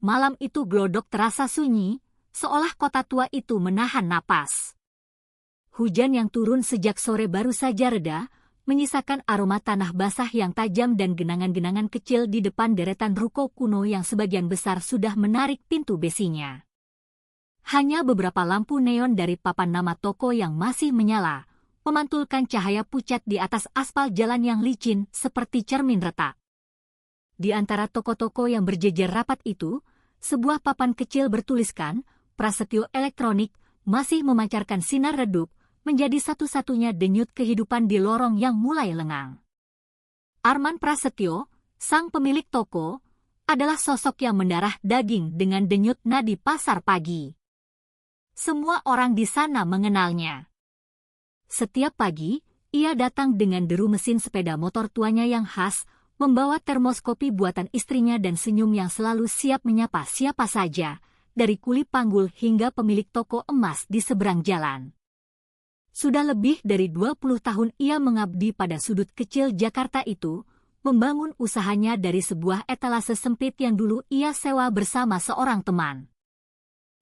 Malam itu Glodok terasa sunyi, seolah kota tua itu menahan napas. Hujan yang turun sejak sore baru saja reda, menyisakan aroma tanah basah yang tajam dan genangan-genangan kecil di depan deretan ruko kuno yang sebagian besar sudah menarik pintu besinya. Hanya beberapa lampu neon dari papan nama toko yang masih menyala, memantulkan cahaya pucat di atas aspal jalan yang licin seperti cermin retak. Di antara toko-toko yang berjejer rapat itu, sebuah papan kecil bertuliskan, Prasetyo Elektronik, masih memancarkan sinar redup, menjadi satu-satunya denyut kehidupan di lorong yang mulai lengang. Arman Prasetyo, sang pemilik toko, adalah sosok yang mendarah daging dengan denyut nadi pasar pagi. Semua orang di sana mengenalnya. Setiap pagi, ia datang dengan deru mesin sepeda motor tuanya yang khas, membawa termos kopi buatan istrinya dan senyum yang selalu siap menyapa siapa saja, dari kuli panggul hingga pemilik toko emas di seberang jalan. Sudah lebih dari 20 tahun ia mengabdi pada sudut kecil Jakarta itu, membangun usahanya dari sebuah etalase sempit yang dulu ia sewa bersama seorang teman.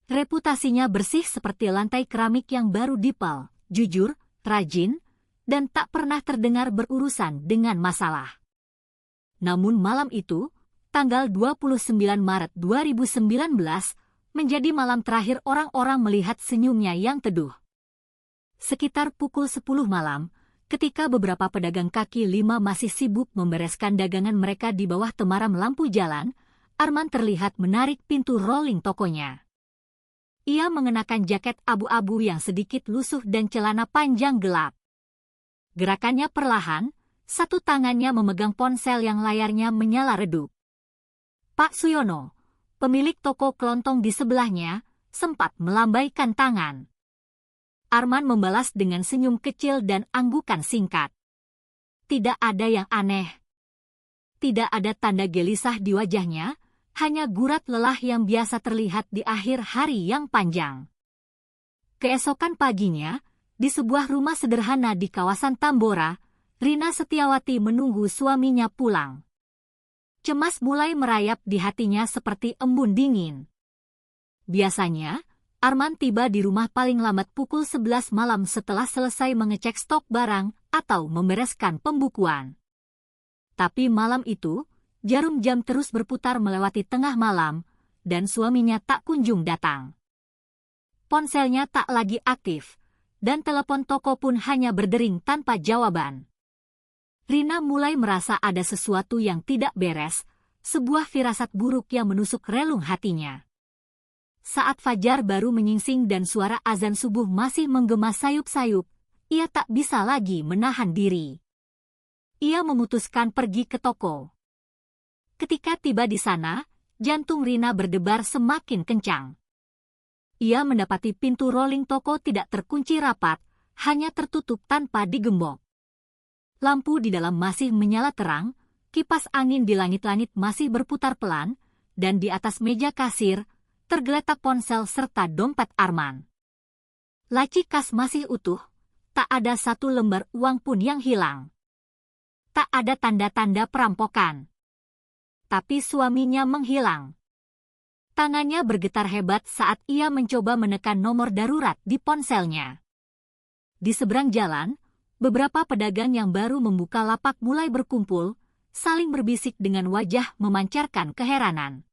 Reputasinya bersih seperti lantai keramik yang baru dipel, jujur, rajin, dan tak pernah terdengar berurusan dengan masalah. Namun malam itu, tanggal 29 Maret 2019, menjadi malam terakhir orang-orang melihat senyumnya yang teduh. Sekitar pukul 10 malam, ketika beberapa pedagang kaki lima masih sibuk membereskan dagangan mereka di bawah temaram lampu jalan, Arman terlihat menarik pintu rolling tokonya. Ia mengenakan jaket abu-abu yang sedikit lusuh dan celana panjang gelap. Gerakannya perlahan, satu tangannya memegang ponsel yang layarnya menyala redup. Pak Suyono, pemilik toko kelontong di sebelahnya, sempat melambaikan tangan. Arman membalas dengan senyum kecil dan anggukan singkat. Tidak ada yang aneh. Tidak ada tanda gelisah di wajahnya, hanya gurat lelah yang biasa terlihat di akhir hari yang panjang. Keesokan paginya, di sebuah rumah sederhana di kawasan Tambora, Rina Setiawati menunggu suaminya pulang. Cemas mulai merayap di hatinya seperti embun dingin. Biasanya, Arman tiba di rumah paling lambat pukul 11 malam setelah selesai mengecek stok barang atau membereskan pembukuan. Tapi malam itu, jarum jam terus berputar melewati tengah malam, dan suaminya tak kunjung datang. Ponselnya tak lagi aktif, dan telepon toko pun hanya berdering tanpa jawaban. Rina mulai merasa ada sesuatu yang tidak beres, sebuah firasat buruk yang menusuk relung hatinya. Saat fajar baru menyingsing dan suara azan subuh masih menggema sayup-sayup, ia tak bisa lagi menahan diri. Ia memutuskan pergi ke toko. Ketika tiba di sana, jantung Rina berdebar semakin kencang. Ia mendapati pintu rolling toko tidak terkunci rapat, hanya tertutup tanpa digembok. Lampu di dalam masih menyala terang, kipas angin di langit-langit masih berputar pelan, dan di atas meja kasir, tergeletak ponsel serta dompet Arman. Laci kas masih utuh, tak ada satu lembar uang pun yang hilang. Tak ada tanda-tanda perampokan. Tapi suaminya menghilang. Tangannya bergetar hebat saat ia mencoba menekan nomor darurat di ponselnya. Di seberang jalan, beberapa pedagang yang baru membuka lapak mulai berkumpul, saling berbisik dengan wajah memancarkan keheranan.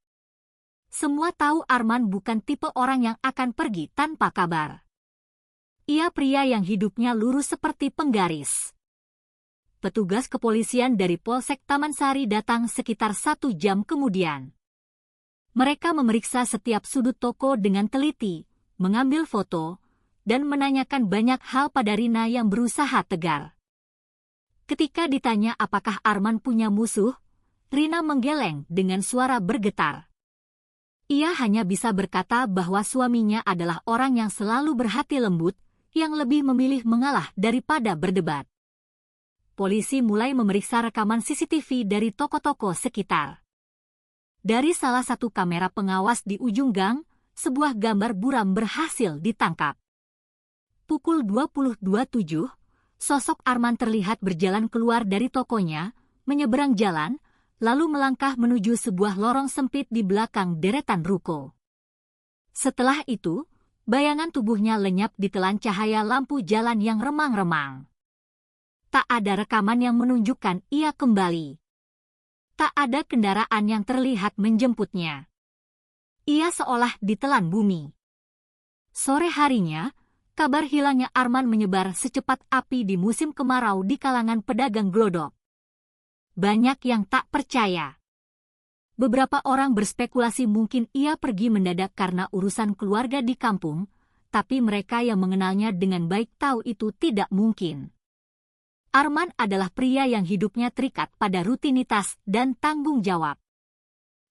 Semua tahu Arman bukan tipe orang yang akan pergi tanpa kabar. Ia pria yang hidupnya lurus seperti penggaris. Petugas kepolisian dari Polsek Taman Sari datang sekitar 1 jam kemudian. Mereka memeriksa setiap sudut toko dengan teliti, mengambil foto, dan menanyakan banyak hal pada Rina yang berusaha tegar. Ketika ditanya apakah Arman punya musuh, Rina menggeleng dengan suara bergetar. Ia hanya bisa berkata bahwa suaminya adalah orang yang selalu berhati lembut, yang lebih memilih mengalah daripada berdebat. Polisi mulai memeriksa rekaman CCTV dari toko-toko sekitar. Dari salah satu kamera pengawas di ujung gang, sebuah gambar buram berhasil ditangkap. Pukul 20.27, sosok Arman terlihat berjalan keluar dari tokonya, menyeberang jalan, lalu melangkah menuju sebuah lorong sempit di belakang deretan ruko. Setelah itu, bayangan tubuhnya lenyap ditelan cahaya lampu jalan yang remang-remang. Tak ada rekaman yang menunjukkan ia kembali. Tak ada kendaraan yang terlihat menjemputnya. Ia seolah ditelan bumi. Sore harinya, kabar hilangnya Arman menyebar secepat api di musim kemarau di kalangan pedagang glodok. Banyak yang tak percaya. Beberapa orang berspekulasi mungkin ia pergi mendadak karena urusan keluarga di kampung, tapi mereka yang mengenalnya dengan baik tahu itu tidak mungkin. Arman adalah pria yang hidupnya terikat pada rutinitas dan tanggung jawab.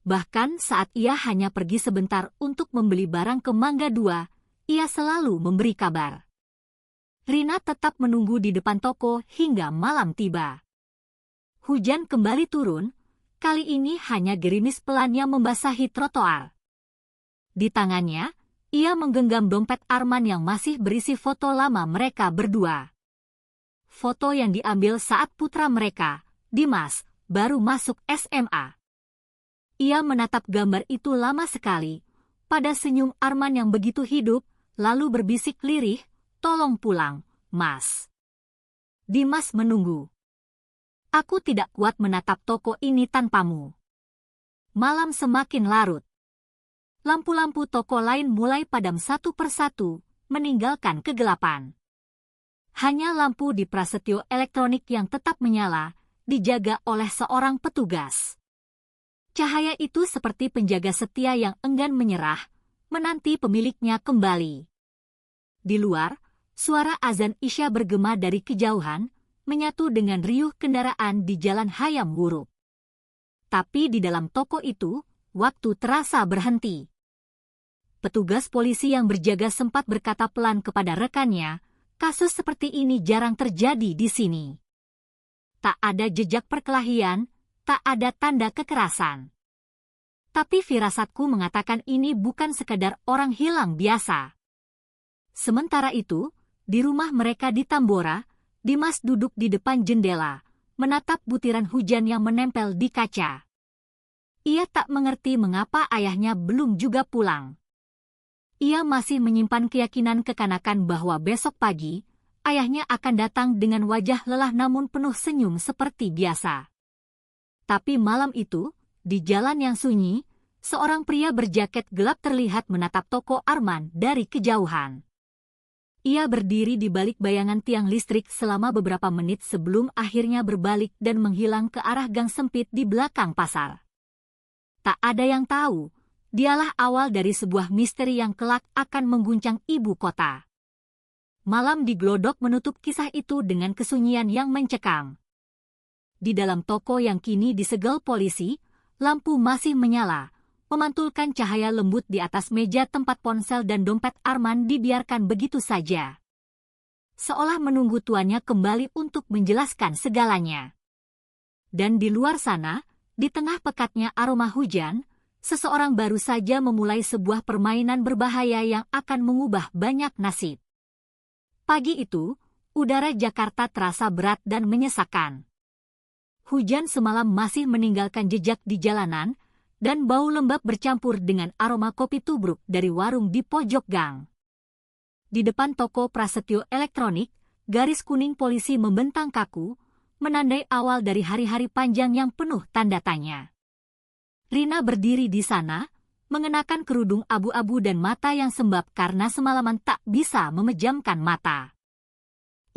Bahkan saat ia hanya pergi sebentar untuk membeli barang ke Mangga 2, ia selalu memberi kabar. Rina tetap menunggu di depan toko hingga malam tiba. Hujan kembali turun, kali ini hanya gerimis pelan yang membasahi trotoar. Di tangannya, ia menggenggam dompet Arman yang masih berisi foto lama mereka berdua. Foto yang diambil saat putra mereka, Dimas, baru masuk SMA. Ia menatap gambar itu lama sekali, pada senyum Arman yang begitu hidup, lalu berbisik lirih, "Tolong pulang, Mas." Dimas menunggu. "Aku tidak kuat menatap toko ini tanpamu." Malam semakin larut. Lampu-lampu toko lain mulai padam satu persatu, meninggalkan kegelapan. Hanya lampu di Prasetyo Elektronik yang tetap menyala, dijaga oleh seorang petugas. Cahaya itu seperti penjaga setia yang enggan menyerah, menanti pemiliknya kembali. Di luar, suara azan Isya bergema dari kejauhan, menyatu dengan riuh kendaraan di Jalan Hayam Wuruk. Tapi di dalam toko itu, waktu terasa berhenti. Petugas polisi yang berjaga sempat berkata pelan kepada rekannya, "Kasus seperti ini jarang terjadi di sini. Tak ada jejak perkelahian, tak ada tanda kekerasan. Tapi firasatku mengatakan ini bukan sekadar orang hilang biasa." Sementara itu, di rumah mereka di Tambora, Dimas duduk di depan jendela, menatap butiran hujan yang menempel di kaca. Ia tak mengerti mengapa ayahnya belum juga pulang. Ia masih menyimpan keyakinan kekanakan bahwa besok pagi, ayahnya akan datang dengan wajah lelah namun penuh senyum seperti biasa. Tapi malam itu, di jalan yang sunyi, seorang pria berjaket gelap terlihat menatap toko Arman dari kejauhan. Ia berdiri di balik bayangan tiang listrik selama beberapa menit sebelum akhirnya berbalik dan menghilang ke arah gang sempit di belakang pasar. Tak ada yang tahu, dialah awal dari sebuah misteri yang kelak akan mengguncang ibu kota. Malam di Glodok menutup kisah itu dengan kesunyian yang mencekam. Di dalam toko yang kini disegel polisi, lampu masih menyala, memantulkan cahaya lembut di atas meja tempat ponsel dan dompet Arman dibiarkan begitu saja. Seolah menunggu tuannya kembali untuk menjelaskan segalanya. Dan di luar sana, di tengah pekatnya aroma hujan, seseorang baru saja memulai sebuah permainan berbahaya yang akan mengubah banyak nasib. Pagi itu, udara Jakarta terasa berat dan menyesakkan. Hujan semalam masih meninggalkan jejak di jalanan, dan bau lembab bercampur dengan aroma kopi tubruk dari warung di pojok gang. Di depan toko Prasetyo Elektronik, garis kuning polisi membentang kaku, menandai awal dari hari-hari panjang yang penuh tanda tanya. Rina berdiri di sana, mengenakan kerudung abu-abu dan mata yang sembab karena semalaman tak bisa memejamkan mata.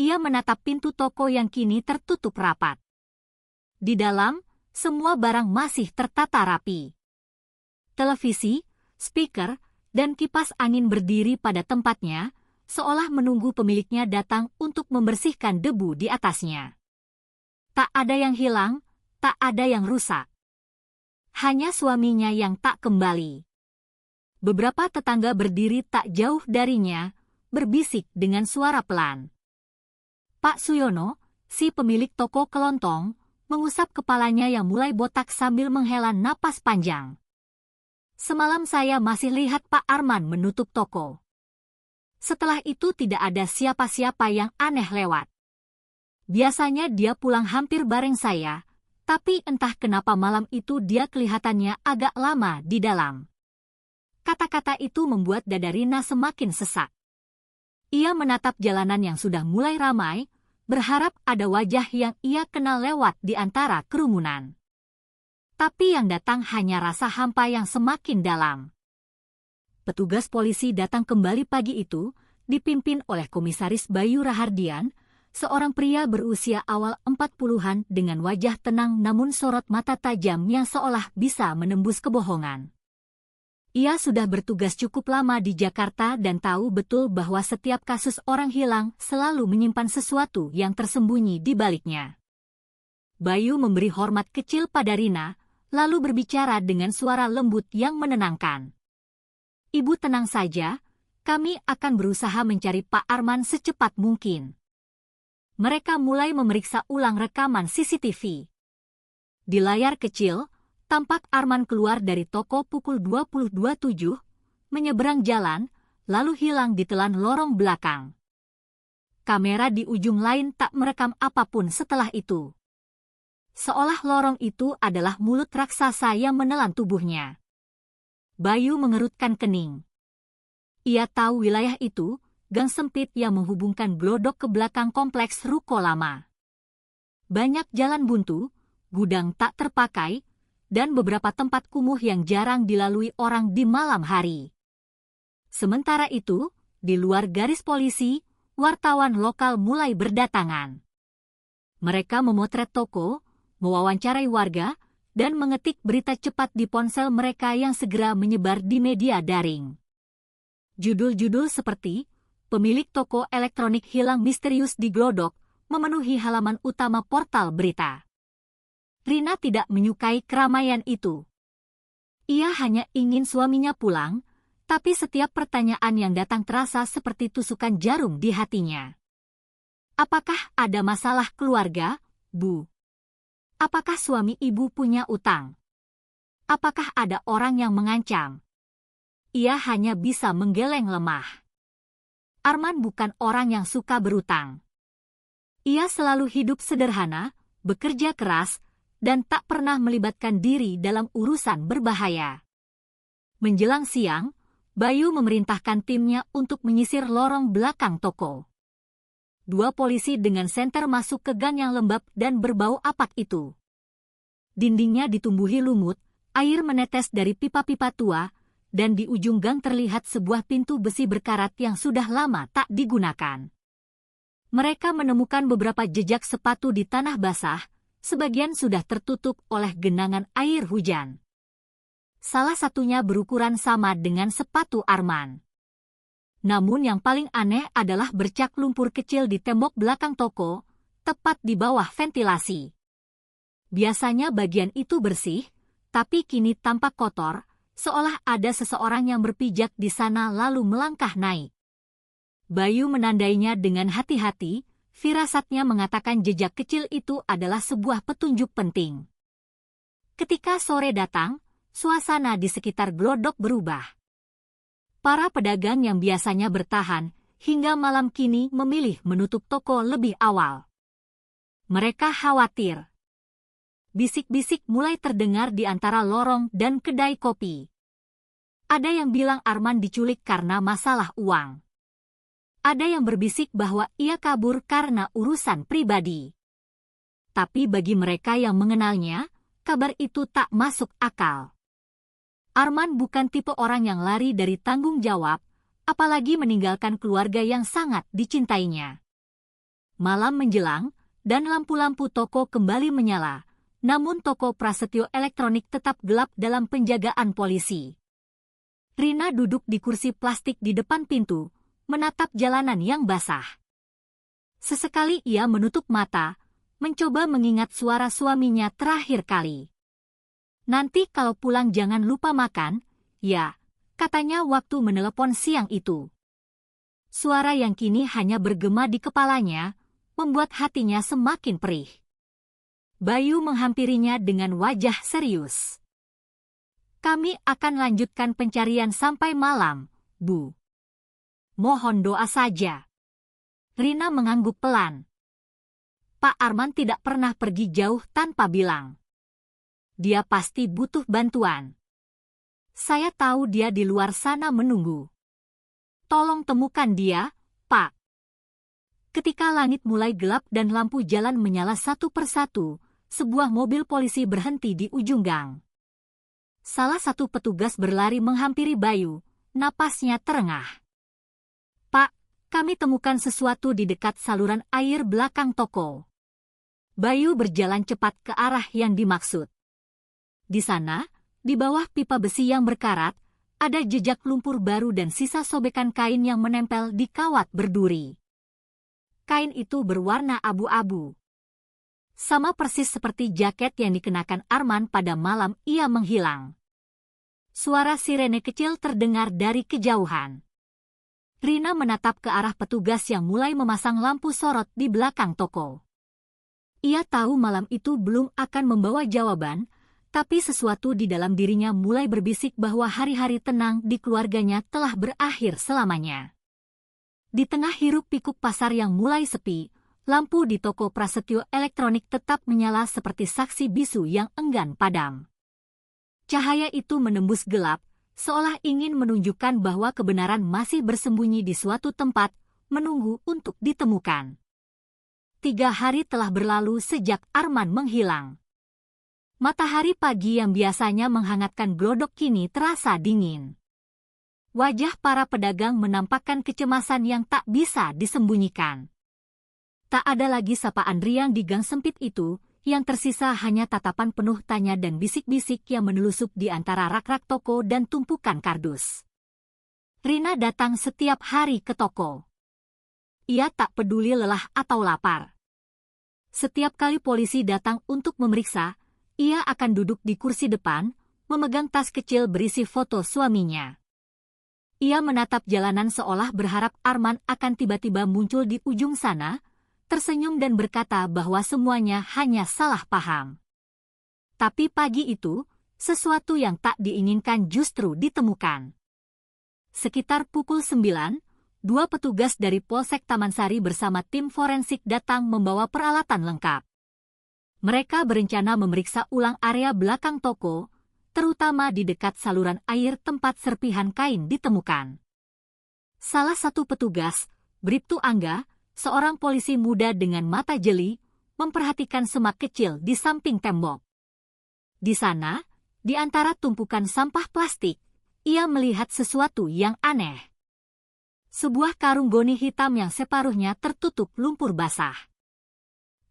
Ia menatap pintu toko yang kini tertutup rapat. Di dalam, semua barang masih tertata rapi. Televisi, speaker, dan kipas angin berdiri pada tempatnya, seolah menunggu pemiliknya datang untuk membersihkan debu di atasnya. Tak ada yang hilang, tak ada yang rusak. Hanya suaminya yang tak kembali. Beberapa tetangga berdiri tak jauh darinya, berbisik dengan suara pelan. Pak Suyono, si pemilik toko kelontong, mengusap kepalanya yang mulai botak sambil menghela napas panjang. "Semalam saya masih lihat Pak Arman menutup toko. Setelah itu tidak ada siapa-siapa yang aneh lewat. Biasanya dia pulang hampir bareng saya, Tapi entah kenapa malam itu dia kelihatannya agak lama di dalam. Kata-kata itu membuat dada Rina semakin sesak. Ia menatap jalanan yang sudah mulai ramai, berharap ada wajah yang ia kenal lewat di antara kerumunan. Tapi yang datang hanya rasa hampa yang semakin dalam. Petugas polisi datang kembali pagi itu, dipimpin oleh Komisaris Bayu Rahardian, seorang pria berusia awal 40-an dengan wajah tenang namun sorot mata tajam yang seolah bisa menembus kebohongan. Ia sudah bertugas cukup lama di Jakarta dan tahu betul bahwa setiap kasus orang hilang selalu menyimpan sesuatu yang tersembunyi di baliknya. Bayu memberi hormat kecil pada Rina, lalu berbicara dengan suara lembut yang menenangkan. "Ibu tenang saja, kami akan berusaha mencari Pak Arman secepat mungkin." Mereka mulai memeriksa ulang rekaman CCTV. Di layar kecil, tampak Arman keluar dari toko pukul 22.07, menyeberang jalan, lalu hilang di telan lorong belakang. Kamera di ujung lain tak merekam apapun setelah itu. Seolah lorong itu adalah mulut raksasa yang menelan tubuhnya. Bayu mengerutkan kening. Ia tahu wilayah itu, gang sempit yang menghubungkan Glodok ke belakang kompleks ruko lama. Banyak jalan buntu, gudang tak terpakai, dan beberapa tempat kumuh yang jarang dilalui orang di malam hari. Sementara itu, di luar garis polisi, wartawan lokal mulai berdatangan. Mereka memotret toko, mewawancarai warga, dan mengetik berita cepat di ponsel mereka yang segera menyebar di media daring. Judul-judul seperti, "Pemilik toko elektronik hilang misterius di Glodok," memenuhi halaman utama portal berita. Rina tidak menyukai keramaian itu. Ia hanya ingin suaminya pulang, tapi setiap pertanyaan yang datang terasa seperti tusukan jarum di hatinya. "Apakah ada masalah keluarga, Bu? Apakah suami ibu punya utang? Apakah ada orang yang mengancam?" Ia hanya bisa menggeleng lemah. Arman bukan orang yang suka berutang. Ia selalu hidup sederhana, bekerja keras, dan tak pernah melibatkan diri dalam urusan berbahaya. Menjelang siang, Bayu memerintahkan timnya untuk menyisir lorong belakang toko. 2 polisi dengan senter masuk ke gang yang lembab dan berbau apak itu. Dindingnya ditumbuhi lumut, air menetes dari pipa-pipa tua, dan di ujung gang terlihat sebuah pintu besi berkarat yang sudah lama tak digunakan. Mereka menemukan beberapa jejak sepatu di tanah basah, sebagian sudah tertutup oleh genangan air hujan. Salah satunya berukuran sama dengan sepatu Arman. Namun yang paling aneh adalah bercak lumpur kecil di tembok belakang toko, tepat di bawah ventilasi. Biasanya bagian itu bersih, tapi kini tampak kotor, seolah ada seseorang yang berpijak di sana lalu melangkah naik. Bayu menandainya dengan hati-hati. Firasatnya mengatakan jejak kecil itu adalah sebuah petunjuk penting. Ketika sore datang, suasana di sekitar Glodok berubah. Para pedagang yang biasanya bertahan hingga malam kini memilih menutup toko lebih awal. Mereka khawatir. Bisik-bisik mulai terdengar di antara lorong dan kedai kopi. Ada yang bilang Arman diculik karena masalah uang. Ada yang berbisik bahwa ia kabur karena urusan pribadi. Tapi bagi mereka yang mengenalnya, kabar itu tak masuk akal. Arman bukan tipe orang yang lari dari tanggung jawab, apalagi meninggalkan keluarga yang sangat dicintainya. Malam menjelang, dan lampu-lampu toko kembali menyala, namun toko Prasetyo Elektronik tetap gelap dalam penjagaan polisi. Rina duduk di kursi plastik di depan pintu, menatap jalanan yang basah. Sesekali ia menutup mata, mencoba mengingat suara suaminya terakhir kali. "Nanti kalau pulang jangan lupa makan, ya," katanya waktu menelepon siang itu. Suara yang kini hanya bergema di kepalanya, membuat hatinya semakin perih. Bayu menghampirinya dengan wajah serius. "Kami akan lanjutkan pencarian sampai malam, Bu. Mohon doa saja." Rina mengangguk pelan. Pak Arman tidak pernah pergi jauh tanpa bilang. Dia pasti butuh bantuan. Saya tahu dia di luar sana menunggu. Tolong temukan dia, Pak. Ketika langit mulai gelap dan lampu jalan menyala satu persatu, sebuah mobil polisi berhenti di ujung gang. Salah satu petugas berlari menghampiri Bayu, napasnya terengah. Pak, kami temukan sesuatu di dekat saluran air belakang toko. Bayu berjalan cepat ke arah yang dimaksud. Di sana, di bawah pipa besi yang berkarat, ada jejak lumpur baru dan sisa sobekan kain yang menempel di kawat berduri. Kain itu berwarna abu-abu. Sama persis seperti jaket yang dikenakan Arman pada malam ia menghilang. Suara sirene kecil terdengar dari kejauhan. Rina menatap ke arah petugas yang mulai memasang lampu sorot di belakang toko. Ia tahu malam itu belum akan membawa jawaban, tapi sesuatu di dalam dirinya mulai berbisik bahwa hari-hari tenang di keluarganya telah berakhir selamanya. Di tengah hiruk-pikuk pasar yang mulai sepi, lampu di toko Prasetyo Elektronik tetap menyala seperti saksi bisu yang enggan padam. Cahaya itu menembus gelap, seolah ingin menunjukkan bahwa kebenaran masih bersembunyi di suatu tempat, menunggu untuk ditemukan. 3 hari telah berlalu sejak Arman menghilang. Matahari pagi yang biasanya menghangatkan glodok kini terasa dingin. Wajah para pedagang menampakkan kecemasan yang tak bisa disembunyikan. Tak ada lagi sapaan riang di gang sempit itu, yang tersisa hanya tatapan penuh tanya dan bisik-bisik yang menelusup di antara rak-rak toko dan tumpukan kardus. Rina datang setiap hari ke toko. Ia tak peduli lelah atau lapar. Setiap kali polisi datang untuk memeriksa, ia akan duduk di kursi depan, memegang tas kecil berisi foto suaminya. Ia menatap jalanan seolah berharap Arman akan tiba-tiba muncul di ujung sana, tersenyum dan berkata bahwa semuanya hanya salah paham. Tapi pagi itu, sesuatu yang tak diinginkan justru ditemukan. Sekitar pukul 9, 2 petugas dari Polsek Taman Sari bersama tim forensik datang membawa peralatan lengkap. Mereka berencana memeriksa ulang area belakang toko, terutama di dekat saluran air tempat serpihan kain ditemukan. Salah satu petugas, Bribtu Angga, seorang polisi muda dengan mata jeli, memperhatikan semak kecil di samping tembok. Di sana, di antara tumpukan sampah plastik, ia melihat sesuatu yang aneh. Sebuah karung goni hitam yang separuhnya tertutup lumpur basah.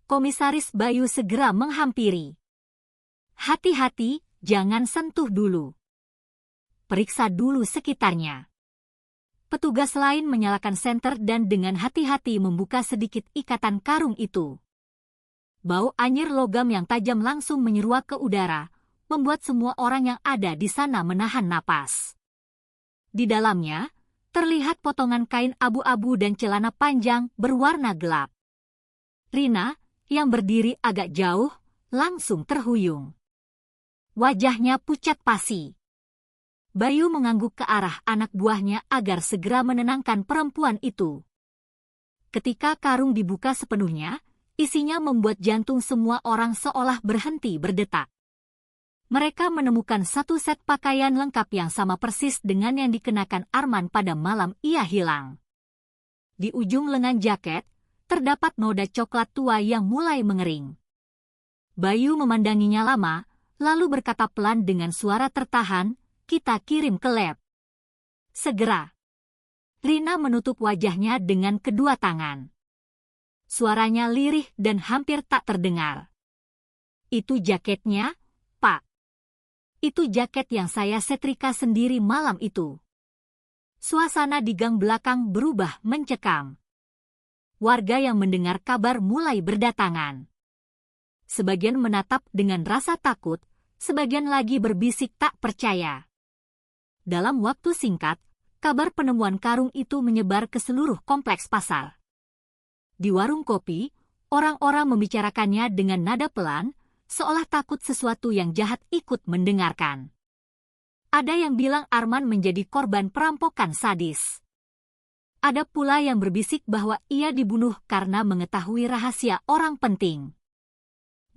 Komisaris Bayu segera menghampiri. Hati-hati, jangan sentuh dulu. Periksa dulu sekitarnya. Petugas lain menyalakan senter dan dengan hati-hati membuka sedikit ikatan karung itu. Bau anyir logam yang tajam langsung menyeruak ke udara, membuat semua orang yang ada di sana menahan napas. Di dalamnya, terlihat potongan kain abu-abu dan celana panjang berwarna gelap. Rina, yang berdiri agak jauh, langsung terhuyung. Wajahnya pucat pasi. Bayu mengangguk ke arah anak buahnya agar segera menenangkan perempuan itu. Ketika karung dibuka sepenuhnya, isinya membuat jantung semua orang seolah berhenti berdetak. Mereka menemukan satu set pakaian lengkap yang sama persis dengan yang dikenakan Arman pada malam ia hilang. Di ujung lengan jaket, terdapat noda coklat tua yang mulai mengering. Bayu memandanginya lama, lalu berkata pelan dengan suara tertahan, "Kita kirim ke lab." Segera. Rina menutup wajahnya dengan kedua tangan. Suaranya lirih dan hampir tak terdengar. "Itu jaketnya, Pak. Itu jaket yang saya setrika sendiri malam itu." Suasana di gang belakang berubah mencekam. Warga yang mendengar kabar mulai berdatangan. Sebagian menatap dengan rasa takut, sebagian lagi berbisik tak percaya. Dalam waktu singkat, kabar penemuan karung itu menyebar ke seluruh kompleks pasar. Di warung kopi, orang-orang membicarakannya dengan nada pelan, seolah takut sesuatu yang jahat ikut mendengarkan. Ada yang bilang Arman menjadi korban perampokan sadis. Ada pula yang berbisik bahwa ia dibunuh karena mengetahui rahasia orang penting.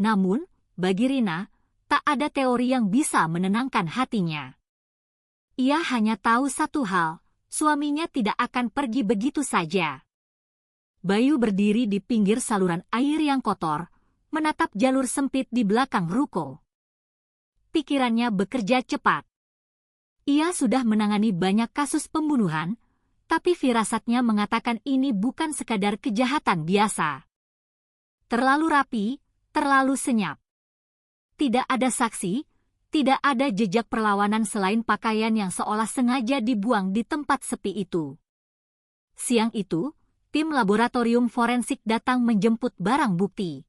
Namun, bagi Rina, tak ada teori yang bisa menenangkan hatinya. Ia hanya tahu satu hal, suaminya tidak akan pergi begitu saja. Bayu berdiri di pinggir saluran air yang kotor, menatap jalur sempit di belakang ruko. Pikirannya bekerja cepat. Ia sudah menangani banyak kasus pembunuhan, tapi firasatnya mengatakan ini bukan sekadar kejahatan biasa. Terlalu rapi, terlalu senyap. Tidak ada saksi, tidak ada jejak perlawanan selain pakaian yang seolah sengaja dibuang di tempat sepi itu. Siang itu, tim laboratorium forensik datang menjemput barang bukti.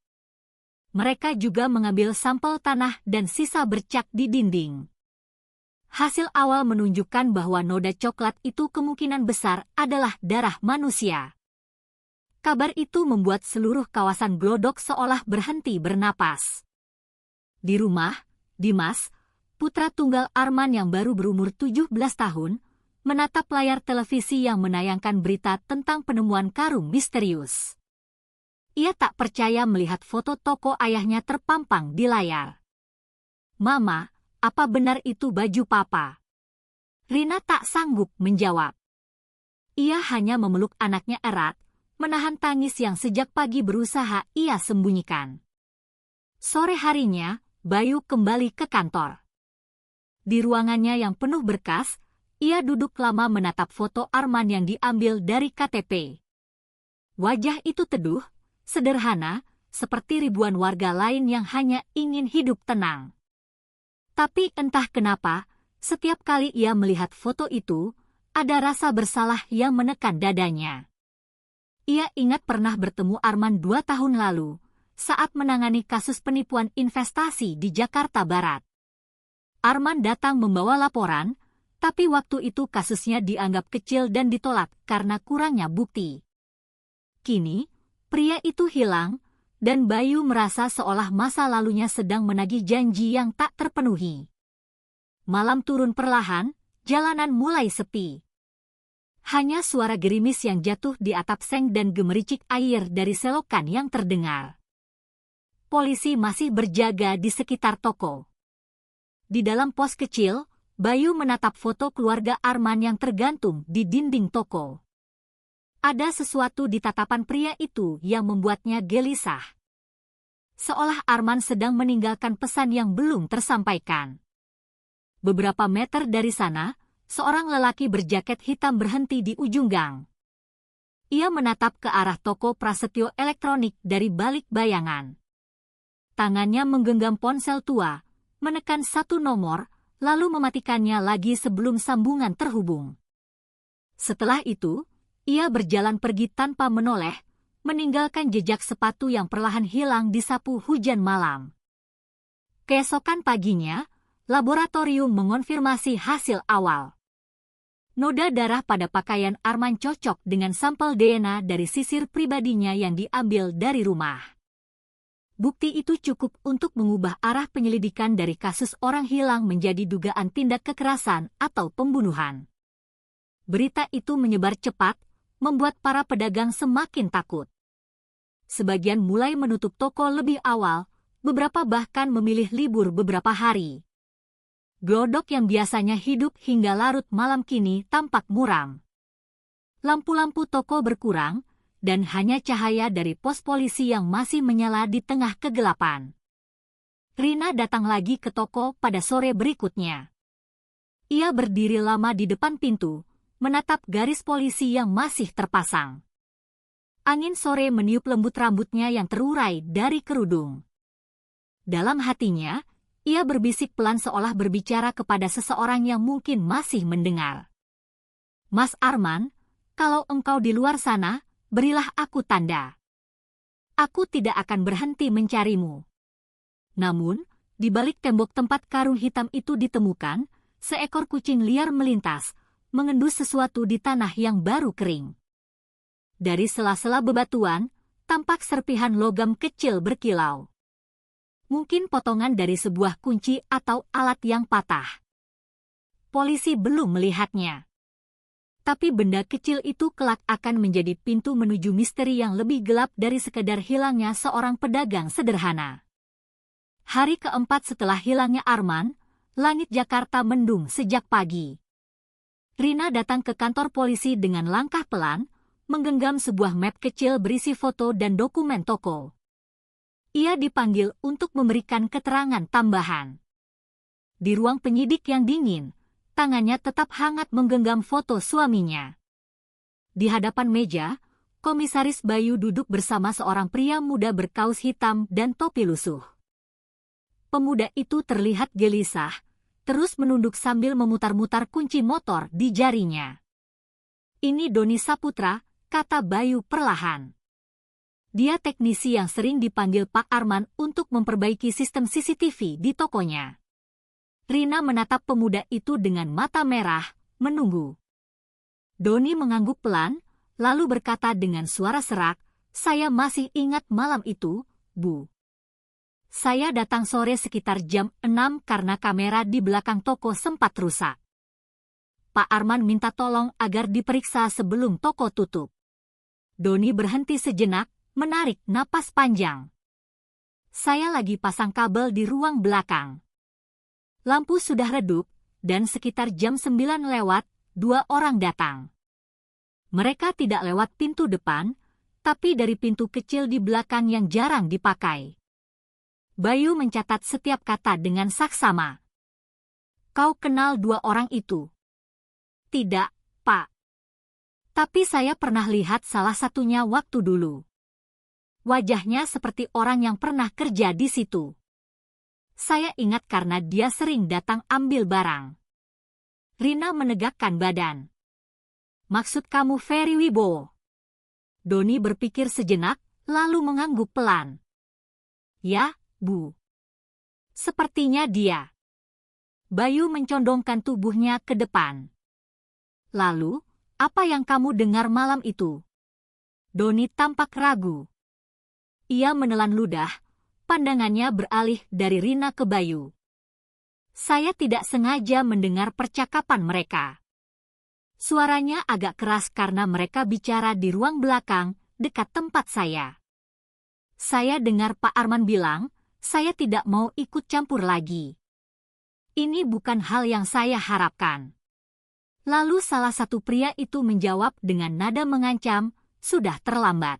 Mereka juga mengambil sampel tanah dan sisa bercak di dinding. Hasil awal menunjukkan bahwa noda coklat itu kemungkinan besar adalah darah manusia. Kabar itu membuat seluruh kawasan Glodok seolah berhenti bernapas. Di rumah, Dimas, putra tunggal Arman yang baru berumur 17 tahun, menatap layar televisi yang menayangkan berita tentang penemuan karung misterius. Ia tak percaya melihat foto toko ayahnya terpampang di layar. "Mama, apa benar itu baju papa?" Rina tak sanggup menjawab. Ia hanya memeluk anaknya erat, menahan tangis yang sejak pagi berusaha ia sembunyikan. Sore harinya, Bayu kembali ke kantor. Di ruangannya yang penuh berkas, ia duduk lama menatap foto Arman yang diambil dari KTP. Wajah itu teduh, sederhana, seperti ribuan warga lain yang hanya ingin hidup tenang. Tapi entah kenapa, setiap kali ia melihat foto itu, ada rasa bersalah yang menekan dadanya. Ia ingat pernah bertemu Arman 2 tahun lalu, saat menangani kasus penipuan investasi di Jakarta Barat. Arman datang membawa laporan, tapi waktu itu kasusnya dianggap kecil dan ditolak karena kurangnya bukti. Kini, pria itu hilang, dan Bayu merasa seolah masa lalunya sedang menagih janji yang tak terpenuhi. Malam turun perlahan, jalanan mulai sepi. Hanya suara gerimis yang jatuh di atap seng dan gemericik air dari selokan yang terdengar. Polisi masih berjaga di sekitar toko. Di dalam pos kecil, Bayu menatap foto keluarga Arman yang tergantung di dinding toko. Ada sesuatu di tatapan pria itu yang membuatnya gelisah. Seolah Arman sedang meninggalkan pesan yang belum tersampaikan. Beberapa meter dari sana, seorang lelaki berjaket hitam berhenti di ujung gang. Ia menatap ke arah toko prasetyo elektronik dari balik bayangan. Tangannya menggenggam ponsel tua, menekan satu nomor, lalu mematikannya lagi sebelum sambungan terhubung. Setelah itu, ia berjalan pergi tanpa menoleh, meninggalkan jejak sepatu yang perlahan hilang di sapu hujan malam. Keesokan paginya, laboratorium mengonfirmasi hasil awal. Noda darah pada pakaian Arman cocok dengan sampel DNA dari sisir pribadinya yang diambil dari rumah. Bukti itu cukup untuk mengubah arah penyelidikan dari kasus orang hilang menjadi dugaan tindak kekerasan atau pembunuhan. Berita itu menyebar cepat, membuat para pedagang semakin takut. Sebagian mulai menutup toko lebih awal, beberapa bahkan memilih libur beberapa hari. Glodok yang biasanya hidup hingga larut malam kini tampak muram. Lampu-lampu toko berkurang, dan hanya cahaya dari pos polisi yang masih menyala di tengah kegelapan. Rina datang lagi ke toko pada sore berikutnya. Ia berdiri lama di depan pintu, menatap garis polisi yang masih terpasang. Angin sore meniup lembut rambutnya yang terurai dari kerudung. Dalam hatinya, ia berbisik pelan seolah berbicara kepada seseorang yang mungkin masih mendengar. "Mas Arman, kalau engkau di luar sana, berilah aku tanda. Aku tidak akan berhenti mencarimu." Namun, di balik tembok tempat karung hitam itu ditemukan, seekor kucing liar melintas, mengendus sesuatu di tanah yang baru kering. Dari sela-sela bebatuan, tampak serpihan logam kecil berkilau. Mungkin potongan dari sebuah kunci atau alat yang patah. Polisi belum melihatnya. Tapi benda kecil itu kelak akan menjadi pintu menuju misteri yang lebih gelap dari sekedar hilangnya seorang pedagang sederhana. Hari keempat setelah hilangnya Arman, langit Jakarta mendung sejak pagi. Rina datang ke kantor polisi dengan langkah pelan, menggenggam sebuah map kecil berisi foto dan dokumen toko. Ia dipanggil untuk memberikan keterangan tambahan. Di ruang penyidik yang dingin, tangannya tetap hangat menggenggam foto suaminya. Di hadapan meja, Komisaris Bayu duduk bersama seorang pria muda berkaus hitam dan topi lusuh. Pemuda itu terlihat gelisah, terus menunduk sambil memutar-mutar kunci motor di jarinya. "Ini Doni Saputra," kata Bayu perlahan. Dia teknisi yang sering dipanggil Pak Arman untuk memperbaiki sistem CCTV di tokonya. Rina menatap pemuda itu dengan mata merah, menunggu. Doni mengangguk pelan, lalu berkata dengan suara serak, "Saya masih ingat malam itu, Bu. Saya datang sore sekitar jam 6 karena kamera di belakang toko sempat rusak. Pak Arman minta tolong agar diperiksa sebelum toko tutup." Doni berhenti sejenak, menarik napas panjang. "Saya lagi pasang kabel di ruang belakang." Lampu sudah redup, dan sekitar jam 9 lewat, 2 orang datang. Mereka tidak lewat pintu depan, tapi dari pintu kecil di belakang yang jarang dipakai. Bayu mencatat setiap kata dengan saksama. "Kau kenal 2 orang itu?" "Tidak, Pak. Tapi saya pernah lihat salah satunya waktu dulu. Wajahnya seperti orang yang pernah kerja di situ. Saya ingat karena dia sering datang ambil barang." Rina menegakkan badan. "Maksud kamu Ferry Wibowo?" Doni berpikir sejenak, lalu mengangguk pelan. "Ya, Bu. Sepertinya dia." Bayu mencondongkan tubuhnya ke depan. "Lalu, apa yang kamu dengar malam itu?" Doni tampak ragu. Ia menelan ludah, pandangannya beralih dari Rina ke Bayu. "Saya tidak sengaja mendengar percakapan mereka." Suaranya agak keras karena mereka bicara di ruang belakang, dekat tempat saya. "Saya dengar Pak Arman bilang, saya tidak mau ikut campur lagi. Ini bukan hal yang saya harapkan." Lalu salah satu pria itu menjawab dengan nada mengancam, "Sudah terlambat.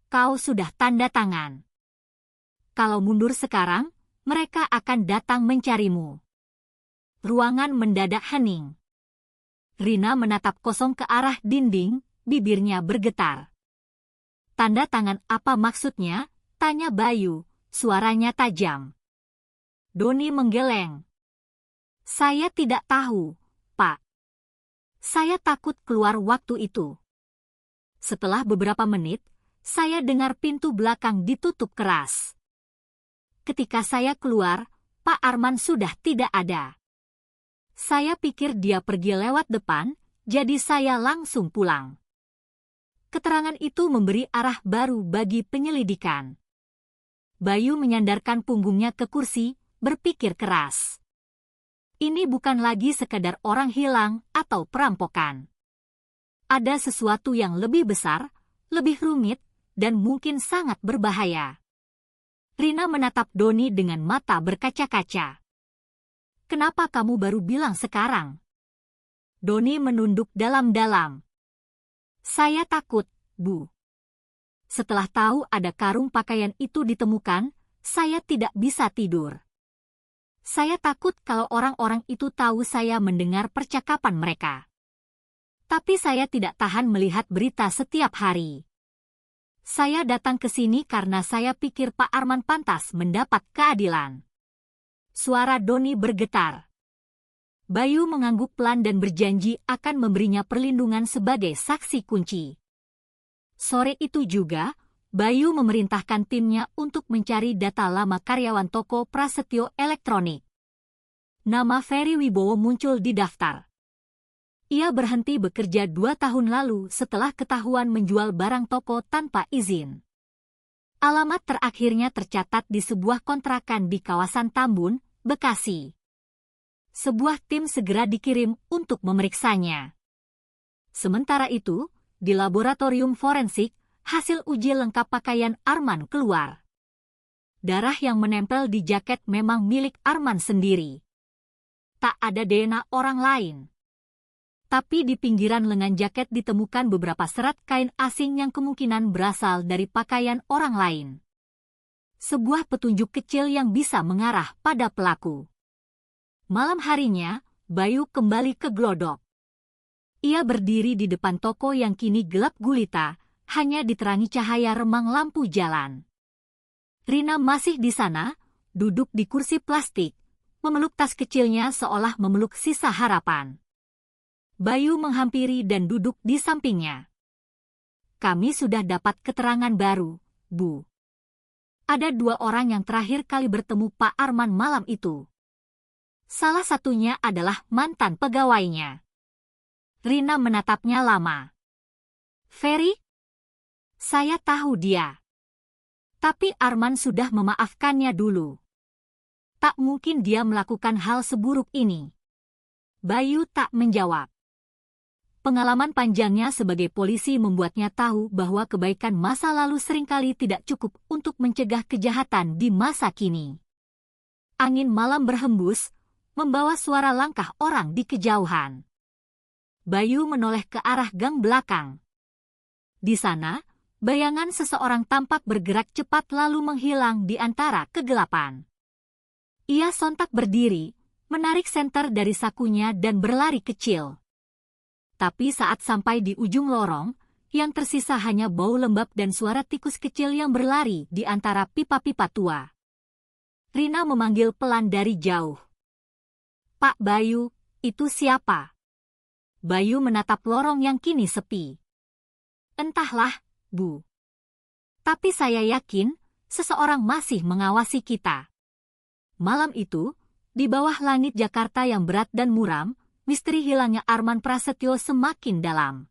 Kau sudah tanda tangan. Kalau mundur sekarang, mereka akan datang mencarimu." Ruangan mendadak hening. Rina menatap kosong ke arah dinding, bibirnya bergetar. "Tanda tangan apa maksudnya?" tanya Bayu, suaranya tajam. Doni menggeleng. "Saya tidak tahu, Pak. Saya takut keluar waktu itu. Setelah beberapa menit, saya dengar pintu belakang ditutup keras. Ketika saya keluar, Pak Arman sudah tidak ada. Saya pikir dia pergi lewat depan, jadi saya langsung pulang." Keterangan itu memberi arah baru bagi penyelidikan. Bayu menyandarkan punggungnya ke kursi, berpikir keras. Ini bukan lagi sekedar orang hilang atau perampokan. Ada sesuatu yang lebih besar, lebih rumit, dan mungkin sangat berbahaya. Rina menatap Doni dengan mata berkaca-kaca. "Kenapa kamu baru bilang sekarang?" Doni menunduk dalam-dalam. "Saya takut, Bu. Setelah tahu ada karung pakaian itu ditemukan, saya tidak bisa tidur. Saya takut kalau orang-orang itu tahu saya mendengar percakapan mereka. Tapi saya tidak tahan melihat berita setiap hari. Saya datang ke sini karena saya pikir Pak Arman pantas mendapat keadilan." Suara Doni bergetar. Bayu mengangguk pelan dan berjanji akan memberinya perlindungan sebagai saksi kunci. Sore itu juga, Bayu memerintahkan timnya untuk mencari data lama karyawan toko Prasetyo Elektronik. Nama Ferry Wibowo muncul di daftar. Ia berhenti bekerja 2 tahun lalu setelah ketahuan menjual barang toko tanpa izin. Alamat terakhirnya tercatat di sebuah kontrakan di kawasan Tambun, Bekasi. Sebuah tim segera dikirim untuk memeriksanya. Sementara itu, di laboratorium forensik, hasil uji lengkap pakaian Arman keluar. Darah yang menempel di jaket memang milik Arman sendiri. Tak ada DNA orang lain. Tapi di pinggiran lengan jaket ditemukan beberapa serat kain asing yang kemungkinan berasal dari pakaian orang lain. Sebuah petunjuk kecil yang bisa mengarah pada pelaku. Malam harinya, Bayu kembali ke Glodok. Ia berdiri di depan toko yang kini gelap gulita, hanya diterangi cahaya remang lampu jalan. Rina masih di sana, duduk di kursi plastik, memeluk tas kecilnya seolah memeluk sisa harapan. Bayu menghampiri dan duduk di sampingnya. Kami sudah dapat keterangan baru, Bu. Ada 2 orang yang terakhir kali bertemu Pak Arman malam itu. Salah satunya adalah mantan pegawainya. Rina menatapnya lama. Ferry? Saya tahu dia. Tapi Arman sudah memaafkannya dulu. Tak mungkin dia melakukan hal seburuk ini. Bayu tak menjawab. Pengalaman panjangnya sebagai polisi membuatnya tahu bahwa kebaikan masa lalu seringkali tidak cukup untuk mencegah kejahatan di masa kini. Angin malam berhembus, membawa suara langkah orang di kejauhan. Bayu menoleh ke arah gang belakang. Di sana, bayangan seseorang tampak bergerak cepat lalu menghilang di antara kegelapan. Ia sontak berdiri, menarik senter dari sakunya dan berlari kecil. Tapi saat sampai di ujung lorong, yang tersisa hanya bau lembab dan suara tikus kecil yang berlari di antara pipa-pipa tua. Rina memanggil pelan dari jauh. Pak Bayu, itu siapa? Bayu menatap lorong yang kini sepi. Entahlah, Bu. Tapi saya yakin, seseorang masih mengawasi kita. Malam itu, di bawah langit Jakarta yang berat dan muram, misteri hilangnya Arman Prasetyo semakin dalam.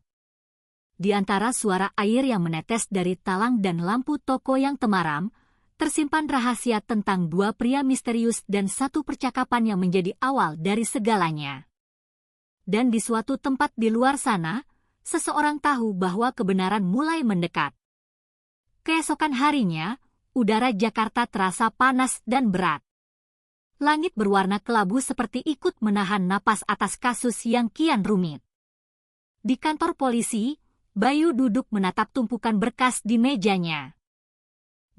Di antara suara air yang menetes dari talang dan lampu toko yang temaram, tersimpan rahasia tentang 2 pria misterius dan 1 percakapan yang menjadi awal dari segalanya. Dan di suatu tempat di luar sana, seseorang tahu bahwa kebenaran mulai mendekat. Keesokan harinya, udara Jakarta terasa panas dan berat. Langit berwarna kelabu seperti ikut menahan napas atas kasus yang kian rumit. Di kantor polisi, Bayu duduk menatap tumpukan berkas di mejanya.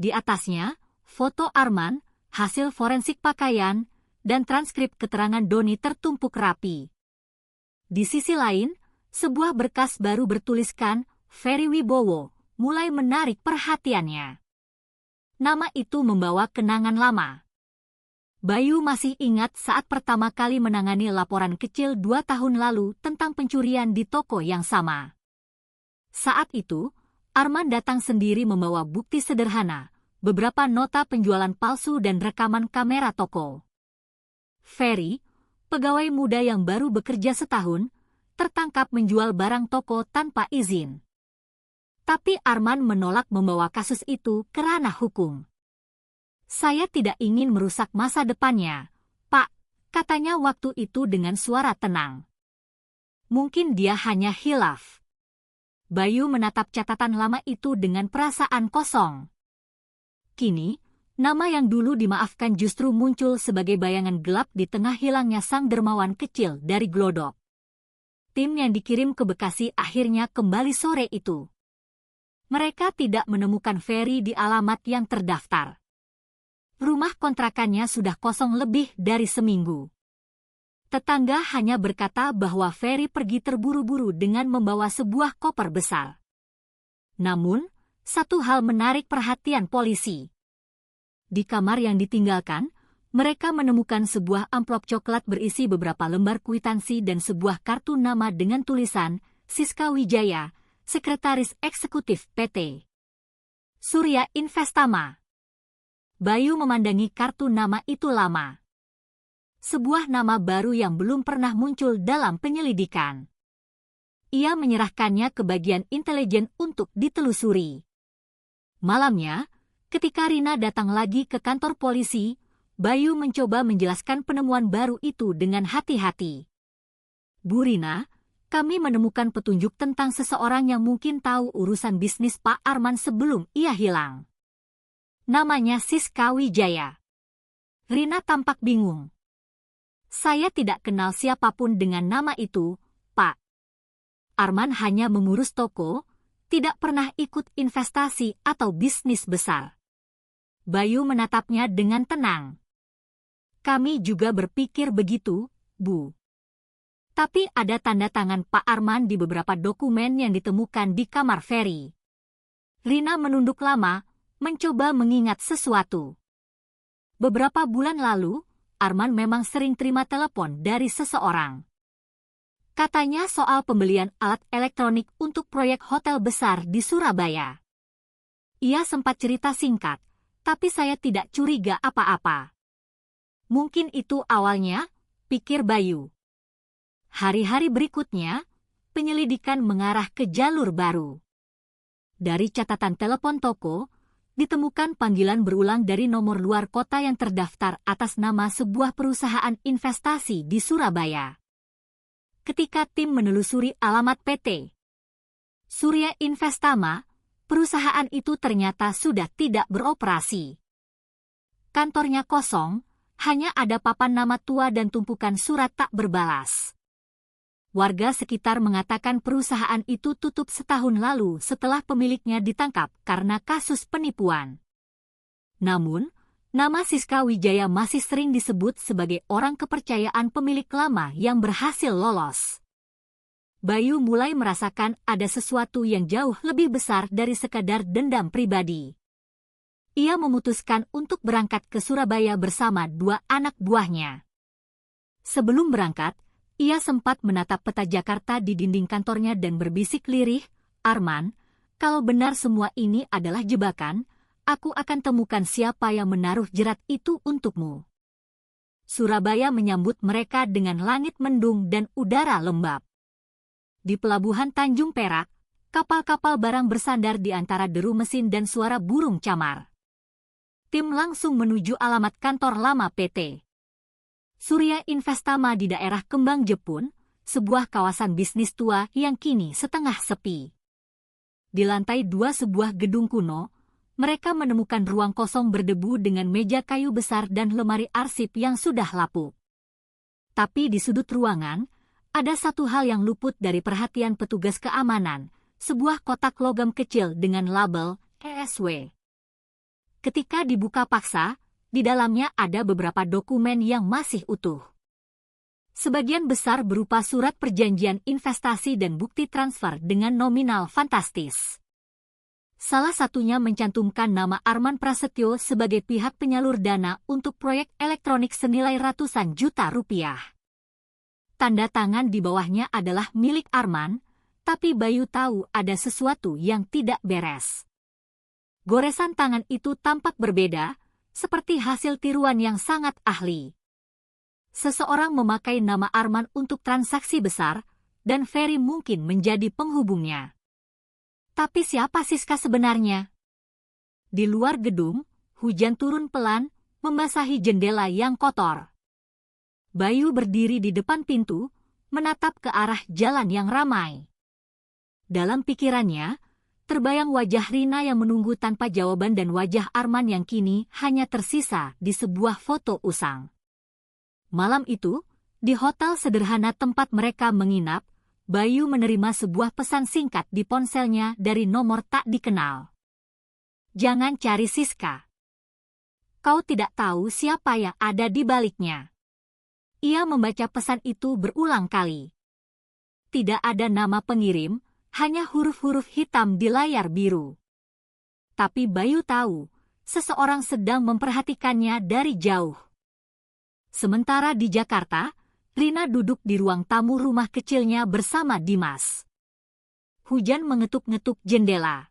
Di atasnya, foto Arman, hasil forensik pakaian, dan transkrip keterangan Doni tertumpuk rapi. Di sisi lain, sebuah berkas baru bertuliskan Ferry Wibowo mulai menarik perhatiannya. Nama itu membawa kenangan lama. Bayu masih ingat saat pertama kali menangani laporan kecil 2 tahun lalu tentang pencurian di toko yang sama. Saat itu, Arman datang sendiri membawa bukti sederhana, beberapa nota penjualan palsu dan rekaman kamera toko. Ferry, pegawai muda yang baru bekerja setahun, tertangkap menjual barang toko tanpa izin. Tapi Arman menolak membawa kasus itu ke ranah hukum. Saya tidak ingin merusak masa depannya, Pak, katanya waktu itu dengan suara tenang. Mungkin dia hanya hilaf. Bayu menatap catatan lama itu dengan perasaan kosong. Kini, nama yang dulu dimaafkan justru muncul sebagai bayangan gelap di tengah hilangnya sang dermawan kecil dari Glodok. Tim yang dikirim ke Bekasi akhirnya kembali sore itu. Mereka tidak menemukan Ferry di alamat yang terdaftar. Rumah kontrakannya sudah kosong lebih dari seminggu. Tetangga hanya berkata bahwa Ferry pergi terburu-buru dengan membawa sebuah koper besar. Namun, satu hal menarik perhatian polisi. Di kamar yang ditinggalkan, mereka menemukan sebuah amplop coklat berisi beberapa lembar kwitansi dan sebuah kartu nama dengan tulisan Siska Wijaya, Sekretaris Eksekutif PT Surya Investama. Bayu memandangi kartu nama itu lama. Sebuah nama baru yang belum pernah muncul dalam penyelidikan. Ia menyerahkannya ke bagian intelijen untuk ditelusuri. Malamnya, ketika Rina datang lagi ke kantor polisi, Bayu mencoba menjelaskan penemuan baru itu dengan hati-hati. Bu Rina, Kami menemukan petunjuk tentang seseorang yang mungkin tahu urusan bisnis Pak Arman sebelum ia hilang. Namanya Siska Wijaya. Rina tampak bingung. Saya tidak kenal siapapun dengan nama itu, Pak. Arman hanya mengurus toko, tidak pernah ikut investasi atau bisnis besar. Bayu menatapnya dengan tenang. Kami juga berpikir begitu, Bu. Tapi ada tanda tangan Pak Arman di beberapa dokumen yang ditemukan di kamar Ferry. Rina menunduk lama, mencoba mengingat sesuatu. Beberapa bulan lalu, Arman memang sering terima telepon dari seseorang. Katanya soal pembelian alat elektronik untuk proyek hotel besar di Surabaya. Ia sempat cerita singkat, tapi saya tidak curiga apa-apa. Mungkin itu awalnya, pikir Bayu. Hari-hari berikutnya, penyelidikan mengarah ke jalur baru. Dari catatan telepon toko, ditemukan panggilan berulang dari nomor luar kota yang terdaftar atas nama sebuah perusahaan investasi di Surabaya. Ketika tim menelusuri alamat PT Surya Investama, perusahaan itu ternyata sudah tidak beroperasi. Kantornya kosong, hanya ada papan nama tua dan tumpukan surat tak berbalas. Warga sekitar mengatakan perusahaan itu tutup setahun lalu setelah pemiliknya ditangkap karena kasus penipuan. Namun, nama Siska Wijaya masih sering disebut sebagai orang kepercayaan pemilik lama yang berhasil lolos. Bayu mulai merasakan ada sesuatu yang jauh lebih besar dari sekadar dendam pribadi. Ia memutuskan untuk berangkat ke Surabaya bersama 2 anak buahnya. Sebelum berangkat, ia sempat menatap peta Jakarta di dinding kantornya dan berbisik lirih, Arman, kalau benar semua ini adalah jebakan, aku akan temukan siapa yang menaruh jerat itu untukmu. Surabaya menyambut mereka dengan langit mendung dan udara lembab. Di pelabuhan Tanjung Perak, kapal-kapal barang bersandar di antara deru mesin dan suara burung camar. Tim langsung menuju alamat kantor lama PT Surya Investama di daerah Kembang Jepun, sebuah kawasan bisnis tua yang kini setengah sepi. Di lantai 2 sebuah gedung kuno, mereka menemukan ruang kosong berdebu dengan meja kayu besar dan lemari arsip yang sudah lapuk. Tapi di sudut ruangan, ada satu hal yang luput dari perhatian petugas keamanan, sebuah kotak logam kecil dengan label ESW. Ketika dibuka paksa, di dalamnya ada beberapa dokumen yang masih utuh. Sebagian besar berupa surat perjanjian investasi dan bukti transfer dengan nominal fantastis. Salah satunya mencantumkan nama Arman Prasetyo sebagai pihak penyalur dana untuk proyek elektronik senilai ratusan juta rupiah. Tanda tangan di bawahnya adalah milik Arman, tapi Bayu tahu ada sesuatu yang tidak beres. Goresan tangan itu tampak berbeda, seperti hasil tiruan yang sangat ahli. Seseorang memakai nama Arman untuk transaksi besar, dan Ferry mungkin menjadi penghubungnya. Tapi siapa Siska sebenarnya? Di luar gedung, hujan turun pelan, membasahi jendela yang kotor. Bayu berdiri di depan pintu, menatap ke arah jalan yang ramai. Dalam pikirannya, terbayang wajah Rina yang menunggu tanpa jawaban dan wajah Arman yang kini hanya tersisa di sebuah foto usang. Malam itu, di hotel sederhana tempat mereka menginap, Bayu menerima sebuah pesan singkat di ponselnya dari nomor tak dikenal. Jangan cari Siska. Kau tidak tahu siapa yang ada di baliknya. Ia membaca pesan itu berulang kali. Tidak ada nama pengirim, hanya huruf-huruf hitam di layar biru. Tapi Bayu tahu, seseorang sedang memperhatikannya dari jauh. Sementara di Jakarta, Rina duduk di ruang tamu rumah kecilnya bersama Dimas. Hujan mengetuk-ngetuk jendela.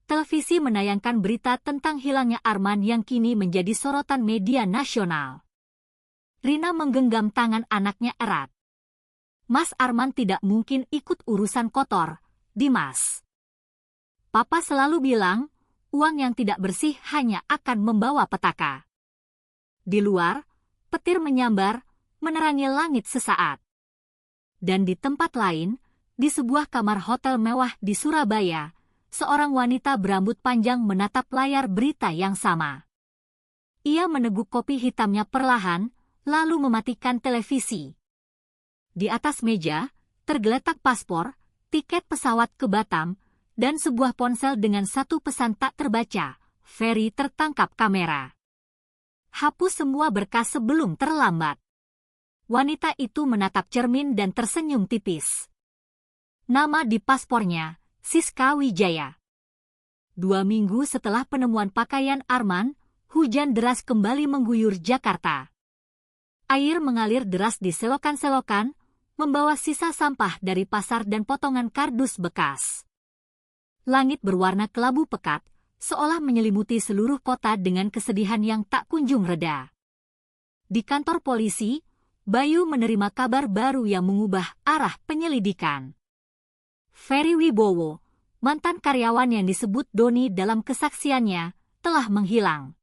Televisi menayangkan berita tentang hilangnya Arman yang kini menjadi sorotan media nasional. Rina menggenggam tangan anaknya erat. Mas Arman tidak mungkin ikut urusan kotor, Dimas. Papa selalu bilang, uang yang tidak bersih hanya akan membawa petaka. Di luar, petir menyambar, menerangi langit sesaat. Dan di tempat lain, di sebuah kamar hotel mewah di Surabaya, seorang wanita berambut panjang menatap layar berita yang sama. Ia meneguk kopi hitamnya perlahan, lalu mematikan televisi. Di atas meja, tergeletak paspor, tiket pesawat ke Batam, dan sebuah ponsel dengan satu pesan tak terbaca. Ferry tertangkap kamera. Hapus semua berkas sebelum terlambat. Wanita itu menatap cermin dan tersenyum tipis. Nama di paspornya, Siska Wijaya. 2 minggu setelah penemuan pakaian Arman, hujan deras kembali mengguyur Jakarta. Air mengalir deras di selokan-selokan, membawa sisa sampah dari pasar dan potongan kardus bekas. Langit berwarna kelabu pekat, seolah menyelimuti seluruh kota dengan kesedihan yang tak kunjung reda. Di kantor polisi, Bayu menerima kabar baru yang mengubah arah penyelidikan. Ferry Wibowo, mantan karyawan yang disebut Doni dalam kesaksiannya, telah menghilang.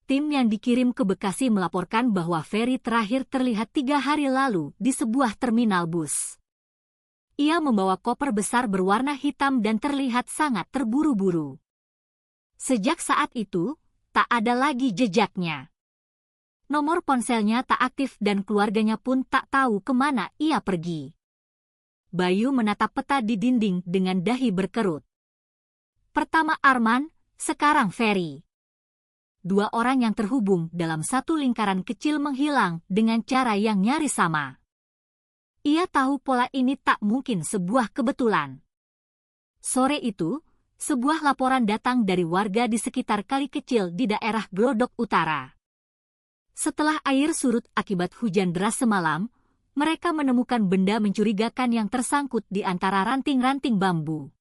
Tim yang dikirim ke Bekasi melaporkan bahwa Ferry terakhir terlihat 3 hari lalu di sebuah terminal bus. Ia membawa koper besar berwarna hitam dan terlihat sangat terburu-buru. Sejak saat itu, tak ada lagi jejaknya. Nomor ponselnya tak aktif dan keluarganya pun tak tahu kemana ia pergi. Bayu menatap peta di dinding dengan dahi berkerut. Pertama Arman, sekarang Ferry. 2 orang yang terhubung dalam satu lingkaran kecil menghilang dengan cara yang nyaris sama. Ia tahu pola ini tak mungkin sebuah kebetulan. Sore itu, sebuah laporan datang dari warga di sekitar kali kecil di daerah Glodok Utara. Setelah air surut akibat hujan deras semalam, mereka menemukan benda mencurigakan yang tersangkut di antara ranting-ranting bambu.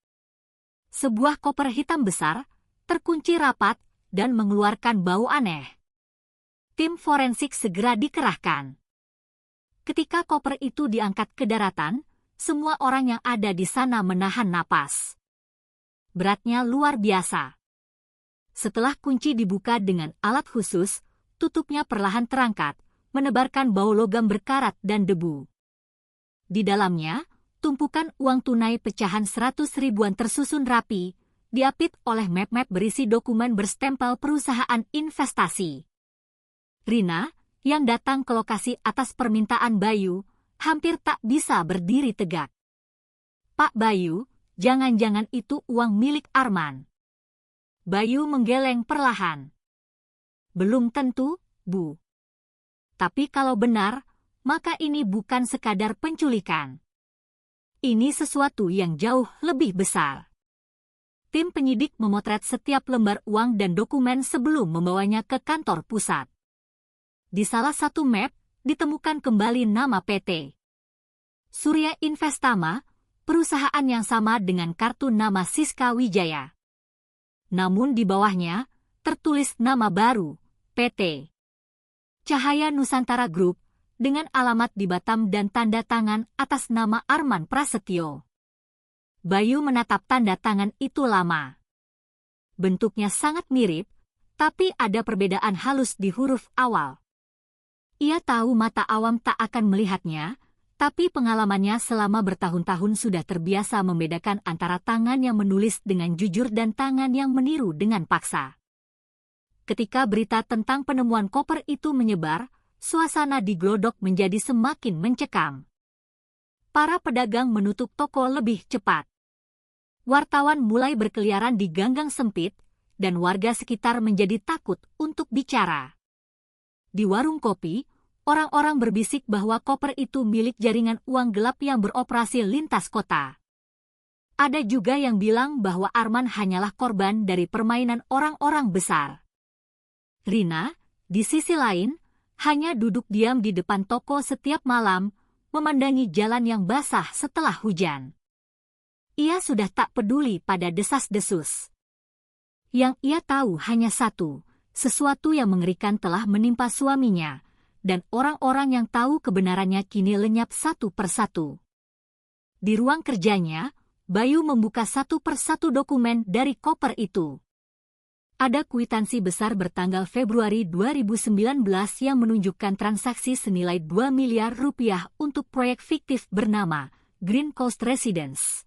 Sebuah koper hitam besar, terkunci rapat, dan mengeluarkan bau aneh. Tim forensik segera dikerahkan. Ketika koper itu diangkat ke daratan, semua orang yang ada di sana menahan napas. Beratnya luar biasa. Setelah kunci dibuka dengan alat khusus, tutupnya perlahan terangkat, menebarkan bau logam berkarat dan debu. Di dalamnya, tumpukan uang tunai pecahan 100 ribuan tersusun rapi, diapit oleh map-map berisi dokumen berstempel perusahaan investasi. Rina, yang datang ke lokasi atas permintaan Bayu, hampir tak bisa berdiri tegak. Pak Bayu, jangan-jangan itu uang milik Arman. Bayu menggeleng perlahan. Belum tentu, Bu. Tapi kalau benar, maka ini bukan sekadar penculikan. Ini sesuatu yang jauh lebih besar. Tim penyidik memotret setiap lembar uang dan dokumen sebelum membawanya ke kantor pusat. Di salah satu map, ditemukan kembali nama PT Surya Investama, perusahaan yang sama dengan kartu nama Siska Wijaya. Namun di bawahnya, tertulis nama baru, PT Cahaya Nusantara Group, dengan alamat di Batam dan tanda tangan atas nama Arman Prasetyo. Bayu menatap tanda tangan itu lama. Bentuknya sangat mirip, tapi ada perbedaan halus di huruf awal. Ia tahu mata awam tak akan melihatnya, tapi pengalamannya selama bertahun-tahun sudah terbiasa membedakan antara tangan yang menulis dengan jujur dan tangan yang meniru dengan paksa. Ketika berita tentang penemuan koper itu menyebar, suasana di Glodok menjadi semakin mencekam. Para pedagang menutup toko lebih cepat. Wartawan mulai berkeliaran di ganggang sempit, dan warga sekitar menjadi takut untuk bicara. Di warung kopi, orang-orang berbisik bahwa koper itu milik jaringan uang gelap yang beroperasi lintas kota. Ada juga yang bilang bahwa Arman hanyalah korban dari permainan orang-orang besar. Rina, di sisi lain, hanya duduk diam di depan toko setiap malam, memandangi jalan yang basah setelah hujan. Ia sudah tak peduli pada desas-desus. Yang ia tahu hanya satu, sesuatu yang mengerikan telah menimpa suaminya, dan orang-orang yang tahu kebenarannya kini lenyap satu persatu. Di ruang kerjanya, Bayu membuka satu persatu dokumen dari koper itu. Ada kwitansi besar bertanggal Februari 2019 yang menunjukkan transaksi senilai 2 miliar rupiah untuk proyek fiktif bernama Green Coast Residence.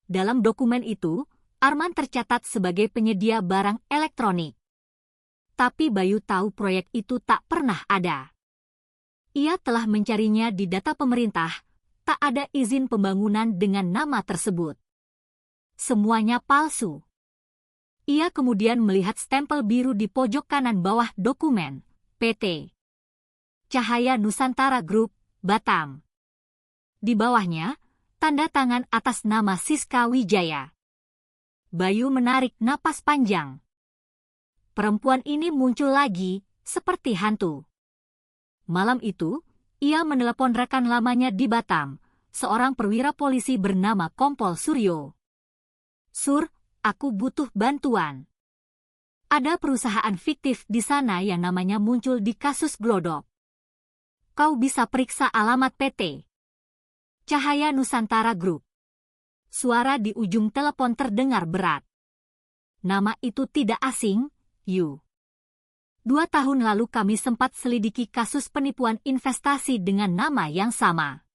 Dalam dokumen itu, Arman tercatat sebagai penyedia barang elektronik. Tapi Bayu tahu proyek itu tak pernah ada. Ia telah mencarinya di data pemerintah, tak ada izin pembangunan dengan nama tersebut. Semuanya palsu. Ia kemudian melihat stempel biru di pojok kanan bawah dokumen, PT Cahaya Nusantara Group, Batam. Di bawahnya, tanda tangan atas nama Siska Wijaya. Bayu menarik napas panjang. Perempuan ini muncul lagi, seperti hantu. Malam itu, ia menelepon rekan lamanya di Batam, seorang perwira polisi bernama Kompol Suryo. "Sur, aku butuh bantuan. Ada perusahaan fiktif di sana yang namanya muncul di kasus Glodok. Kau bisa periksa alamat PT Cahaya Nusantara Group." Suara di ujung telepon terdengar berat. "Nama itu tidak asing, Yu. 2 tahun lalu kami sempat selidiki kasus penipuan investasi dengan nama yang sama.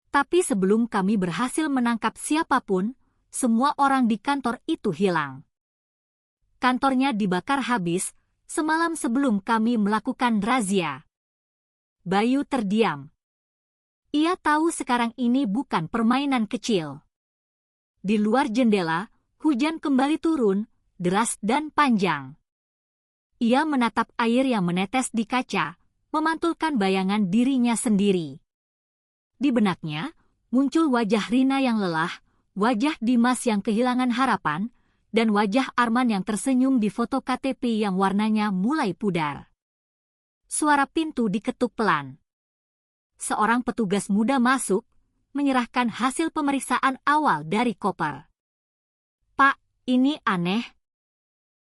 Tapi sebelum kami berhasil menangkap siapapun, semua orang di kantor itu hilang. Kantornya dibakar habis semalam sebelum kami melakukan razia." Bayu terdiam. Ia tahu sekarang ini bukan permainan kecil. Di luar jendela, hujan kembali turun, deras dan panjang. Ia menatap air yang menetes di kaca, memantulkan bayangan dirinya sendiri. Di benaknya, muncul wajah Rina yang lelah, wajah Dimas yang kehilangan harapan, dan wajah Arman yang tersenyum di foto KTP yang warnanya mulai pudar. Suara pintu diketuk pelan. Seorang petugas muda masuk, menyerahkan hasil pemeriksaan awal dari koper. "Pak, ini aneh.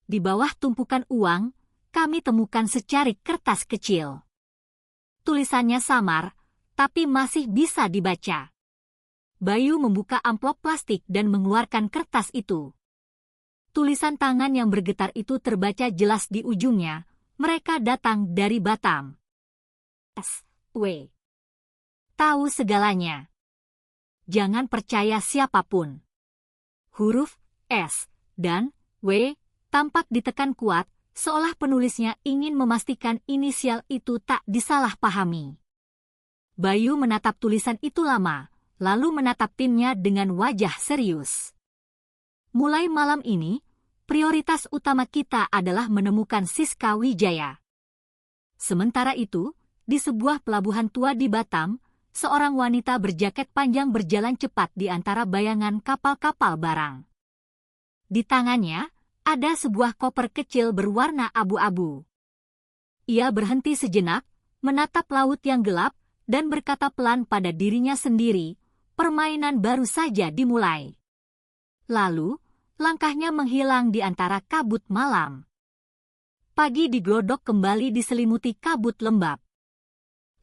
Di bawah tumpukan uang, kami temukan secarik kertas kecil. Tulisannya samar, tapi masih bisa dibaca." Bayu membuka amplop plastik dan mengeluarkan kertas itu. Tulisan tangan yang bergetar itu terbaca jelas di ujungnya. Mereka datang dari Batam. S.W. Tahu segalanya. Jangan percaya siapapun. Huruf S dan W tampak ditekan kuat, seolah penulisnya ingin memastikan inisial itu tak disalahpahami. Bayu menatap tulisan itu lama, lalu menatap timnya dengan wajah serius. "Mulai malam ini, prioritas utama kita adalah menemukan Siska Wijaya." Sementara itu, di sebuah pelabuhan tua di Batam, seorang wanita berjaket panjang berjalan cepat di antara bayangan kapal-kapal barang. Di tangannya, ada sebuah koper kecil berwarna abu-abu. Ia berhenti sejenak, menatap laut yang gelap, dan berkata pelan pada dirinya sendiri, permainan baru saja dimulai. Lalu, langkahnya menghilang di antara kabut malam. Pagi di Glodok kembali diselimuti kabut lembab.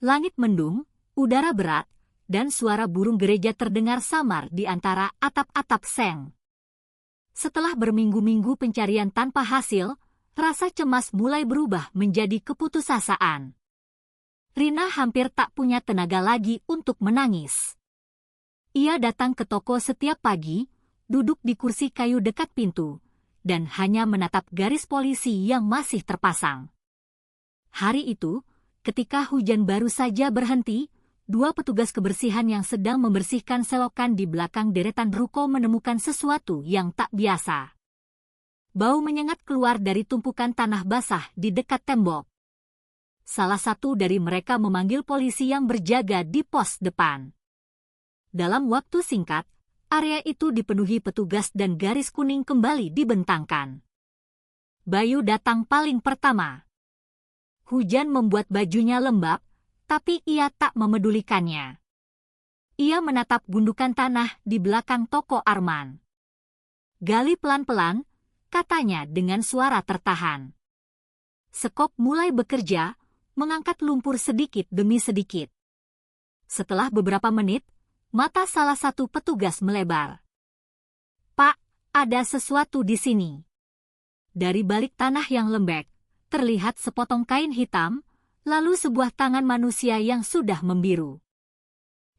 Langit mendung, udara berat, dan suara burung gereja terdengar samar di antara atap-atap seng. Setelah berminggu-minggu pencarian tanpa hasil, rasa cemas mulai berubah menjadi keputusasaan. Rina hampir tak punya tenaga lagi untuk menangis. Ia datang ke toko setiap pagi, duduk di kursi kayu dekat pintu, dan hanya menatap garis polisi yang masih terpasang. Hari itu, ketika hujan baru saja berhenti, 2 petugas kebersihan yang sedang membersihkan selokan di belakang deretan ruko menemukan sesuatu yang tak biasa. Bau menyengat keluar dari tumpukan tanah basah di dekat tembok. Salah satu dari mereka memanggil polisi yang berjaga di pos depan. Dalam waktu singkat, area itu dipenuhi petugas dan garis kuning kembali dibentangkan. Bayu datang paling pertama. Hujan membuat bajunya lembab, tapi ia tak memedulikannya. Ia menatap gundukan tanah di belakang toko Arman. "Gali pelan-pelan," katanya dengan suara tertahan. Sekop mulai bekerja, mengangkat lumpur sedikit demi sedikit. Setelah beberapa menit, mata salah satu petugas melebar. "Pak, ada sesuatu di sini." Dari balik tanah yang lembek, terlihat sepotong kain hitam, lalu sebuah tangan manusia yang sudah membiru.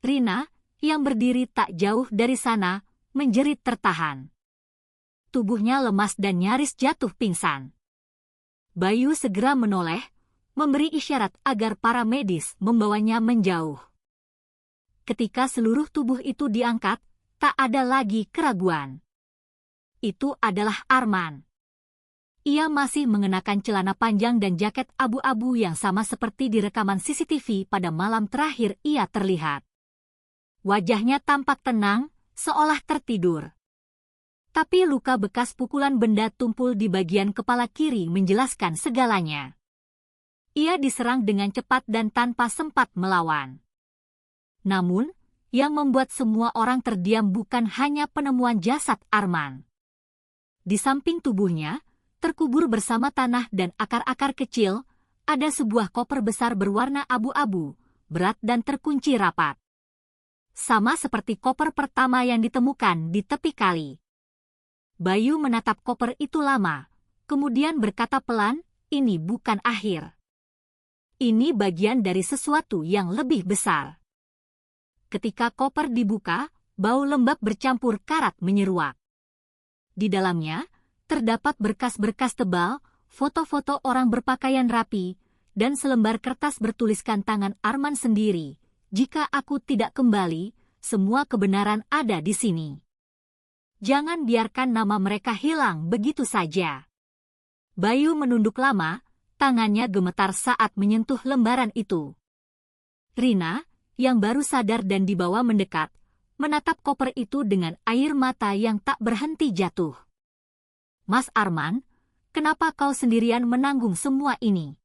Rina, yang berdiri tak jauh dari sana, menjerit tertahan. Tubuhnya lemas dan nyaris jatuh pingsan. Bayu segera menoleh, memberi isyarat agar para medis membawanya menjauh. Ketika seluruh tubuh itu diangkat, tak ada lagi keraguan. Itu adalah Arman. Ia masih mengenakan celana panjang dan jaket abu-abu yang sama seperti di rekaman CCTV pada malam terakhir ia terlihat. Wajahnya tampak tenang, seolah tertidur. Tapi luka bekas pukulan benda tumpul di bagian kepala kiri menjelaskan segalanya. Ia diserang dengan cepat dan tanpa sempat melawan. Namun, yang membuat semua orang terdiam bukan hanya penemuan jasad Arman. Di samping tubuhnya, terkubur bersama tanah dan akar-akar kecil, ada sebuah koper besar berwarna abu-abu, berat dan terkunci rapat. Sama seperti koper pertama yang ditemukan di tepi kali. Bayu menatap koper itu lama, kemudian berkata pelan, "Ini bukan akhir. Ini bagian dari sesuatu yang lebih besar." Ketika koper dibuka, bau lembab bercampur karat menyeruak. Di dalamnya, terdapat berkas-berkas tebal, foto-foto orang berpakaian rapi, dan selembar kertas bertuliskan tangan Arman sendiri. "Jika aku tidak kembali, semua kebenaran ada di sini. Jangan biarkan nama mereka hilang begitu saja." Bayu menunduk lama, tangannya gemetar saat menyentuh lembaran itu. Rina, yang baru sadar dan dibawa mendekat, menatap koper itu dengan air mata yang tak berhenti jatuh. "Mas Arman, kenapa kau sendirian menanggung semua ini?"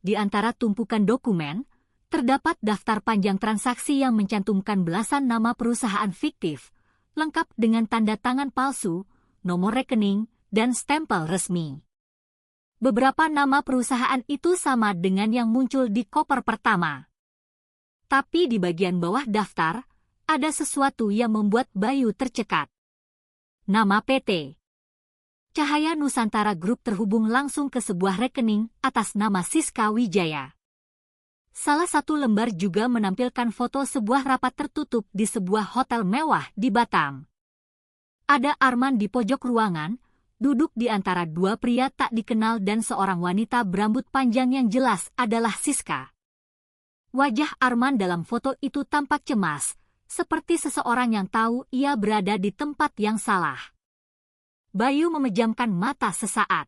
Di antara tumpukan dokumen, terdapat daftar panjang transaksi yang mencantumkan belasan nama perusahaan fiktif, lengkap dengan tanda tangan palsu, nomor rekening, dan stempel resmi. Beberapa nama perusahaan itu sama dengan yang muncul di koper pertama. Tapi di bagian bawah daftar, ada sesuatu yang membuat Bayu tercekat. Nama PT. Cahaya Nusantara Group terhubung langsung ke sebuah rekening atas nama Siska Wijaya. Salah satu lembar juga menampilkan foto sebuah rapat tertutup di sebuah hotel mewah di Batam. Ada Arman di pojok ruangan, duduk di antara dua pria tak dikenal dan seorang wanita berambut panjang yang jelas adalah Siska. Wajah Arman dalam foto itu tampak cemas, seperti seseorang yang tahu ia berada di tempat yang salah. Bayu memejamkan mata sesaat.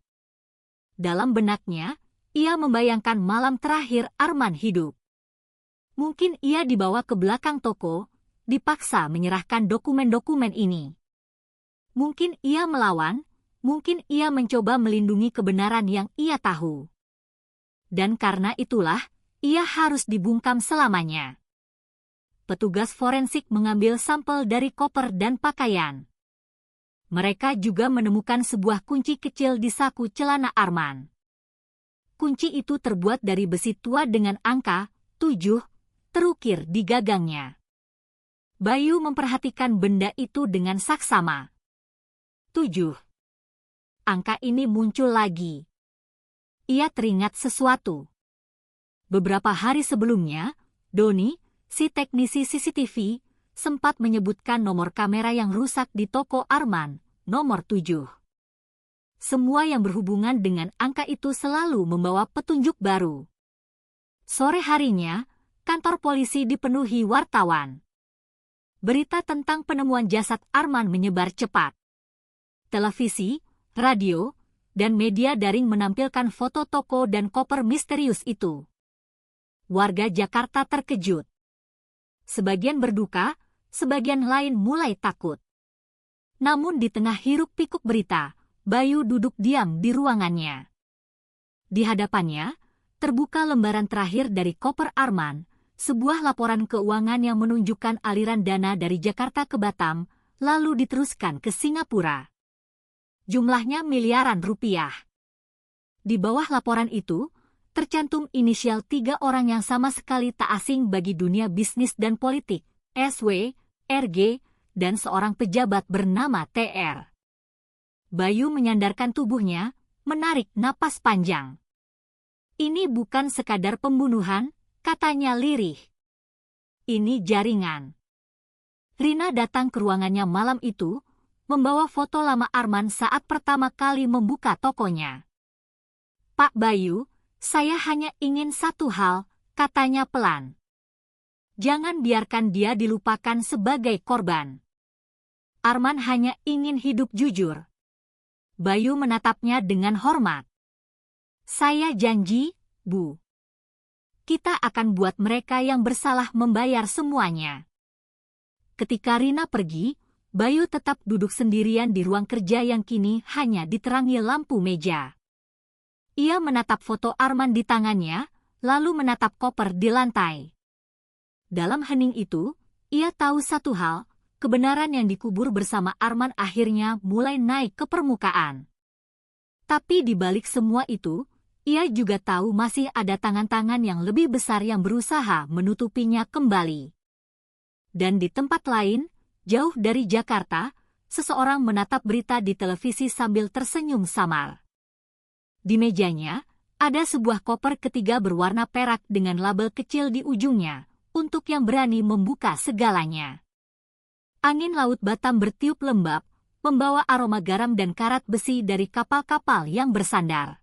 Dalam benaknya, ia membayangkan malam terakhir Arman hidup. Mungkin ia dibawa ke belakang toko, dipaksa menyerahkan dokumen-dokumen ini. Mungkin ia melawan, mungkin ia mencoba melindungi kebenaran yang ia tahu. Dan karena itulah, ia harus dibungkam selamanya. Petugas forensik mengambil sampel dari koper dan pakaian. Mereka juga menemukan sebuah kunci kecil di saku celana Arman. Kunci itu terbuat dari besi tua dengan angka 7 terukir di gagangnya. Bayu memperhatikan benda itu dengan saksama. 7. Angka ini muncul lagi. Ia teringat sesuatu. Beberapa hari sebelumnya, Doni, si teknisi CCTV, sempat menyebutkan nomor kamera yang rusak di toko Arman, nomor 7. Semua yang berhubungan dengan angka itu selalu membawa petunjuk baru. Sore harinya, kantor polisi dipenuhi wartawan. Berita tentang penemuan jasad Arman menyebar cepat. Televisi, radio, dan media daring menampilkan foto toko dan koper misterius itu. Warga Jakarta terkejut. Sebagian berduka, sebagian lain mulai takut. Namun di tengah hiruk-pikuk berita, Bayu duduk diam di ruangannya. Di hadapannya, terbuka lembaran terakhir dari koper Arman, sebuah laporan keuangan yang menunjukkan aliran dana dari Jakarta ke Batam, lalu diteruskan ke Singapura. Jumlahnya miliaran rupiah. Di bawah laporan itu, tercantum inisial 3 orang yang sama sekali tak asing bagi dunia bisnis dan politik, SW, RG, dan seorang pejabat bernama TR. Bayu menyandarkan tubuhnya, menarik napas panjang. Ini bukan sekadar pembunuhan, katanya lirih. Ini jaringan. Rina datang ke ruangannya malam itu, membawa foto lama Arman saat pertama kali membuka tokonya. Pak Bayu, saya hanya ingin satu hal, katanya pelan. Jangan biarkan dia dilupakan sebagai korban. Arman hanya ingin hidup jujur. Bayu menatapnya dengan hormat. Saya janji, Bu. Kita akan buat mereka yang bersalah membayar semuanya. Ketika Rina pergi, Bayu tetap duduk sendirian di ruang kerja yang kini hanya diterangi lampu meja. Ia menatap foto Arman di tangannya, lalu menatap koper di lantai. Dalam hening itu, ia tahu satu hal, kebenaran yang dikubur bersama Arman akhirnya mulai naik ke permukaan. Tapi di balik semua itu, ia juga tahu masih ada tangan-tangan yang lebih besar yang berusaha menutupinya kembali. Dan di tempat lain, jauh dari Jakarta, seseorang menatap berita di televisi sambil tersenyum samar. Di mejanya, ada sebuah koper ketiga berwarna perak dengan label kecil di ujungnya, untuk yang berani membuka segalanya. Angin laut Batam bertiup lembab, membawa aroma garam dan karat besi dari kapal-kapal yang bersandar.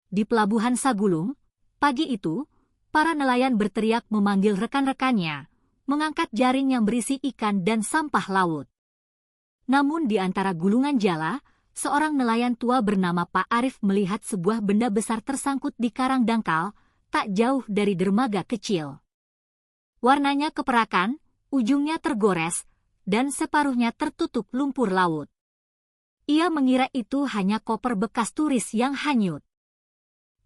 Di pelabuhan Sagulung, pagi itu, para nelayan berteriak memanggil rekan-rekannya, mengangkat jaring yang berisi ikan dan sampah laut. Namun di antara gulungan jala, seorang nelayan tua bernama Pak Arif melihat sebuah benda besar tersangkut di karang dangkal, tak jauh dari dermaga kecil. Warnanya keperakan, ujungnya tergores, dan separuhnya tertutup lumpur laut. Ia mengira itu hanya koper bekas turis yang hanyut.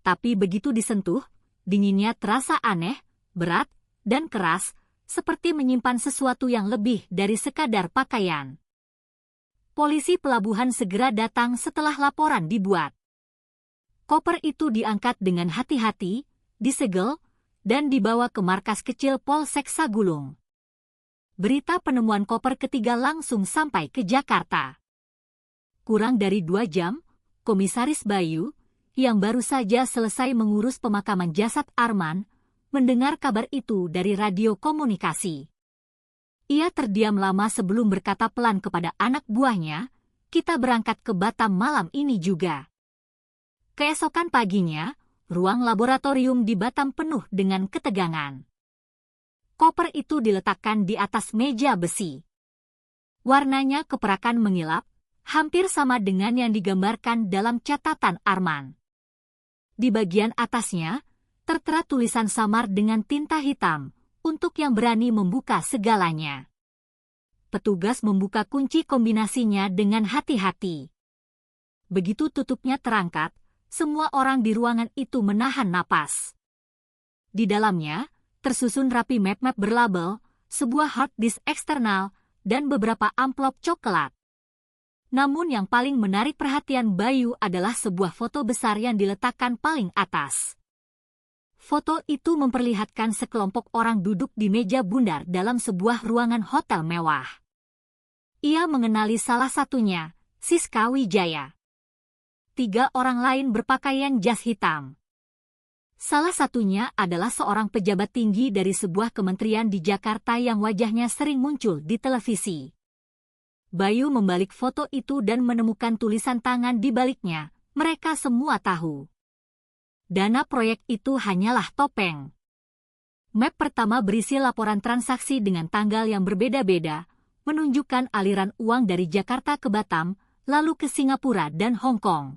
Tapi begitu disentuh, dinginnya terasa aneh, berat, dan keras, seperti menyimpan sesuatu yang lebih dari sekadar pakaian. Polisi pelabuhan segera datang setelah laporan dibuat. Koper itu diangkat dengan hati-hati, disegel, dan dibawa ke markas kecil Polsek Sagulung. Berita penemuan koper ketiga langsung sampai ke Jakarta. Kurang dari 2 jam, Komisaris Bayu, yang baru saja selesai mengurus pemakaman jasad Arman, mendengar kabar itu dari radio komunikasi. Ia terdiam lama sebelum berkata pelan kepada anak buahnya, "Kita berangkat ke Batam malam ini juga." Keesokan paginya, ruang laboratorium di Batam penuh dengan ketegangan. Koper itu diletakkan di atas meja besi. Warnanya keperakan mengilap, hampir sama dengan yang digambarkan dalam catatan Arman. Di bagian atasnya, tertera tulisan samar dengan tinta hitam, untuk yang berani membuka segalanya. Petugas membuka kunci kombinasinya dengan hati-hati. Begitu tutupnya terangkat, semua orang di ruangan itu menahan napas. Di dalamnya, tersusun rapi map-map berlabel, sebuah hard disk eksternal, dan beberapa amplop coklat. Namun yang paling menarik perhatian Bayu adalah sebuah foto besar yang diletakkan paling atas. Foto itu memperlihatkan sekelompok orang duduk di meja bundar dalam sebuah ruangan hotel mewah. Ia mengenali salah satunya, Siska Wijaya. 3 orang lain berpakaian jas hitam. Salah satunya adalah seorang pejabat tinggi dari sebuah kementerian di Jakarta yang wajahnya sering muncul di televisi. Bayu membalik foto itu dan menemukan tulisan tangan di baliknya. Mereka semua tahu. Dana proyek itu hanyalah topeng. Map pertama berisi laporan transaksi dengan tanggal yang berbeda-beda, menunjukkan aliran uang dari Jakarta ke Batam, lalu ke Singapura dan Hong Kong.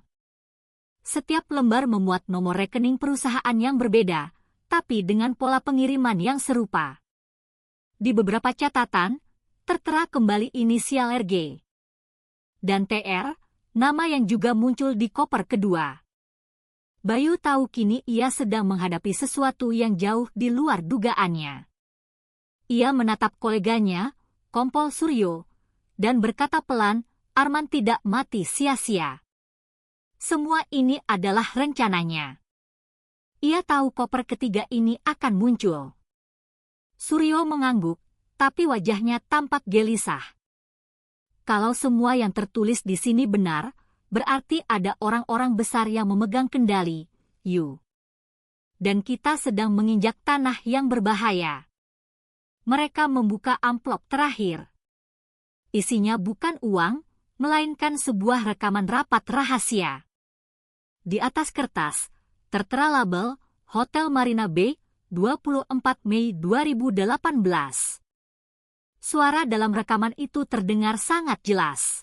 Setiap lembar memuat nomor rekening perusahaan yang berbeda, tapi dengan pola pengiriman yang serupa. Di beberapa catatan, tertera kembali inisial RG. Dan TR, nama yang juga muncul di koper kedua. Bayu tahu kini ia sedang menghadapi sesuatu yang jauh di luar dugaannya. Ia menatap koleganya, Kompol Suryo, dan berkata pelan, "Arman tidak mati sia-sia. Semua ini adalah rencananya." Ia tahu koper ketiga ini akan muncul. Suryo mengangguk, tapi wajahnya tampak gelisah. Kalau semua yang tertulis di sini benar, berarti ada orang-orang besar yang memegang kendali, Yu. Dan kita sedang menginjak tanah yang berbahaya. Mereka membuka amplop terakhir. Isinya bukan uang, melainkan sebuah rekaman rapat rahasia. Di atas kertas, tertera label Hotel Marina Bay, 24 Mei 2018. Suara dalam rekaman itu terdengar sangat jelas.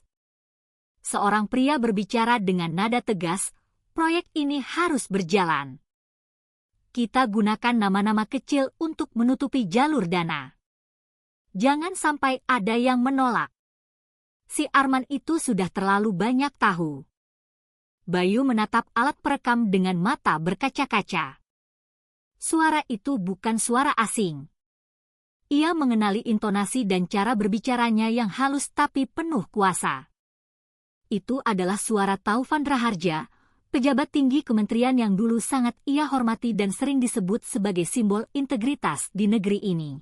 Seorang pria berbicara dengan nada tegas, proyek ini harus berjalan. Kita gunakan nama-nama kecil untuk menutupi jalur dana. Jangan sampai ada yang menolak. Si Arman itu sudah terlalu banyak tahu. Bayu menatap alat perekam dengan mata berkaca-kaca. Suara itu bukan suara asing. Ia mengenali intonasi dan cara berbicaranya yang halus tapi penuh kuasa. Itu adalah suara Taufan Raharja, pejabat tinggi kementerian yang dulu sangat ia hormati dan sering disebut sebagai simbol integritas di negeri ini.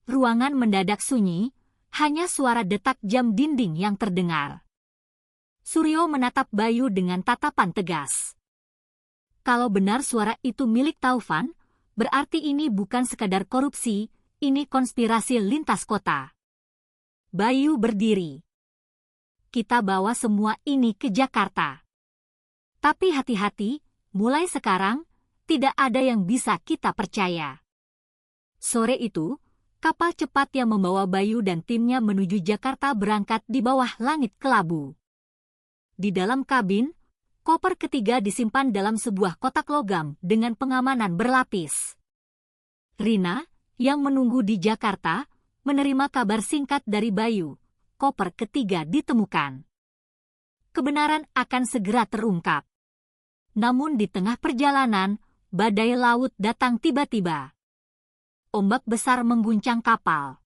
Ruangan mendadak sunyi, hanya suara detak jam dinding yang terdengar. Suryo menatap Bayu dengan tatapan tegas. Kalau benar suara itu milik Taufan, berarti ini bukan sekadar korupsi, ini konspirasi lintas kota. Bayu berdiri. Kita bawa semua ini ke Jakarta. Tapi hati-hati, mulai sekarang, tidak ada yang bisa kita percaya. Sore itu, kapal cepat yang membawa Bayu dan timnya menuju Jakarta berangkat di bawah langit kelabu. Di dalam kabin, koper ketiga disimpan dalam sebuah kotak logam dengan pengamanan berlapis. Rina, yang menunggu di Jakarta, menerima kabar singkat dari Bayu. Koper ketiga ditemukan. Kebenaran akan segera terungkap. Namun di tengah perjalanan, badai laut datang tiba-tiba. Ombak besar mengguncang kapal.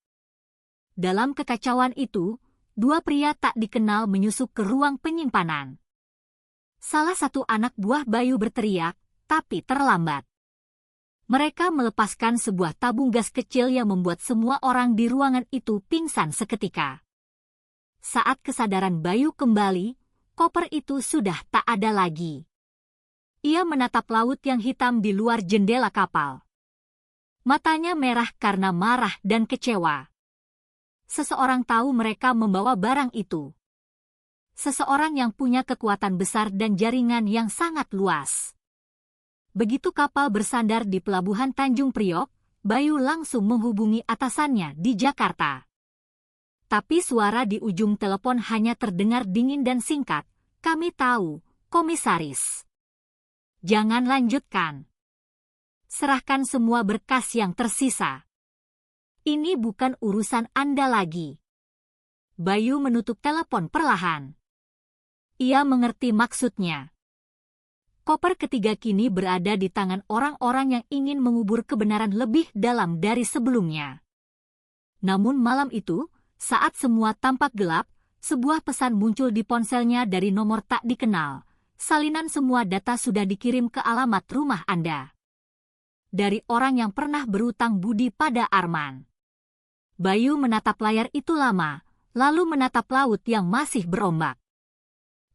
Dalam kekacauan itu, dua pria tak dikenal menyusup ke ruang penyimpanan. Salah satu anak buah Bayu berteriak, tapi terlambat. Mereka melepaskan sebuah tabung gas kecil yang membuat semua orang di ruangan itu pingsan seketika. Saat kesadaran Bayu kembali, koper itu sudah tak ada lagi. Ia menatap laut yang hitam di luar jendela kapal. Matanya merah karena marah dan kecewa. Seseorang tahu mereka membawa barang itu. Seseorang yang punya kekuatan besar dan jaringan yang sangat luas. Begitu kapal bersandar di pelabuhan Tanjung Priok, Bayu langsung menghubungi atasannya di Jakarta. Tapi suara di ujung telepon hanya terdengar dingin dan singkat. Kami tahu, komisaris. Jangan lanjutkan. Serahkan semua berkas yang tersisa. Ini bukan urusan Anda lagi. Bayu menutup telepon perlahan. Ia mengerti maksudnya. Koper ketiga kini berada di tangan orang-orang yang ingin mengubur kebenaran lebih dalam dari sebelumnya. Namun malam itu, saat semua tampak gelap, sebuah pesan muncul di ponselnya dari nomor tak dikenal. Salinan semua data sudah dikirim ke alamat rumah Anda. Dari orang yang pernah berutang budi pada Arman. Bayu menatap layar itu lama, lalu menatap laut yang masih berombak.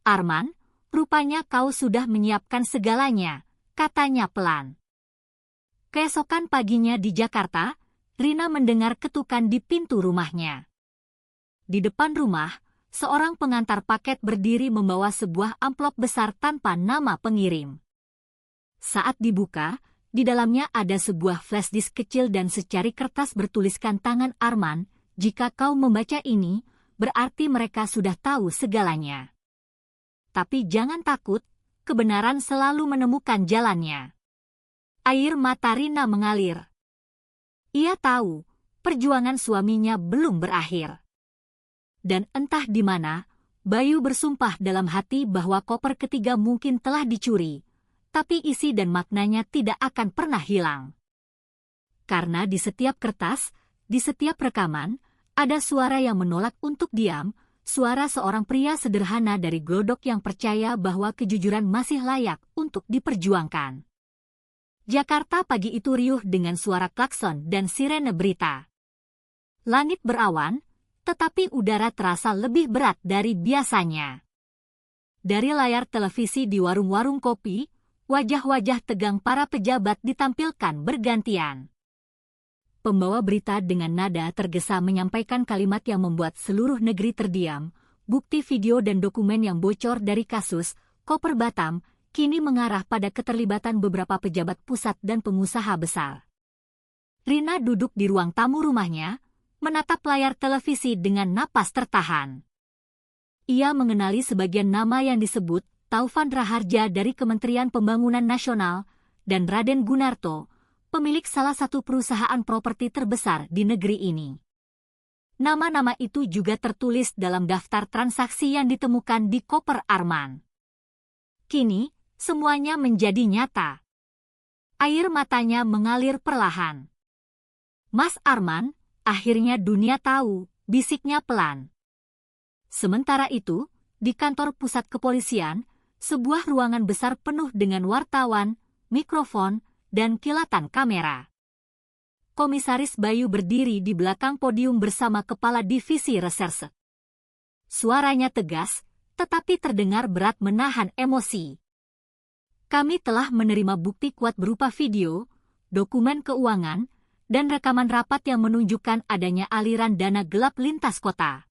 Arman, rupanya kau sudah menyiapkan segalanya, katanya pelan. Keesokan paginya di Jakarta, Rina mendengar ketukan di pintu rumahnya. Di depan rumah, seorang pengantar paket berdiri membawa sebuah amplop besar tanpa nama pengirim. Saat dibuka, di dalamnya ada sebuah flash disk kecil dan secari kertas bertuliskan tangan Arman. Jika kau membaca ini, berarti mereka sudah tahu segalanya. Tapi jangan takut, kebenaran selalu menemukan jalannya. Air mata Rina mengalir. Ia tahu, perjuangan suaminya belum berakhir. Dan entah di mana, Bayu bersumpah dalam hati bahwa koper ketiga mungkin telah dicuri, tapi isi dan maknanya tidak akan pernah hilang. Karena di setiap kertas, di setiap rekaman, ada suara yang menolak untuk diam, suara seorang pria sederhana dari Glodok yang percaya bahwa kejujuran masih layak untuk diperjuangkan. Jakarta pagi itu riuh dengan suara klakson dan sirene berita. Langit berawan, tetapi udara terasa lebih berat dari biasanya. Dari layar televisi di warung-warung kopi, wajah-wajah tegang para pejabat ditampilkan bergantian. Pembawa berita dengan nada tergesa menyampaikan kalimat yang membuat seluruh negeri terdiam. Bukti video dan dokumen yang bocor dari kasus Koper Batam kini mengarah pada keterlibatan beberapa pejabat pusat dan pengusaha besar. Rina duduk di ruang tamu rumahnya, menatap layar televisi dengan napas tertahan. Ia mengenali sebagian nama yang disebut Taufan Raharja dari Kementerian Pembangunan Nasional dan Raden Gunarto, pemilik salah satu perusahaan properti terbesar di negeri ini. Nama-nama itu juga tertulis dalam daftar transaksi yang ditemukan di koper Arman. Kini, semuanya menjadi nyata. Air matanya mengalir perlahan. Mas Arman, akhirnya dunia tahu, bisiknya pelan. Sementara itu, di kantor pusat kepolisian, sebuah ruangan besar penuh dengan wartawan, mikrofon, dan kilatan kamera. Komisaris Bayu berdiri di belakang podium bersama Kepala Divisi Reserse. Suaranya tegas, tetapi terdengar berat menahan emosi. Kami telah menerima bukti kuat berupa video, dokumen keuangan, dan rekaman rapat yang menunjukkan adanya aliran dana gelap lintas kota.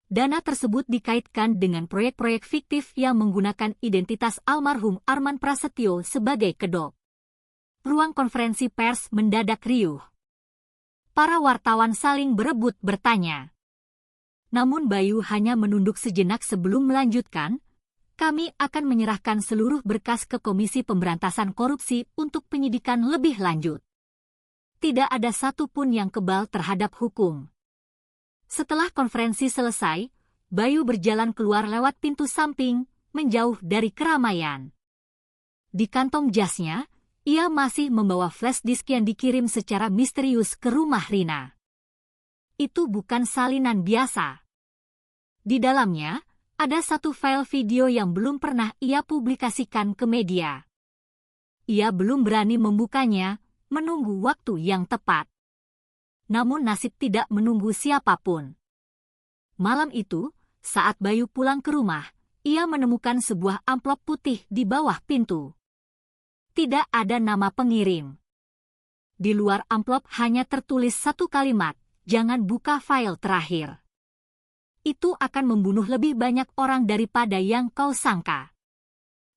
Dana tersebut dikaitkan dengan proyek-proyek fiktif yang menggunakan identitas almarhum Arman Prasetyo sebagai kedok. Ruang konferensi pers mendadak riuh. Para wartawan saling berebut bertanya. Namun Bayu hanya menunduk sejenak sebelum melanjutkan, kami akan menyerahkan seluruh berkas ke Komisi Pemberantasan Korupsi untuk penyidikan lebih lanjut. Tidak ada satupun yang kebal terhadap hukum. Setelah konferensi selesai, Bayu berjalan keluar lewat pintu samping, menjauh dari keramaian. Di kantong jasnya, ia masih membawa flash disk yang dikirim secara misterius ke rumah Rina. Itu bukan salinan biasa. Di dalamnya, ada satu file video yang belum pernah ia publikasikan ke media. Ia belum berani membukanya, menunggu waktu yang tepat. Namun nasib tidak menunggu siapapun. Malam itu, saat Bayu pulang ke rumah, ia menemukan sebuah amplop putih di bawah pintu. Tidak ada nama pengirim. Di luar amplop hanya tertulis satu kalimat, jangan buka file terakhir. Itu akan membunuh lebih banyak orang daripada yang kau sangka.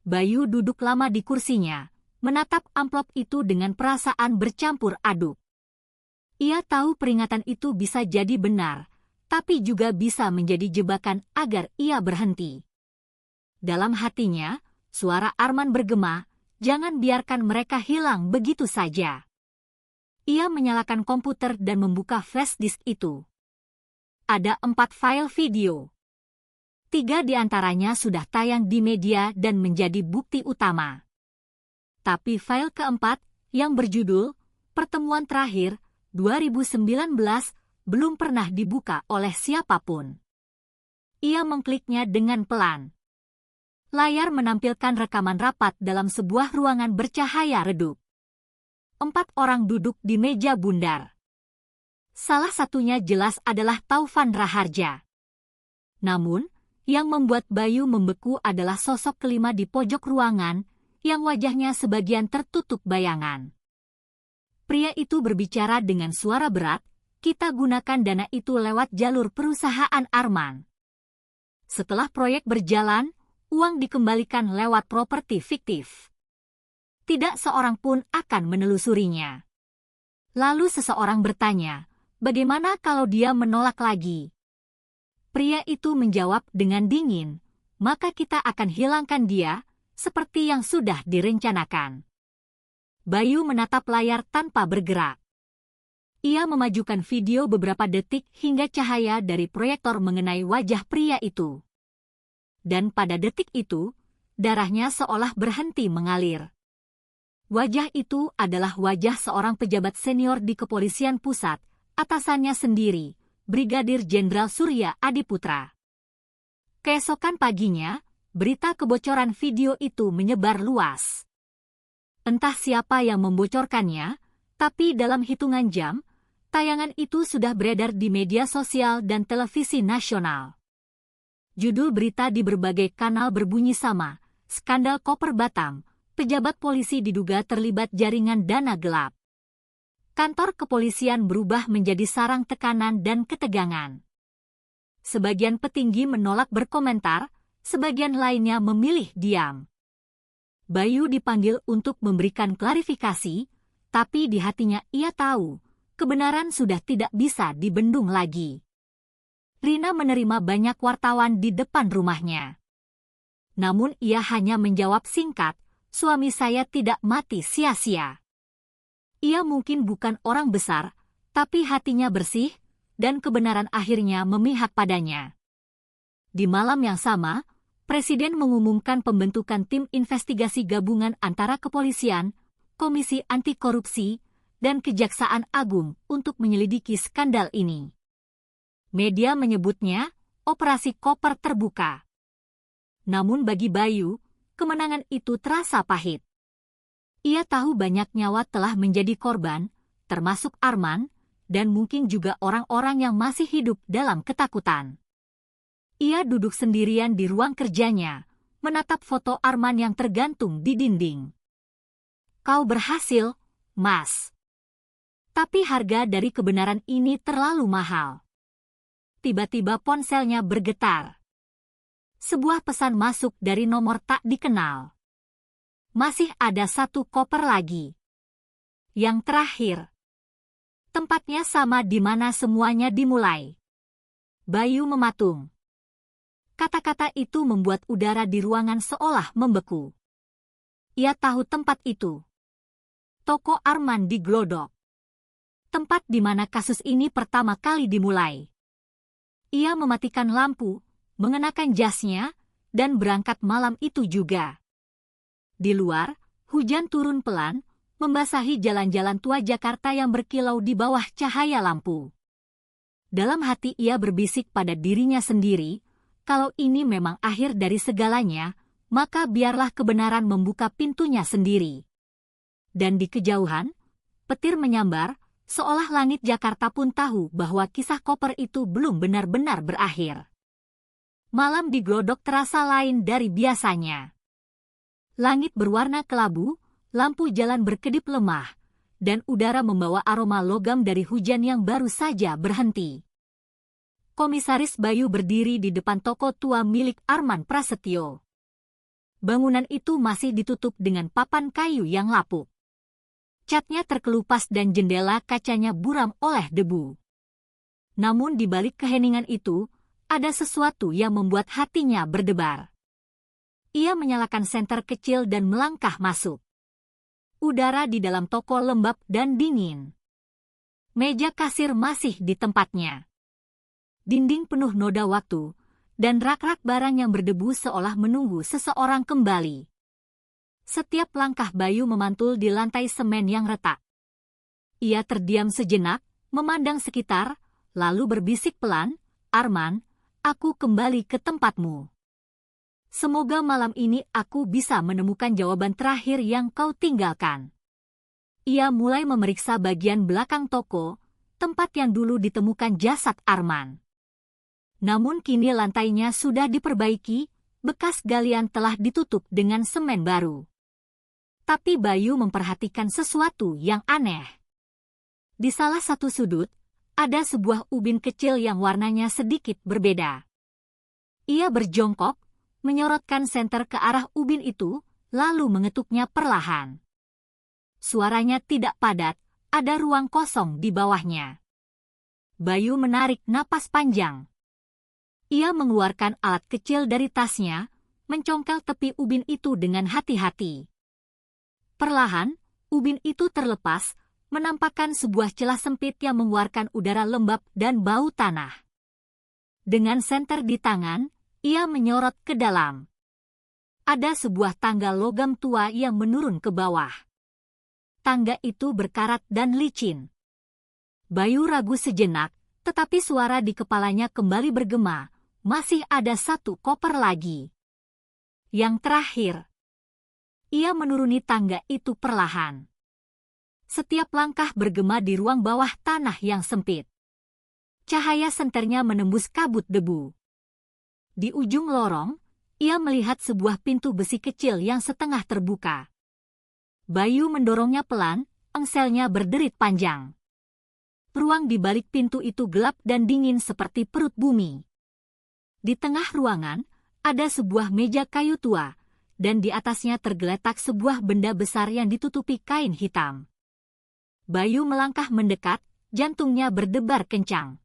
Bayu duduk lama di kursinya, menatap amplop itu dengan perasaan bercampur aduk. Ia tahu peringatan itu bisa jadi benar, tapi juga bisa menjadi jebakan agar ia berhenti. Dalam hatinya, suara Arman bergema, jangan biarkan mereka hilang begitu saja. Ia menyalakan komputer dan membuka flash disk itu. Ada 4 file video. 3 di antaranya sudah tayang di media dan menjadi bukti utama. Tapi file keempat, yang berjudul Pertemuan Terakhir 2019, belum pernah dibuka oleh siapapun. Ia mengkliknya dengan pelan. Layar menampilkan rekaman rapat dalam sebuah ruangan bercahaya redup. 4 orang duduk di meja bundar. Salah satunya jelas adalah Taufan Raharja. Namun, yang membuat Bayu membeku adalah sosok kelima di pojok ruangan, yang wajahnya sebagian tertutup bayangan. Pria itu berbicara dengan suara berat, kita gunakan dana itu lewat jalur perusahaan Arman. Setelah proyek berjalan, uang dikembalikan lewat properti fiktif. Tidak seorang pun akan menelusurinya. Lalu seseorang bertanya, bagaimana kalau dia menolak lagi? Pria itu menjawab dengan dingin, maka kita akan hilangkan dia, seperti yang sudah direncanakan. Bayu menatap layar tanpa bergerak. Ia memajukan video beberapa detik hingga cahaya dari proyektor mengenai wajah pria itu. Dan pada detik itu, darahnya seolah berhenti mengalir. Wajah itu adalah wajah seorang pejabat senior di Kepolisian Pusat, atasannya sendiri, Brigadir Jenderal Surya Adiputra. Keesokan paginya, berita kebocoran video itu menyebar luas. Entah siapa yang membocorkannya, tapi dalam hitungan jam, Tayangan itu sudah beredar di media sosial dan televisi nasional. Judul berita di berbagai kanal berbunyi sama, skandal koper Batam, pejabat polisi diduga terlibat jaringan dana gelap. Kantor kepolisian berubah menjadi sarang tekanan dan ketegangan. Sebagian petinggi menolak berkomentar, sebagian lainnya memilih diam. Bayu dipanggil untuk memberikan klarifikasi, tapi di hatinya ia tahu, kebenaran sudah tidak bisa dibendung lagi. Rina menerima banyak wartawan di depan rumahnya. Namun ia hanya menjawab singkat, suami saya tidak mati sia-sia. Ia mungkin bukan orang besar, tapi hatinya bersih, dan kebenaran akhirnya memihak padanya. Di malam yang sama, Presiden mengumumkan pembentukan tim investigasi gabungan antara kepolisian, Komisi Anti Korupsi, dan Kejaksaan Agung untuk menyelidiki skandal ini. Media menyebutnya Operasi Koper Terbuka. Namun bagi Bayu, kemenangan itu terasa pahit. Ia tahu banyak nyawa telah menjadi korban, termasuk Arman, dan mungkin juga orang-orang yang masih hidup dalam ketakutan. Ia duduk sendirian di ruang kerjanya, menatap foto Arman yang tergantung di dinding. Kau berhasil, Mas. Tapi harga dari kebenaran ini terlalu mahal. Tiba-tiba ponselnya bergetar. Sebuah pesan masuk dari nomor tak dikenal. Masih ada satu koper lagi. Yang terakhir. Tempatnya sama di mana semuanya dimulai. Bayu mematung. Kata-kata itu membuat udara di ruangan seolah membeku. Ia tahu tempat itu. Toko Arman di Glodok. Tempat di mana kasus ini pertama kali dimulai. Ia mematikan lampu, mengenakan jasnya, dan berangkat malam itu juga. Di luar, hujan turun pelan, membasahi jalan-jalan tua Jakarta yang berkilau di bawah cahaya lampu. Dalam hati ia berbisik pada dirinya sendiri, kalau ini memang akhir dari segalanya, maka biarlah kebenaran membuka pintunya sendiri. Dan di kejauhan, petir menyambar, seolah langit Jakarta pun tahu bahwa kisah koper itu belum benar-benar berakhir. Malam di Glodok terasa lain dari biasanya. Langit berwarna kelabu, lampu jalan berkedip lemah, dan udara membawa aroma logam dari hujan yang baru saja berhenti. Komisaris Bayu berdiri di depan toko tua milik Arman Prasetyo. Bangunan itu masih ditutup dengan papan kayu yang lapuk. Catnya terkelupas dan jendela kacanya buram oleh debu. Namun di balik keheningan itu, ada sesuatu yang membuat hatinya berdebar. Ia menyalakan senter kecil dan melangkah masuk. Udara di dalam toko lembab dan dingin. Meja kasir masih di tempatnya. Dinding penuh noda waktu, dan rak-rak barang yang berdebu seolah menunggu seseorang kembali. Setiap langkah Bayu memantul di lantai semen yang retak. Ia terdiam sejenak, memandang sekitar, lalu berbisik pelan, Arman, aku kembali ke tempatmu. Semoga malam ini aku bisa menemukan jawaban terakhir yang kau tinggalkan. Ia mulai memeriksa bagian belakang toko, tempat yang dulu ditemukan jasad Arman. Namun kini lantainya sudah diperbaiki, bekas galian telah ditutup dengan semen baru. Tapi Bayu memperhatikan sesuatu yang aneh. Di salah satu sudut, ada sebuah ubin kecil yang warnanya sedikit berbeda. Ia berjongkok, menyorotkan senter ke arah ubin itu, lalu mengetuknya perlahan. Suaranya tidak padat, ada ruang kosong di bawahnya. Bayu menarik napas panjang. Ia mengeluarkan alat kecil dari tasnya, mencongkel tepi ubin itu dengan hati-hati. Perlahan, ubin itu terlepas, menampakkan sebuah celah sempit yang mengeluarkan udara lembab dan bau tanah. Dengan senter di tangan, ia menyorot ke dalam. Ada sebuah tangga logam tua yang menurun ke bawah. Tangga itu berkarat dan licin. Bayu ragu sejenak, tetapi suara di kepalanya kembali bergema, masih ada satu koper lagi. Yang terakhir. Ia menuruni tangga itu perlahan. Setiap langkah bergema di ruang bawah tanah yang sempit. Cahaya senternya menembus kabut debu. Di ujung lorong, ia melihat sebuah pintu besi kecil yang setengah terbuka. Bayu mendorongnya pelan, engselnya berderit panjang. Ruang di balik pintu itu gelap dan dingin seperti perut bumi. Di tengah ruangan, ada sebuah meja kayu tua, dan di atasnya tergeletak sebuah benda besar yang ditutupi kain hitam. Bayu melangkah mendekat, jantungnya berdebar kencang.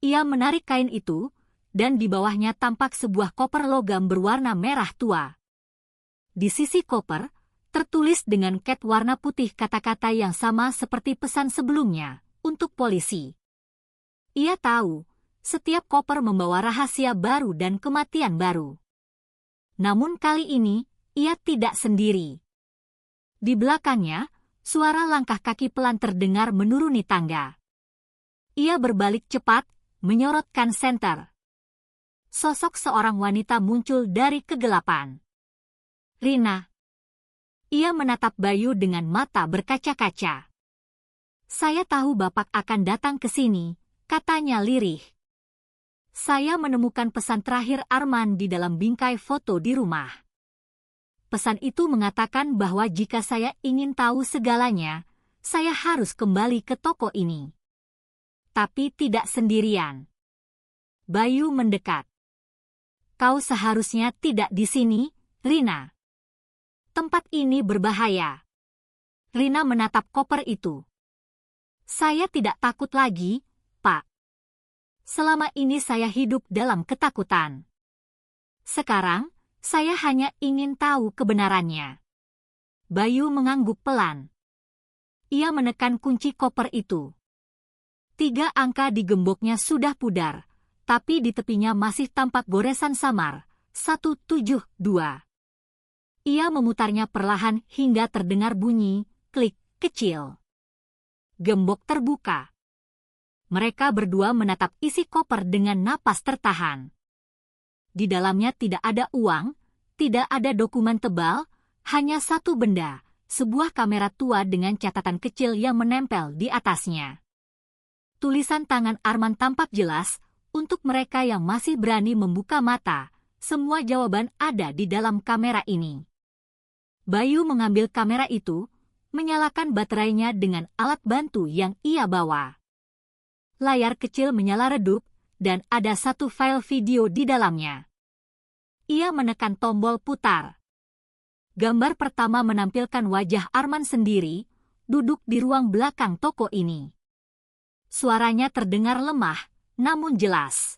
Ia menarik kain itu, dan di bawahnya tampak sebuah koper logam berwarna merah tua. Di sisi koper, tertulis dengan cat warna putih kata-kata yang sama seperti pesan sebelumnya, untuk polisi. Ia tahu, setiap koper membawa rahasia baru dan kematian baru. Namun kali ini, ia tidak sendiri. Di belakangnya, suara langkah kaki pelan terdengar menuruni tangga. Ia berbalik cepat, menyorotkan senter. Sosok seorang wanita muncul dari kegelapan. Rina. Ia menatap Bayu dengan mata berkaca-kaca. Saya tahu Bapak akan datang ke sini, katanya lirih. Saya menemukan pesan terakhir Arman di dalam bingkai foto di rumah. Pesan itu mengatakan bahwa jika saya ingin tahu segalanya, saya harus kembali ke toko ini. Tapi tidak sendirian. Bayu mendekat. Kau seharusnya tidak di sini, Rina. Tempat ini berbahaya. Rina menatap koper itu. Saya tidak takut lagi, Pak. Selama ini saya hidup dalam ketakutan. Sekarang, saya hanya ingin tahu kebenarannya. Bayu mengangguk pelan. Ia menekan kunci koper itu. 3 angka di gemboknya sudah pudar, tapi di tepinya masih tampak goresan samar, 172. Ia memutarnya perlahan hingga terdengar bunyi, klik, kecil. Gembok terbuka. Mereka berdua menatap isi koper dengan napas tertahan. Di dalamnya tidak ada uang, tidak ada dokumen tebal, hanya satu benda, sebuah kamera tua dengan catatan kecil yang menempel di atasnya. Tulisan tangan Arman tampak jelas. Untuk mereka yang masih berani membuka mata, semua jawaban ada di dalam kamera ini. Bayu mengambil kamera itu, menyalakan baterainya dengan alat bantu yang ia bawa. Layar kecil menyala redup, dan ada satu file video di dalamnya. Ia menekan tombol putar. Gambar pertama menampilkan wajah Arman sendiri, duduk di ruang belakang toko ini. Suaranya terdengar lemah, namun jelas.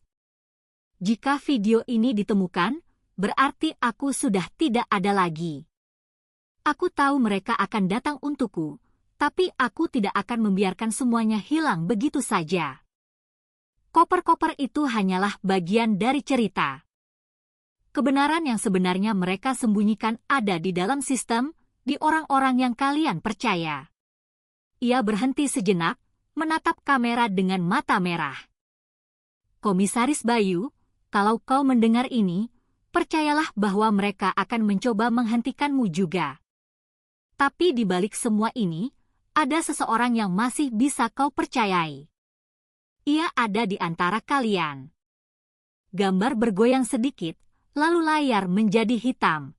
Jika video ini ditemukan, berarti aku sudah tidak ada lagi. Aku tahu mereka akan datang untukku, tapi aku tidak akan membiarkan semuanya hilang begitu saja. Koper-koper itu hanyalah bagian dari cerita. Kebenaran yang sebenarnya mereka sembunyikan ada di dalam sistem, di orang-orang yang kalian percaya. Ia berhenti sejenak, menatap kamera dengan mata merah. Komisaris Bayu, kalau kau mendengar ini, percayalah bahwa mereka akan mencoba menghentikanmu juga. Tapi di balik semua ini, ada seseorang yang masih bisa kau percayai. Ia ada di antara kalian. Gambar bergoyang sedikit, lalu layar menjadi hitam.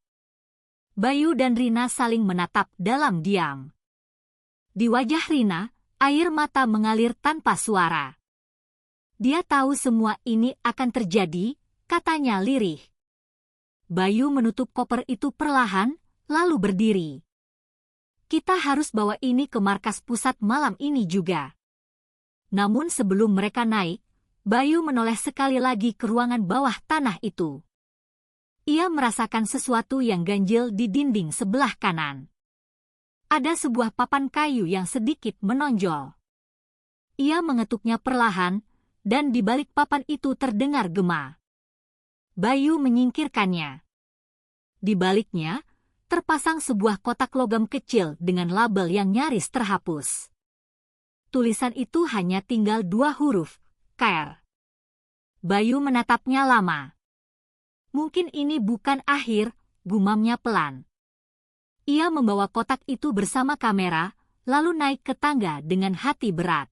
Bayu dan Rina saling menatap dalam diam. Di wajah Rina, air mata mengalir tanpa suara. Dia tahu semua ini akan terjadi, katanya lirih. Bayu menutup koper itu perlahan, lalu berdiri. Kita harus bawa ini ke markas pusat malam ini juga. Namun sebelum mereka naik, Bayu menoleh sekali lagi ke ruangan bawah tanah itu. Ia merasakan sesuatu yang ganjil di dinding sebelah kanan. Ada sebuah papan kayu yang sedikit menonjol. Ia mengetuknya perlahan, dan di balik papan itu terdengar gema. Bayu menyingkirkannya. Di baliknya, terpasang sebuah kotak logam kecil dengan label yang nyaris terhapus. Tulisan itu hanya tinggal 2 huruf, Care. Bayu menatapnya lama. Mungkin ini bukan akhir, gumamnya pelan. Ia membawa kotak itu bersama kamera, lalu naik ke tangga dengan hati berat.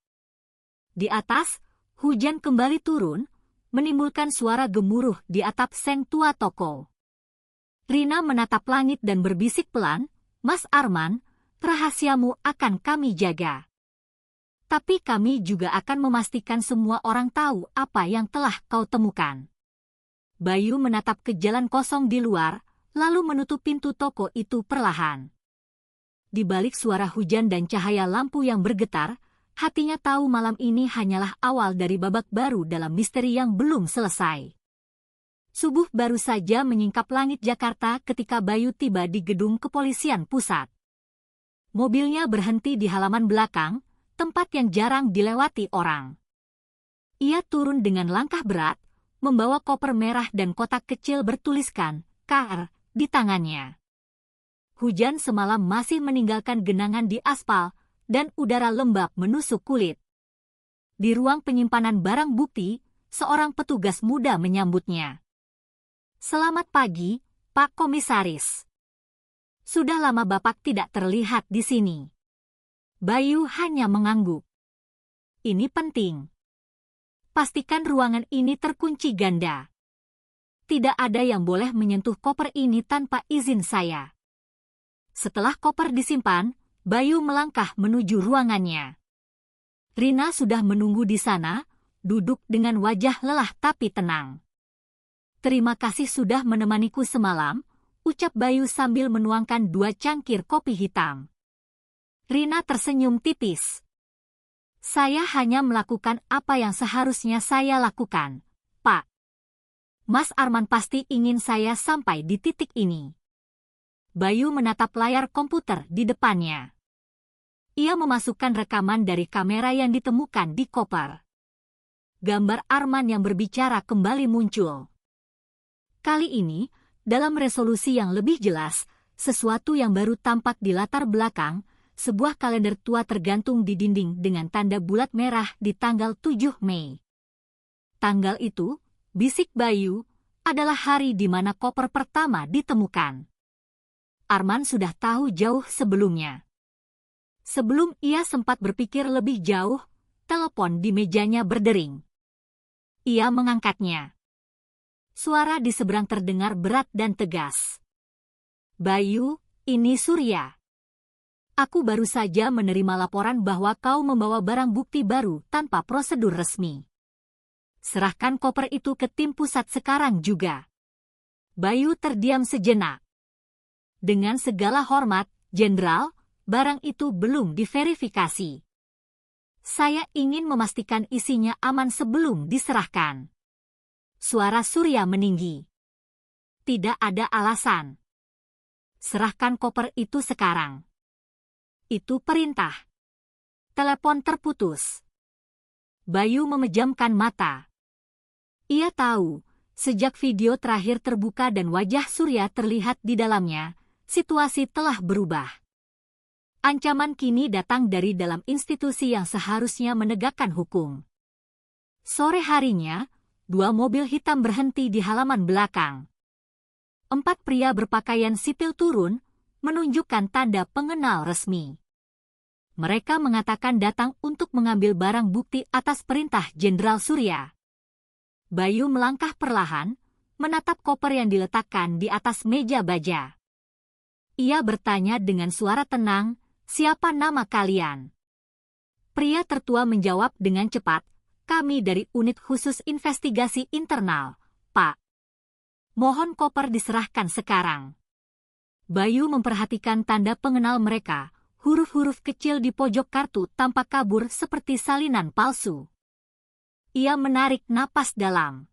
Di atas, hujan kembali turun, menimbulkan suara gemuruh di atap seng tua toko. Rina menatap langit dan berbisik pelan, "Mas Arman, rahasiamu akan kami jaga. Tapi kami juga akan memastikan semua orang tahu apa yang telah kau temukan." Bayu menatap ke jalan kosong di luar, lalu menutup pintu toko itu perlahan. Di balik suara hujan dan cahaya lampu yang bergetar, hatinya tahu malam ini hanyalah awal dari babak baru dalam misteri yang belum selesai. Subuh baru saja menyingkap langit Jakarta ketika Bayu tiba di gedung kepolisian pusat. Mobilnya berhenti di halaman belakang, tempat yang jarang dilewati orang. Ia turun dengan langkah berat, membawa koper merah dan kotak kecil bertuliskan "KR" di tangannya. Hujan semalam masih meninggalkan genangan di aspal, dan udara lembab menusuk kulit. Di ruang penyimpanan barang bukti, seorang petugas muda menyambutnya. "Selamat pagi, Pak Komisaris. Sudah lama Bapak tidak terlihat di sini." Bayu hanya mengangguk. "Ini penting. Pastikan ruangan ini terkunci ganda. Tidak ada yang boleh menyentuh koper ini tanpa izin saya." Setelah koper disimpan, Bayu melangkah menuju ruangannya. Rina sudah menunggu di sana, duduk dengan wajah lelah tapi tenang. "Terima kasih sudah menemaniku semalam," ucap Bayu sambil menuangkan 2 cangkir kopi hitam. Rina tersenyum tipis. "Saya hanya melakukan apa yang seharusnya saya lakukan, Pak. Mas Arman pasti ingin saya sampai di titik ini." Bayu menatap layar komputer di depannya. Ia memasukkan rekaman dari kamera yang ditemukan di koper. Gambar Arman yang berbicara kembali muncul. Kali ini, dalam resolusi yang lebih jelas, sesuatu yang baru tampak di latar belakang, sebuah kalender tua tergantung di dinding dengan tanda bulat merah di tanggal 7 Mei. Tanggal itu, bisik Bayu, adalah hari di mana koper pertama ditemukan. Arman sudah tahu jauh sebelumnya. Sebelum ia sempat berpikir lebih jauh, telepon di mejanya berdering. Ia mengangkatnya. Suara di seberang terdengar berat dan tegas. "Bayu, ini Surya. Aku baru saja menerima laporan bahwa kau membawa barang bukti baru tanpa prosedur resmi. Serahkan koper itu ke tim pusat sekarang juga." Bayu terdiam sejenak. "Dengan segala hormat, Jenderal, barang itu belum diverifikasi. Saya ingin memastikan isinya aman sebelum diserahkan." Suara Surya meninggi. "Tidak ada alasan. Serahkan koper itu sekarang." "Itu perintah." Telepon terputus. Bayu memejamkan mata. Ia tahu, sejak video terakhir terbuka dan wajah Surya terlihat di dalamnya, situasi telah berubah. Ancaman kini datang dari dalam institusi yang seharusnya menegakkan hukum. Sore harinya, 2 mobil hitam berhenti di halaman belakang. 4 pria berpakaian sipil turun, menunjukkan tanda pengenal resmi. Mereka mengatakan datang untuk mengambil barang bukti atas perintah Jenderal Surya. Bayu melangkah perlahan, menatap koper yang diletakkan di atas meja baja. Ia bertanya dengan suara tenang, "Siapa nama kalian?" Pria tertua menjawab dengan cepat, "Kami dari Unit Khusus Investigasi Internal, Pak. Mohon koper diserahkan sekarang." Bayu memperhatikan tanda pengenal mereka, huruf-huruf kecil di pojok kartu tampak kabur seperti salinan palsu. Ia menarik napas dalam.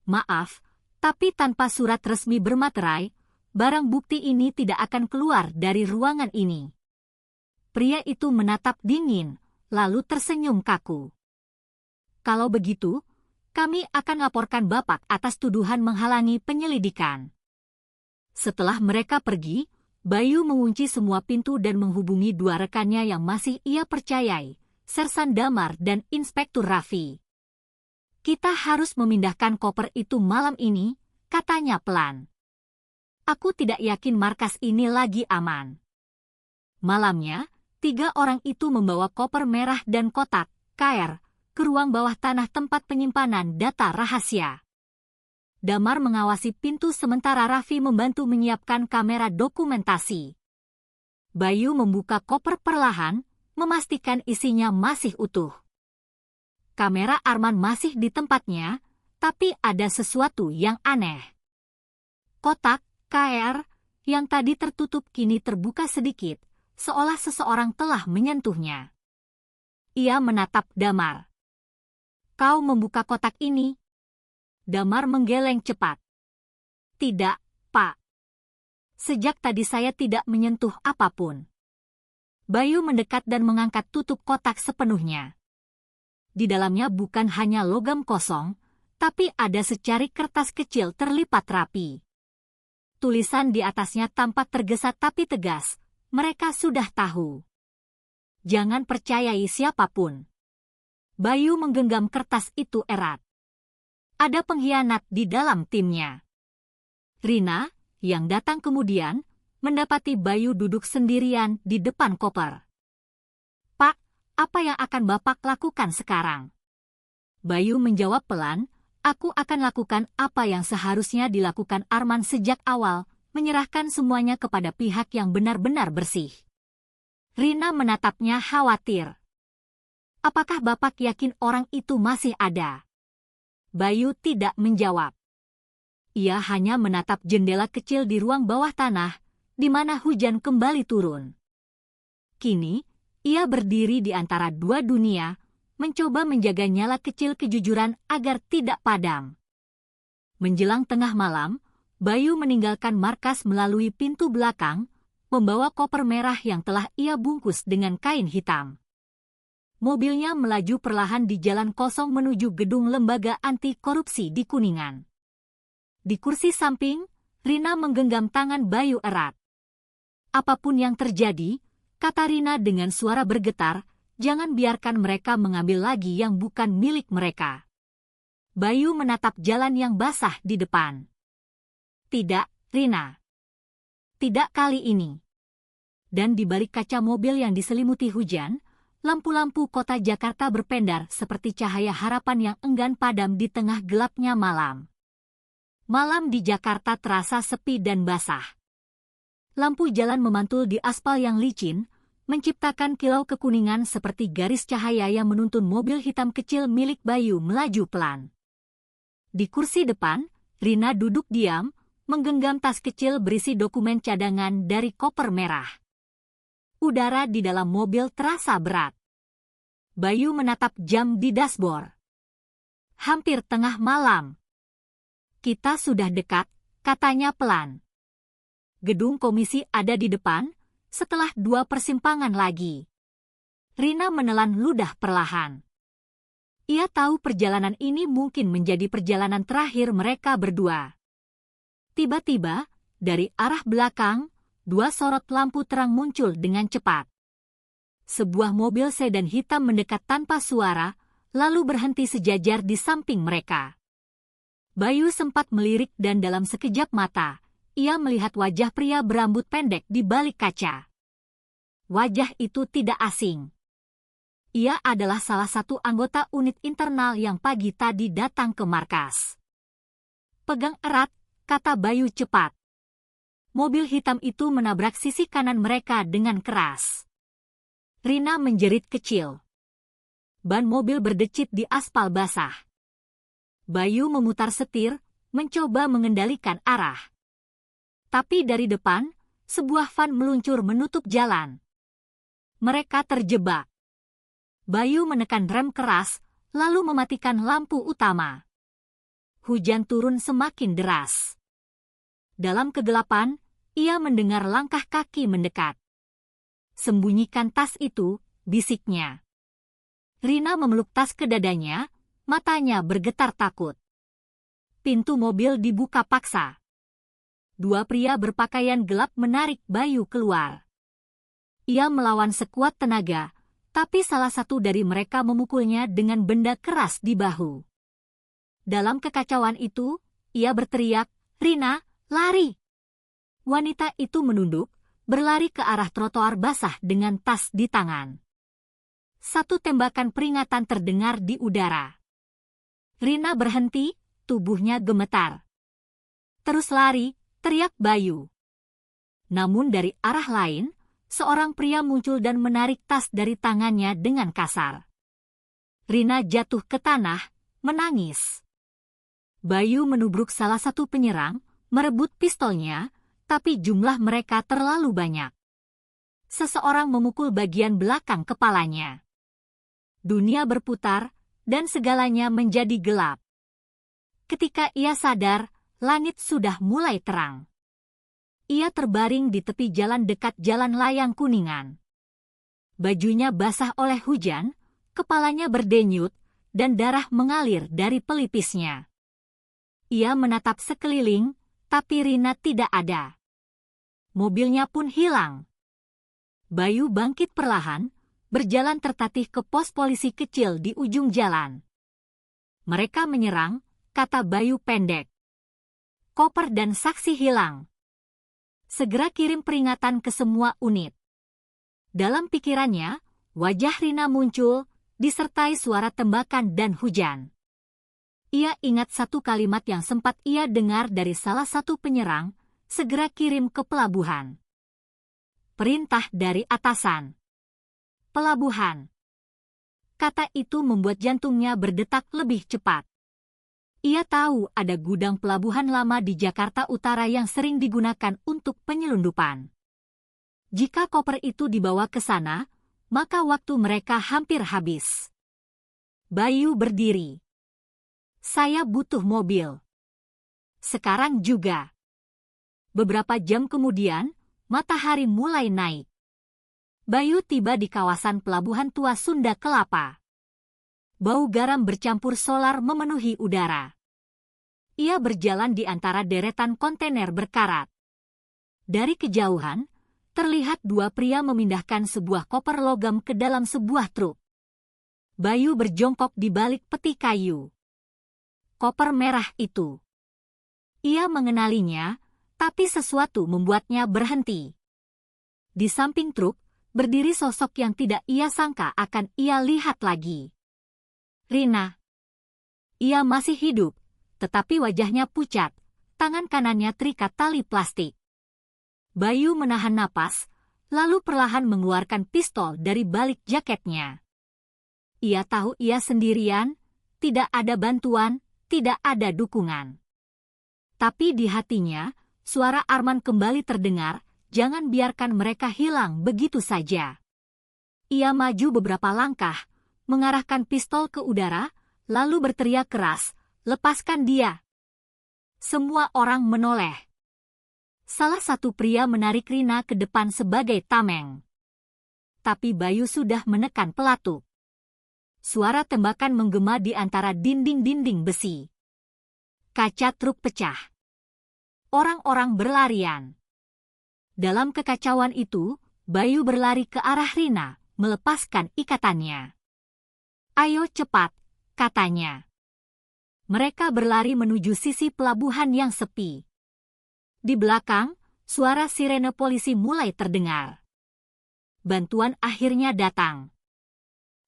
"Maaf, tapi tanpa surat resmi bermaterai, barang bukti ini tidak akan keluar dari ruangan ini." Pria itu menatap dingin, lalu tersenyum kaku. "Kalau begitu, kami akan laporkan Bapak atas tuduhan menghalangi penyelidikan." Setelah mereka pergi, Bayu mengunci semua pintu dan menghubungi 2 rekannya yang masih ia percayai, Sersan Damar dan Inspektur Raffi. "Kita harus memindahkan koper itu malam ini," katanya pelan. "Aku tidak yakin markas ini lagi aman." Malamnya, 3 orang itu membawa koper merah dan kotak, KR, ke ruang bawah tanah tempat penyimpanan data rahasia. Damar mengawasi pintu sementara Raffi membantu menyiapkan kamera dokumentasi. Bayu membuka koper perlahan, memastikan isinya masih utuh. Kamera Arman masih di tempatnya, tapi ada sesuatu yang aneh. Kotak, KR, yang tadi tertutup kini terbuka sedikit, seolah seseorang telah menyentuhnya. Ia menatap Damar. "Kau membuka kotak ini?" Damar menggeleng cepat. "Tidak, Pak. Sejak tadi saya tidak menyentuh apapun." Bayu mendekat dan mengangkat tutup kotak sepenuhnya. Di dalamnya bukan hanya logam kosong, tapi ada secari kertas kecil terlipat rapi. Tulisan di atasnya tampak tergesa tapi tegas. Mereka sudah tahu. Jangan percayai siapapun. Bayu menggenggam kertas itu erat. Ada pengkhianat di dalam timnya. Rina, yang datang kemudian, mendapati Bayu duduk sendirian di depan koper. "Pak, apa yang akan Bapak lakukan sekarang?" Bayu menjawab pelan, "Aku akan lakukan apa yang seharusnya dilakukan Arman sejak awal, menyerahkan semuanya kepada pihak yang benar-benar bersih." Rina menatapnya khawatir. "Apakah Bapak yakin orang itu masih ada?" Bayu tidak menjawab. Ia hanya menatap jendela kecil di ruang bawah tanah, di mana hujan kembali turun. Kini, ia berdiri di antara dua dunia, mencoba menjaga nyala kecil kejujuran agar tidak padam. Menjelang tengah malam, Bayu meninggalkan markas melalui pintu belakang, membawa koper merah yang telah ia bungkus dengan kain hitam. Mobilnya melaju perlahan di jalan kosong menuju gedung lembaga anti korupsi di Kuningan. Di kursi samping, Rina menggenggam tangan Bayu erat. "Apapun yang terjadi," kata Rina dengan suara bergetar, "jangan biarkan mereka mengambil lagi yang bukan milik mereka." Bayu menatap jalan yang basah di depan. "Tidak, Rina. Tidak kali ini." Dan di balik kaca mobil yang diselimuti hujan, lampu-lampu kota Jakarta berpendar seperti cahaya harapan yang enggan padam di tengah gelapnya malam. Malam di Jakarta terasa sepi dan basah. Lampu jalan memantul di aspal yang licin, menciptakan kilau kekuningan seperti garis cahaya yang menuntun mobil hitam kecil milik Bayu melaju pelan. Di kursi depan, Rina duduk diam, menggenggam tas kecil berisi dokumen cadangan dari koper merah. Udara di dalam mobil terasa berat. Bayu menatap jam di dashboard. Hampir tengah malam. "Kita sudah dekat," katanya pelan. Gedung komisi ada di depan, setelah 2 persimpangan lagi. Rina menelan ludah perlahan. Ia tahu perjalanan ini mungkin menjadi perjalanan terakhir mereka berdua. Tiba-tiba, dari arah belakang, 2 sorot lampu terang muncul dengan cepat. Sebuah mobil sedan hitam mendekat tanpa suara, lalu berhenti sejajar di samping mereka. Bayu sempat melirik dan dalam sekejap mata, ia melihat wajah pria berambut pendek di balik kaca. Wajah itu tidak asing. Ia adalah salah satu anggota unit internal yang pagi tadi datang ke markas. "Pegang erat," kata Bayu cepat. Mobil hitam itu menabrak sisi kanan mereka dengan keras. Rina menjerit kecil. Ban mobil berdecit di aspal basah. Bayu memutar setir, mencoba mengendalikan arah. Tapi dari depan, sebuah van meluncur menutup jalan. Mereka terjebak. Bayu menekan rem keras, lalu mematikan lampu utama. Hujan turun semakin deras. Dalam kegelapan, ia mendengar langkah kaki mendekat. "Sembunyikan tas itu," bisiknya. Rina memeluk tas ke dadanya, matanya bergetar takut. Pintu mobil dibuka paksa. 2 pria berpakaian gelap menarik Bayu keluar. Ia melawan sekuat tenaga, tapi salah satu dari mereka memukulnya dengan benda keras di bahu. Dalam kekacauan itu, ia berteriak, "Rina, lari!" Wanita itu menunduk, berlari ke arah trotoar basah dengan tas di tangan. Satu tembakan peringatan terdengar di udara. Rina berhenti, tubuhnya gemetar. Terus lari, teriak Bayu. Namun dari arah lain, seorang pria muncul dan menarik tas dari tangannya dengan kasar. Rina jatuh ke tanah, menangis. Bayu menubruk salah satu penyerang, merebut pistolnya, tapi jumlah mereka terlalu banyak. Seseorang memukul bagian belakang kepalanya. Dunia berputar, dan segalanya menjadi gelap. Ketika ia sadar, langit sudah mulai terang. Ia terbaring di tepi jalan dekat jalan layang Kuningan. Bajunya basah oleh hujan, kepalanya berdenyut, dan darah mengalir dari pelipisnya. Ia menatap sekeliling, tapi Rina tidak ada. Mobilnya pun hilang. Bayu bangkit perlahan, berjalan tertatih ke pos polisi kecil di ujung jalan. Mereka menyerang, kata Bayu pendek. Koper dan saksi hilang. Segera kirim peringatan ke semua unit. Dalam pikirannya, wajah Rina muncul, disertai suara tembakan dan hujan. Ia ingat satu kalimat yang sempat ia dengar dari salah satu penyerang, segera kirim ke pelabuhan. Perintah dari atasan. Pelabuhan. Kata itu membuat jantungnya berdetak lebih cepat. Ia tahu ada gudang pelabuhan lama di Jakarta Utara yang sering digunakan untuk penyelundupan. Jika koper itu dibawa ke sana, maka waktu mereka hampir habis. Bayu berdiri. Saya butuh mobil. Sekarang juga. Beberapa jam kemudian, matahari mulai naik. Bayu tiba di kawasan pelabuhan tua Sunda Kelapa. Bau garam bercampur solar memenuhi udara. Ia berjalan di antara deretan kontainer berkarat. Dari kejauhan, terlihat dua pria memindahkan sebuah koper logam ke dalam sebuah truk. Bayu berjongkok di balik peti kayu. Koper merah itu. Ia mengenalinya, tapi sesuatu membuatnya berhenti. Di samping truk, berdiri sosok yang tidak ia sangka akan ia lihat lagi. Rina. Ia masih hidup, tetapi wajahnya pucat, tangan kanannya terikat tali plastik. Bayu menahan napas, lalu perlahan mengeluarkan pistol dari balik jaketnya. Ia tahu ia sendirian, tidak ada bantuan, tidak ada dukungan. Tapi di hatinya, suara Arman kembali terdengar, jangan biarkan mereka hilang begitu saja. Ia maju beberapa langkah, mengarahkan pistol ke udara, lalu berteriak keras, lepaskan dia. Semua orang menoleh. Salah satu pria menarik Rina ke depan sebagai tameng. Tapi Bayu sudah menekan pelatuk. Suara tembakan menggema di antara dinding-dinding besi. Kaca truk pecah. Orang-orang berlarian. Dalam kekacauan itu, Bayu berlari ke arah Rina, melepaskan ikatannya. Ayo cepat, katanya. Mereka berlari menuju sisi pelabuhan yang sepi. Di belakang, suara sirene polisi mulai terdengar. Bantuan akhirnya datang.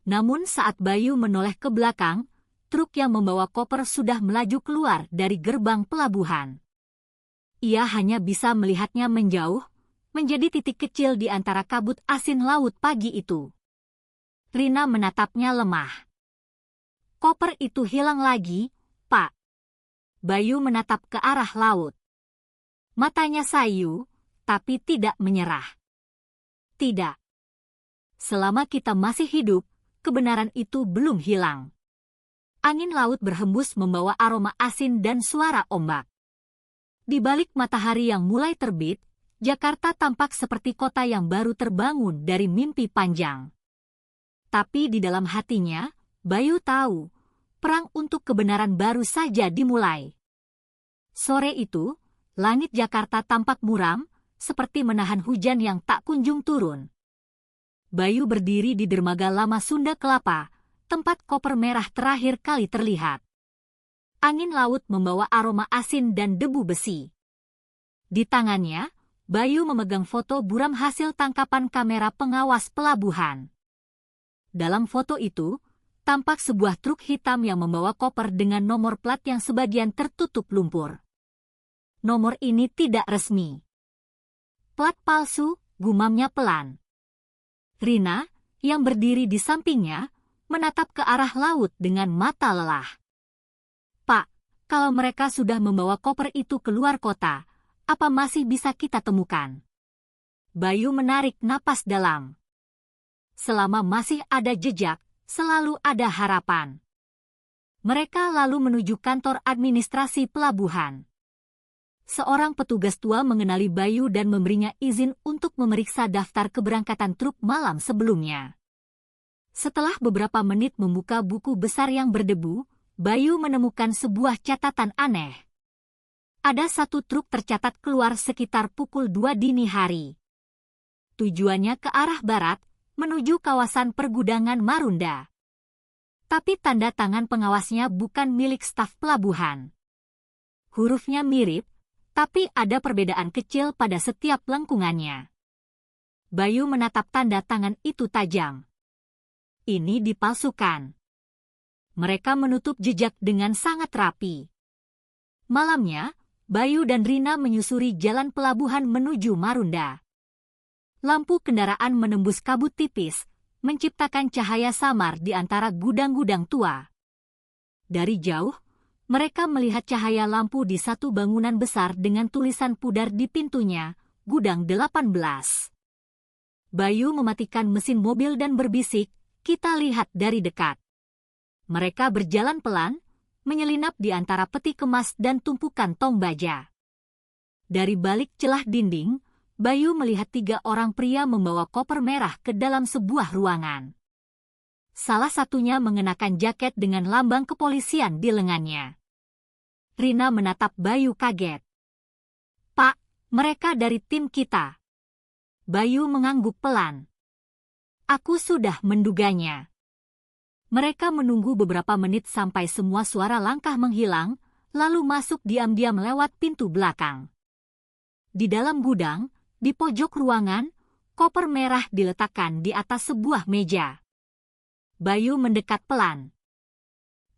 Namun saat Bayu menoleh ke belakang, truk yang membawa koper sudah melaju keluar dari gerbang pelabuhan. Ia hanya bisa melihatnya menjauh, menjadi titik kecil di antara kabut asin laut pagi itu. Rina menatapnya lemah. Koper itu hilang lagi, Pak. Bayu menatap ke arah laut. Matanya sayu, tapi tidak menyerah. Tidak. Selama kita masih hidup, kebenaran itu belum hilang. Angin laut berhembus membawa aroma asin dan suara ombak. Di balik matahari yang mulai terbit, Jakarta tampak seperti kota yang baru terbangun dari mimpi panjang. Tapi di dalam hatinya, Bayu tahu, perang untuk kebenaran baru saja dimulai. Sore itu, langit Jakarta tampak muram, seperti menahan hujan yang tak kunjung turun. Bayu berdiri di dermaga lama Sunda Kelapa, tempat koper merah terakhir kali terlihat. Angin laut membawa aroma asin dan debu besi. Di tangannya, Bayu memegang foto buram hasil tangkapan kamera pengawas pelabuhan. Dalam foto itu, tampak sebuah truk hitam yang membawa koper dengan nomor plat yang sebagian tertutup lumpur. Nomor ini tidak resmi. Plat palsu, gumamnya pelan. Rina, yang berdiri di sampingnya, menatap ke arah laut dengan mata lelah. Pak, kalau mereka sudah membawa koper itu keluar kota, apa masih bisa kita temukan? Bayu menarik napas dalam. Selama masih ada jejak, selalu ada harapan. Mereka lalu menuju kantor administrasi pelabuhan. Seorang petugas tua mengenali Bayu dan memberinya izin untuk memeriksa daftar keberangkatan truk malam sebelumnya. Setelah beberapa menit membuka buku besar yang berdebu, Bayu menemukan sebuah catatan aneh. Ada satu truk tercatat keluar sekitar pukul 2 dini hari. Tujuannya ke arah barat, menuju kawasan pergudangan Marunda. Tapi tanda tangan pengawasnya bukan milik staf pelabuhan. Hurufnya mirip, tapi ada perbedaan kecil pada setiap lengkungannya. Bayu menatap tanda tangan itu tajam. Ini dipalsukan. Mereka menutup jejak dengan sangat rapi. Malamnya, Bayu dan Rina menyusuri jalan pelabuhan menuju Marunda. Lampu kendaraan menembus kabut tipis, menciptakan cahaya samar di antara gudang-gudang tua. Dari jauh, mereka melihat cahaya lampu di satu bangunan besar dengan tulisan pudar di pintunya, Gudang 18. Bayu mematikan mesin mobil dan berbisik, "Kita lihat dari dekat." Mereka berjalan pelan, menyelinap di antara peti kemas dan tumpukan tong baja. Dari balik celah dinding, Bayu melihat 3 orang pria membawa koper merah ke dalam sebuah ruangan. Salah satunya mengenakan jaket dengan lambang kepolisian di lengannya. Rina menatap Bayu kaget. "Pak, mereka dari tim kita." Bayu mengangguk pelan. "Aku sudah menduganya." Mereka menunggu beberapa menit sampai semua suara langkah menghilang, lalu masuk diam-diam lewat pintu belakang. Di dalam gudang, di pojok ruangan, koper merah diletakkan di atas sebuah meja. Bayu mendekat pelan.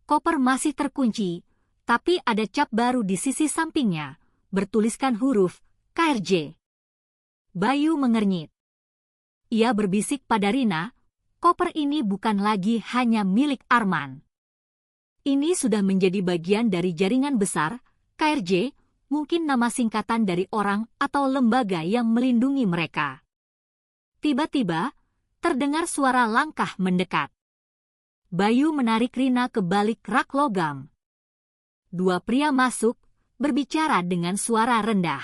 Koper masih terkunci, tapi ada cap baru di sisi sampingnya, bertuliskan huruf KRJ. Bayu mengernyit. Ia berbisik pada Rina, koper ini bukan lagi hanya milik Arman. Ini sudah menjadi bagian dari jaringan besar, KRJ, mungkin nama singkatan dari orang atau lembaga yang melindungi mereka. Tiba-tiba, terdengar suara langkah mendekat. Bayu menarik Rina ke balik rak logam. 2 pria masuk, berbicara dengan suara rendah.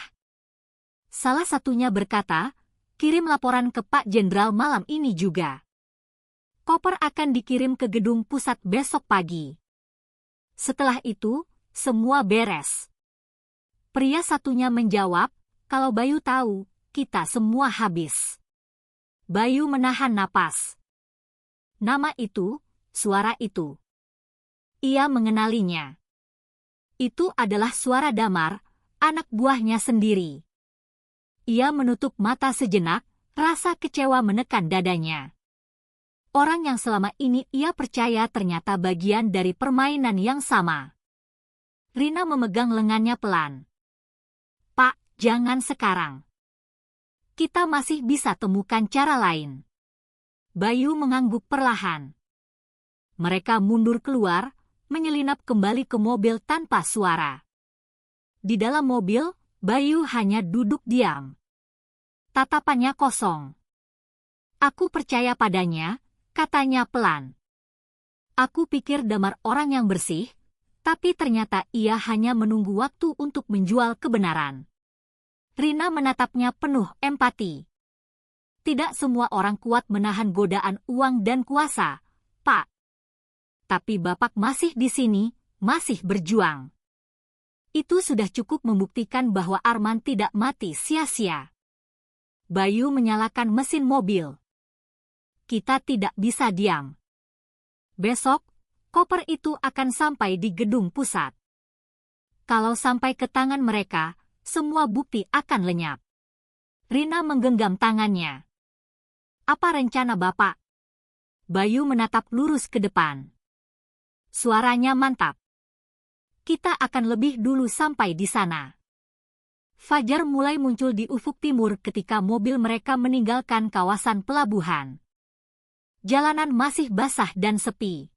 Salah satunya berkata, "Kirim laporan ke Pak Jenderal malam ini juga. Koper akan dikirim ke gedung pusat besok pagi." Setelah itu, semua beres. Pria satunya menjawab, "Kalau Bayu tahu, kita semua habis." Bayu menahan napas. Nama itu, suara itu. Ia mengenalinya. Itu adalah suara Damar, anak buahnya sendiri. Ia menutup mata sejenak, rasa kecewa menekan dadanya. Orang yang selama ini ia percaya ternyata bagian dari permainan yang sama. Rina memegang lengannya pelan. "Pak, jangan sekarang. Kita masih bisa temukan cara lain." Bayu mengangguk perlahan. Mereka mundur keluar, menyelinap kembali ke mobil tanpa suara. Di dalam mobil, Bayu hanya duduk diam. Tatapannya kosong. "Aku percaya padanya," katanya pelan. "Aku pikir Damar orang yang bersih, tapi ternyata ia hanya menunggu waktu untuk menjual kebenaran." Rina menatapnya penuh empati. "Tidak semua orang kuat menahan godaan uang dan kuasa, Pak. Tapi Bapak masih di sini, masih berjuang. Itu sudah cukup membuktikan bahwa Arman tidak mati sia-sia." Bayu menyalakan mesin mobil. "Kita tidak bisa diam. Besok, koper itu akan sampai di gedung pusat. Kalau sampai ke tangan mereka, semua bukti akan lenyap. Rina menggenggam tangannya. Apa rencana Bapak? Bayu menatap lurus ke depan. Suaranya mantap. Kita akan lebih dulu sampai di sana. Fajar mulai muncul di ufuk timur ketika mobil mereka meninggalkan kawasan pelabuhan. Jalanan masih basah dan sepi.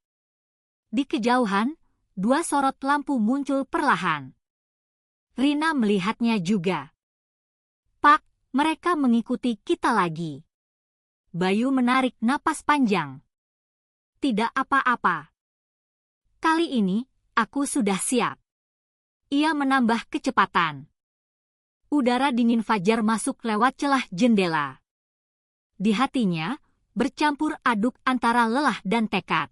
Di kejauhan, dua sorot lampu muncul perlahan. Rina melihatnya juga. Pak, mereka mengikuti kita lagi. Bayu menarik napas panjang. Tidak apa-apa. Kali ini, aku sudah siap. Ia menambah kecepatan. Udara dingin Fajar masuk lewat celah jendela. Di hatinya, bercampur aduk antara lelah dan tekad.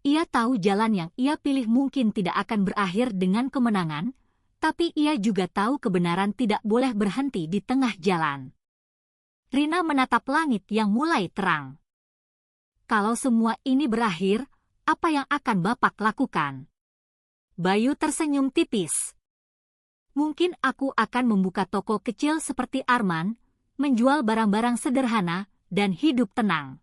Ia tahu jalan yang ia pilih mungkin tidak akan berakhir dengan kemenangan, tapi ia juga tahu kebenaran tidak boleh berhenti di tengah jalan. Rina menatap langit yang mulai terang. Kalau semua ini berakhir, apa yang akan Bapak lakukan? Bayu tersenyum tipis. Mungkin aku akan membuka toko kecil seperti Arman, menjual barang-barang sederhana, dan hidup tenang.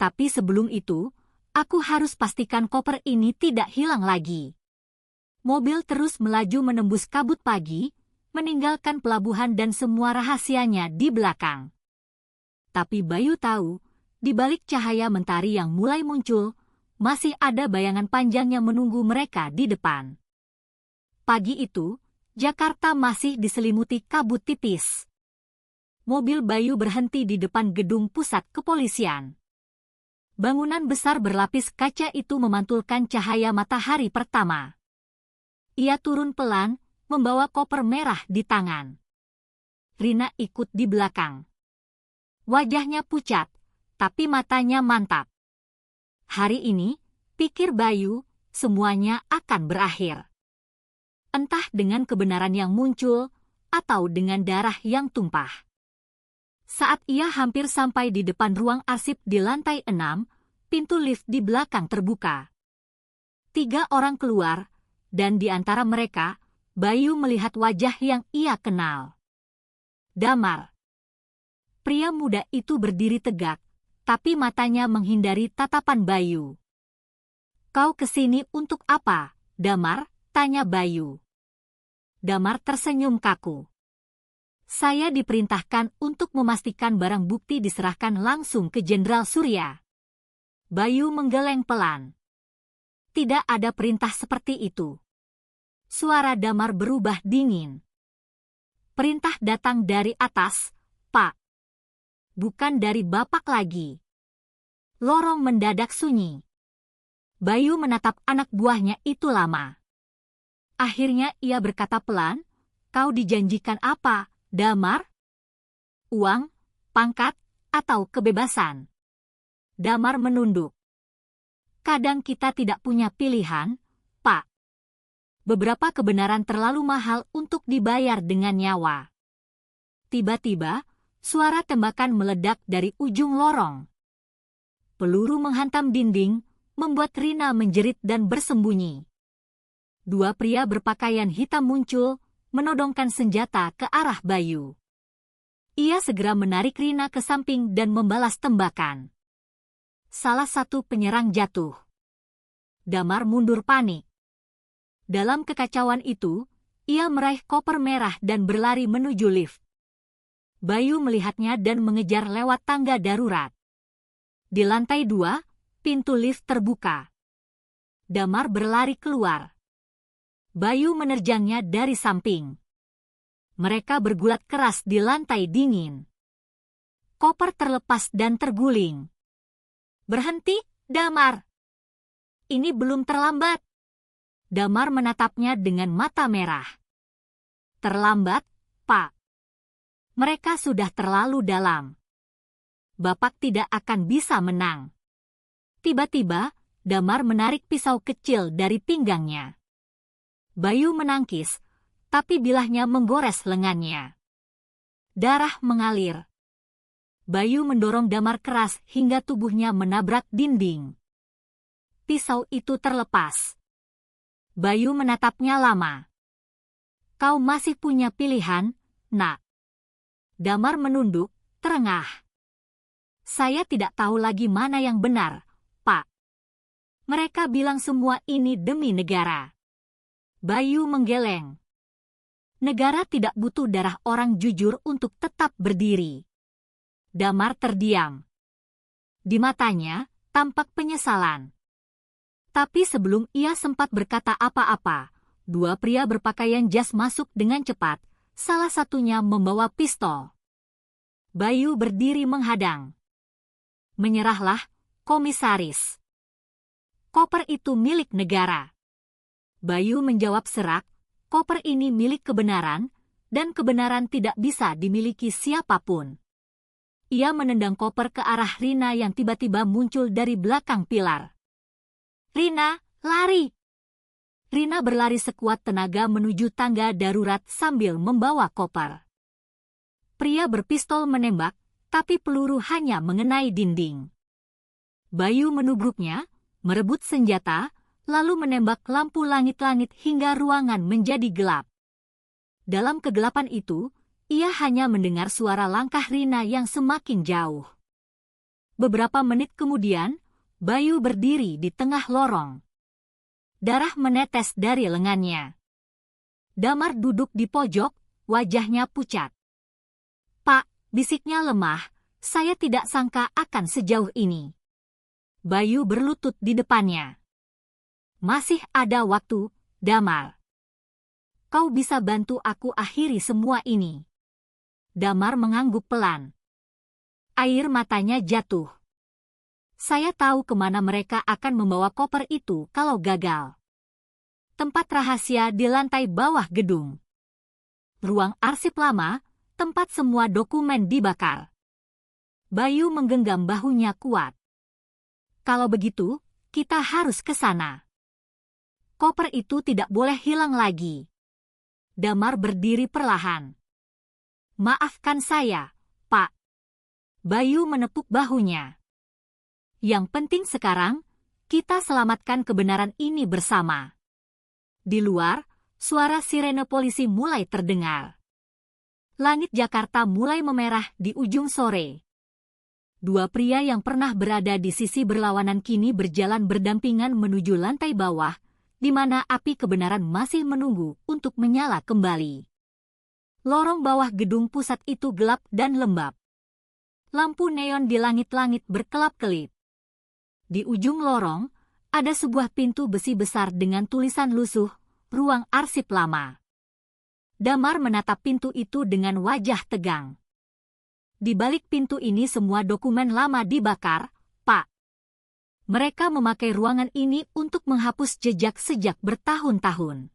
Tapi sebelum itu, aku harus pastikan koper ini tidak hilang lagi. Mobil terus melaju menembus kabut pagi, meninggalkan pelabuhan dan semua rahasianya di belakang. Tapi Bayu tahu, di balik cahaya mentari yang mulai muncul, masih ada bayangan panjang yang menunggu mereka di depan. Pagi itu, Jakarta masih diselimuti kabut tipis. Mobil Bayu berhenti di depan gedung pusat kepolisian. Bangunan besar berlapis kaca itu memantulkan cahaya matahari pertama. Ia turun pelan, membawa koper merah di tangan. Rina ikut di belakang. Wajahnya pucat, tapi matanya mantap. Hari ini, pikir Bayu, semuanya akan berakhir. Entah dengan kebenaran yang muncul, atau dengan darah yang tumpah. Saat ia hampir sampai di depan ruang arsip di lantai 6, pintu lift di belakang terbuka. 3 orang keluar, dan di antara mereka, Bayu melihat wajah yang ia kenal. Damar. Pria muda itu berdiri tegak, tapi matanya menghindari tatapan Bayu. Kau kesini untuk apa, Damar? Tanya Bayu. Damar tersenyum kaku. Saya diperintahkan untuk memastikan barang bukti diserahkan langsung ke Jenderal Surya. Bayu menggeleng pelan. Tidak ada perintah seperti itu. Suara Damar berubah dingin. Perintah datang dari atas, Pak. Bukan dari Bapak lagi. Lorong mendadak sunyi. Bayu menatap anak buahnya itu lama. Akhirnya ia berkata pelan, kau dijanjikan apa, Damar? Uang, pangkat, atau kebebasan? Damar menunduk. Kadang kita tidak punya pilihan, Pak. Beberapa kebenaran terlalu mahal untuk dibayar dengan nyawa. Tiba-tiba, suara tembakan meledak dari ujung lorong. Peluru menghantam dinding, membuat Rina menjerit dan bersembunyi. 2 pria berpakaian hitam muncul, menodongkan senjata ke arah Bayu. Ia segera menarik Rina ke samping dan membalas tembakan. Salah satu penyerang jatuh. Damar mundur panik. Dalam kekacauan itu, ia meraih koper merah dan berlari menuju lift. Bayu melihatnya dan mengejar lewat tangga darurat. Di lantai 2, pintu lift terbuka. Damar berlari keluar. Bayu menerjangnya dari samping. Mereka bergulat keras di lantai dingin. Koper terlepas dan terguling. Berhenti, Damar. Ini belum terlambat. Damar menatapnya dengan mata merah. Terlambat, Pak. Mereka sudah terlalu dalam. Bapak tidak akan bisa menang. Tiba-tiba, Damar menarik pisau kecil dari pinggangnya. Bayu menangkis, tapi bilahnya menggores lengannya. Darah mengalir. Bayu mendorong Damar keras hingga tubuhnya menabrak dinding. Pisau itu terlepas. Bayu menatapnya lama. Kau masih punya pilihan, Nak. Damar menunduk, terengah. Saya tidak tahu lagi mana yang benar, Pak. Mereka bilang semua ini demi negara. Bayu menggeleng. Negara tidak butuh darah orang jujur untuk tetap berdiri. Damar terdiam. Di matanya tampak penyesalan. Tapi sebelum ia sempat berkata apa-apa, dua pria berpakaian jas masuk dengan cepat, salah satunya membawa pistol. Bayu berdiri menghadang. Menyerahlah, komisaris. Koper itu milik negara. Bayu menjawab serak, koper ini milik kebenaran, dan kebenaran tidak bisa dimiliki siapapun. Ia menendang koper ke arah Rina yang tiba-tiba muncul dari belakang pilar. Rina, lari! Rina berlari sekuat tenaga menuju tangga darurat sambil membawa koper. Pria berpistol menembak, tapi peluru hanya mengenai dinding. Bayu menubruknya, merebut senjata, lalu menembak lampu langit-langit hingga ruangan menjadi gelap. Dalam kegelapan itu, ia hanya mendengar suara langkah Rina yang semakin jauh. Beberapa menit kemudian, Bayu berdiri di tengah lorong. Darah menetes dari lengannya. Damar duduk di pojok, wajahnya pucat. Pak, bisiknya lemah, saya tidak sangka akan sejauh ini. Bayu berlutut di depannya. Masih ada waktu, Damar. Kau bisa bantu aku akhiri semua ini. Damar mengangguk pelan. Air matanya jatuh. Saya tahu kemana mereka akan membawa koper itu kalau gagal. Tempat rahasia di lantai bawah gedung. Ruang arsip lama, tempat semua dokumen dibakar. Bayu menggenggam bahunya kuat. Kalau begitu, kita harus ke sana. Koper itu tidak boleh hilang lagi. Damar berdiri perlahan. Maafkan saya, Pak. Bayu menepuk bahunya. Yang penting sekarang, kita selamatkan kebenaran ini bersama. Di luar, suara sirene polisi mulai terdengar. Langit Jakarta mulai memerah di ujung sore. Dua pria yang pernah berada di sisi berlawanan kini berjalan berdampingan menuju lantai bawah, di mana api kebenaran masih menunggu untuk menyala kembali. Lorong bawah gedung pusat itu gelap dan lembab. Lampu neon di langit-langit berkelap-kelip. Di ujung lorong, ada sebuah pintu besi besar dengan tulisan lusuh, ruang arsip lama. Damar menatap pintu itu dengan wajah tegang. Di balik pintu ini semua dokumen lama dibakar, Pak. Mereka memakai ruangan ini untuk menghapus jejak sejak bertahun-tahun.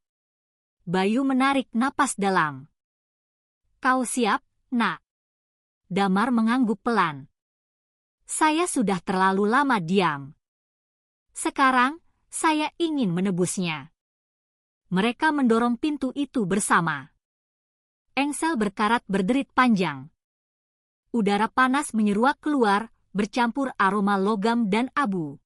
Bayu menarik napas dalam. Kau siap, Nak? Damar mengangguk pelan. Saya sudah terlalu lama diam. Sekarang, saya ingin menebusnya. Mereka mendorong pintu itu bersama. Engsel berkarat berderit panjang. Udara panas menyeruak keluar, bercampur aroma logam dan abu.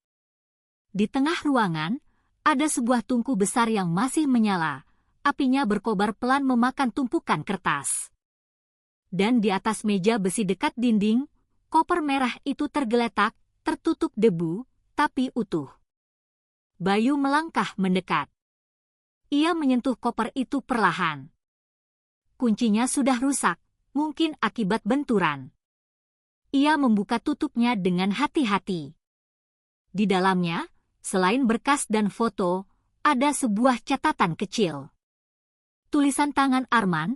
Di tengah ruangan, ada sebuah tungku besar yang masih menyala. Apinya berkobar pelan memakan tumpukan kertas. Dan di atas meja besi dekat dinding, koper merah itu tergeletak, tertutup debu, tapi utuh. Bayu melangkah mendekat. Ia menyentuh koper itu perlahan. Kuncinya sudah rusak, mungkin akibat benturan. Ia membuka tutupnya dengan hati-hati. Di dalamnya, selain berkas dan foto, ada sebuah catatan kecil. Tulisan tangan Arman,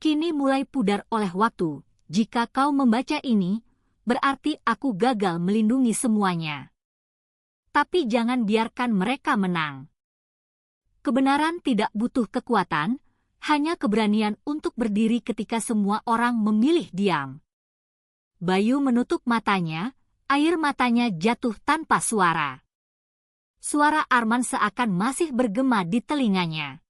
kini mulai pudar oleh waktu. Jika kau membaca ini, berarti aku gagal melindungi semuanya. Tapi jangan biarkan mereka menang. Kebenaran tidak butuh kekuatan, hanya keberanian untuk berdiri ketika semua orang memilih diam. Bayu menutup matanya, air matanya jatuh tanpa suara. Suara Arman seakan masih bergema di telinganya.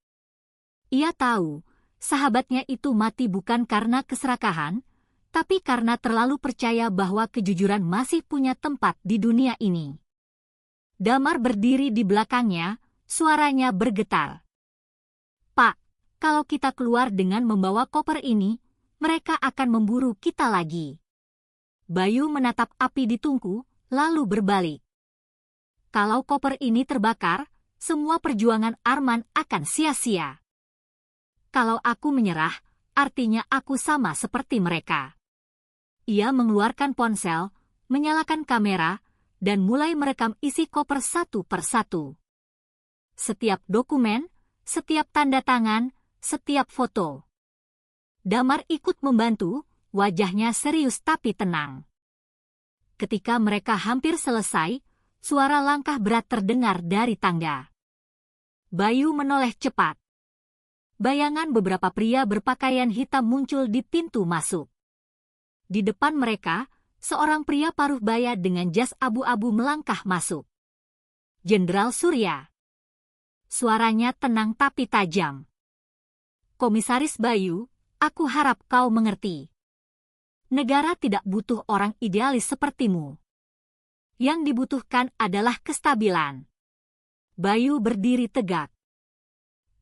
Ia tahu, sahabatnya itu mati bukan karena keserakahan, tapi karena terlalu percaya bahwa kejujuran masih punya tempat di dunia ini. Damar berdiri di belakangnya, suaranya bergetar. Pak, kalau kita keluar dengan membawa koper ini, mereka akan memburu kita lagi. Bayu menatap api di tungku, lalu berbalik. Kalau koper ini terbakar, semua perjuangan Arman akan sia-sia. Kalau aku menyerah, artinya aku sama seperti mereka. Ia mengeluarkan ponsel, menyalakan kamera, dan mulai merekam isi koper satu persatu. Setiap dokumen, setiap tanda tangan, setiap foto. Damar ikut membantu, wajahnya serius tapi tenang. Ketika mereka hampir selesai, suara langkah berat terdengar dari tangga. Bayu menoleh cepat. Bayangan beberapa pria berpakaian hitam muncul di pintu masuk. Di depan mereka, seorang pria paruh baya dengan jas abu-abu melangkah masuk. Jenderal Surya. Suaranya tenang tapi tajam. Komisaris Bayu, aku harap kau mengerti. Negara tidak butuh orang idealis sepertimu. Yang dibutuhkan adalah kestabilan. Bayu berdiri tegak.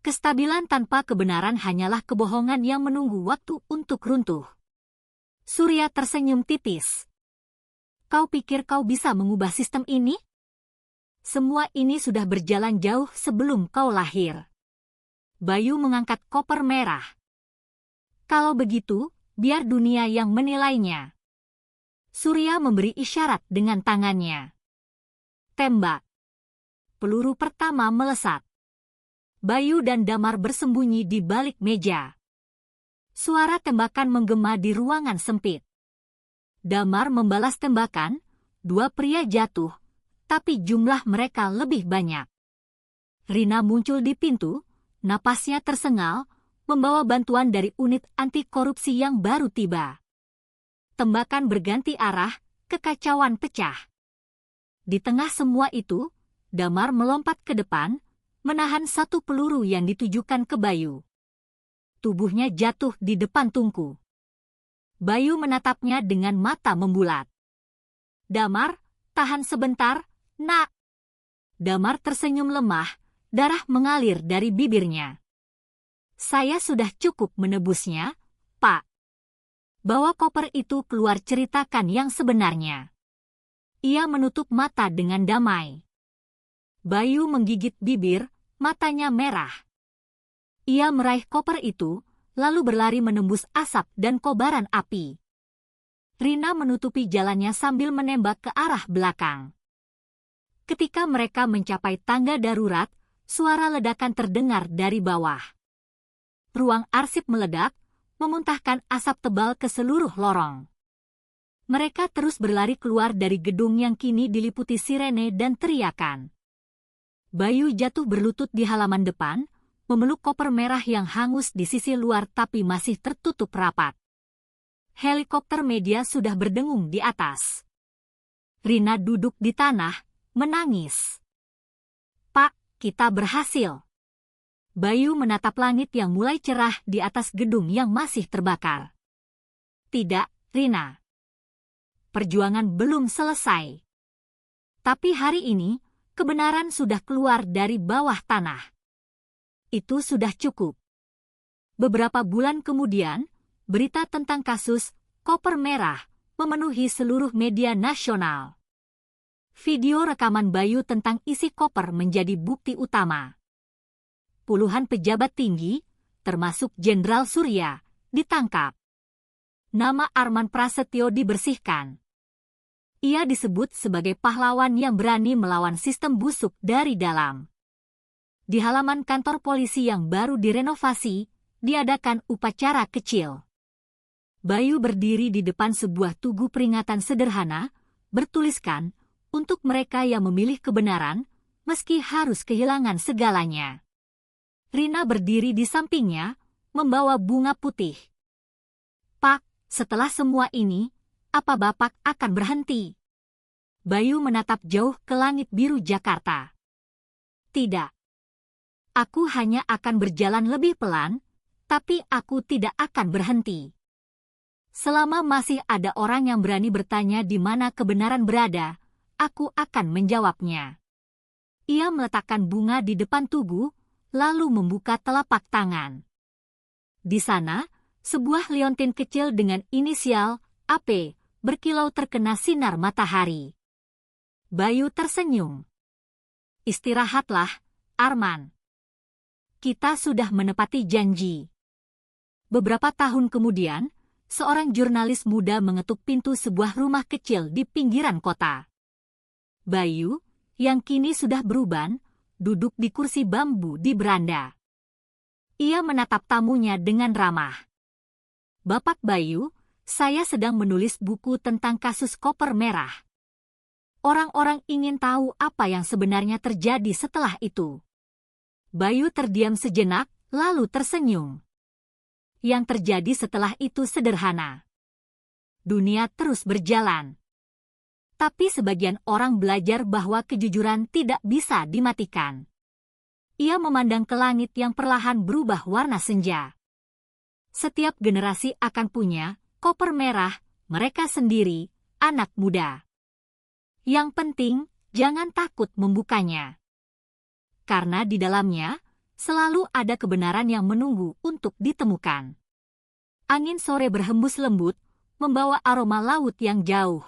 Kestabilan tanpa kebenaran hanyalah kebohongan yang menunggu waktu untuk runtuh. Surya tersenyum tipis. Kau pikir kau bisa mengubah sistem ini? Semua ini sudah berjalan jauh sebelum kau lahir. Bayu mengangkat koper merah. Kalau begitu, biar dunia yang menilainya. Surya memberi isyarat dengan tangannya. Tembak. Peluru pertama melesat. Bayu dan Damar bersembunyi di balik meja. Suara tembakan menggema di ruangan sempit. Damar membalas tembakan, 2 pria jatuh, tapi jumlah mereka lebih banyak. Rina muncul di pintu, napasnya tersengal, membawa bantuan dari unit anti korupsi yang baru tiba. Tembakan berganti arah, kekacauan pecah. Di tengah semua itu, Damar melompat ke depan, menahan 1 peluru yang ditujukan ke Bayu. Tubuhnya jatuh di depan tungku. Bayu menatapnya dengan mata membulat. Damar, tahan sebentar, nak. Damar tersenyum lemah, darah mengalir dari bibirnya. Saya sudah cukup menebusnya, Pak. Bawa koper itu keluar, ceritakan yang sebenarnya. Ia menutup mata dengan damai. Bayu menggigit bibir, matanya merah. Ia meraih koper itu, lalu berlari menembus asap dan kobaran api. Rina menutupi jalannya sambil menembak ke arah belakang. Ketika mereka mencapai tangga darurat, suara ledakan terdengar dari bawah. Ruang arsip meledak, memuntahkan asap tebal ke seluruh lorong. Mereka terus berlari keluar dari gedung yang kini diliputi sirene dan teriakan. Bayu jatuh berlutut di halaman depan, memeluk koper merah yang hangus di sisi luar tapi masih tertutup rapat. Helikopter media sudah berdengung di atas. Rina duduk di tanah, menangis. Pak, kita berhasil. Bayu menatap langit yang mulai cerah di atas gedung yang masih terbakar. Tidak, Rina. Perjuangan belum selesai. Tapi hari ini, kebenaran sudah keluar dari bawah tanah. Itu sudah cukup. Beberapa bulan kemudian, berita tentang kasus koper merah memenuhi seluruh media nasional. Video rekaman Bayu tentang isi koper menjadi bukti utama. Puluhan pejabat tinggi, termasuk Jenderal Surya, ditangkap. Nama Arman Prasetyo dibersihkan. Ia disebut sebagai pahlawan yang berani melawan sistem busuk dari dalam. Di halaman kantor polisi yang baru direnovasi, diadakan upacara kecil. Bayu berdiri di depan sebuah tugu peringatan sederhana, bertuliskan, untuk mereka yang memilih kebenaran, meski harus kehilangan segalanya. Rina berdiri di sampingnya, membawa bunga putih. Pak, setelah semua ini, apa Bapak akan berhenti? Bayu menatap jauh ke langit biru Jakarta. Tidak. Aku hanya akan berjalan lebih pelan, tapi aku tidak akan berhenti. Selama masih ada orang yang berani bertanya di mana kebenaran berada, aku akan menjawabnya. Ia meletakkan bunga di depan tugu, lalu membuka telapak tangan. Di sana, Sebuah liontin kecil dengan inisial AP berkilau terkena sinar matahari. Bayu tersenyum. Istirahatlah, Arman. Kita sudah menepati janji. Beberapa tahun kemudian, seorang jurnalis muda mengetuk pintu sebuah rumah kecil di pinggiran kota. Bayu, yang kini sudah beruban, duduk di kursi bambu di beranda. Ia menatap tamunya dengan ramah. Bapak Bayu, saya sedang menulis buku tentang kasus koper merah. Orang-orang ingin tahu apa yang sebenarnya terjadi setelah itu. Bayu terdiam sejenak, lalu tersenyum. Yang terjadi setelah itu sederhana. Dunia terus berjalan. Tapi sebagian orang belajar bahwa kejujuran tidak bisa dimatikan. Ia memandang ke langit yang perlahan berubah warna senja. Setiap generasi akan punya koper merah, mereka sendiri, anak muda. Yang penting, jangan takut membukanya. Karena di dalamnya, selalu ada kebenaran yang menunggu untuk ditemukan. Angin sore berhembus lembut, membawa aroma laut yang jauh.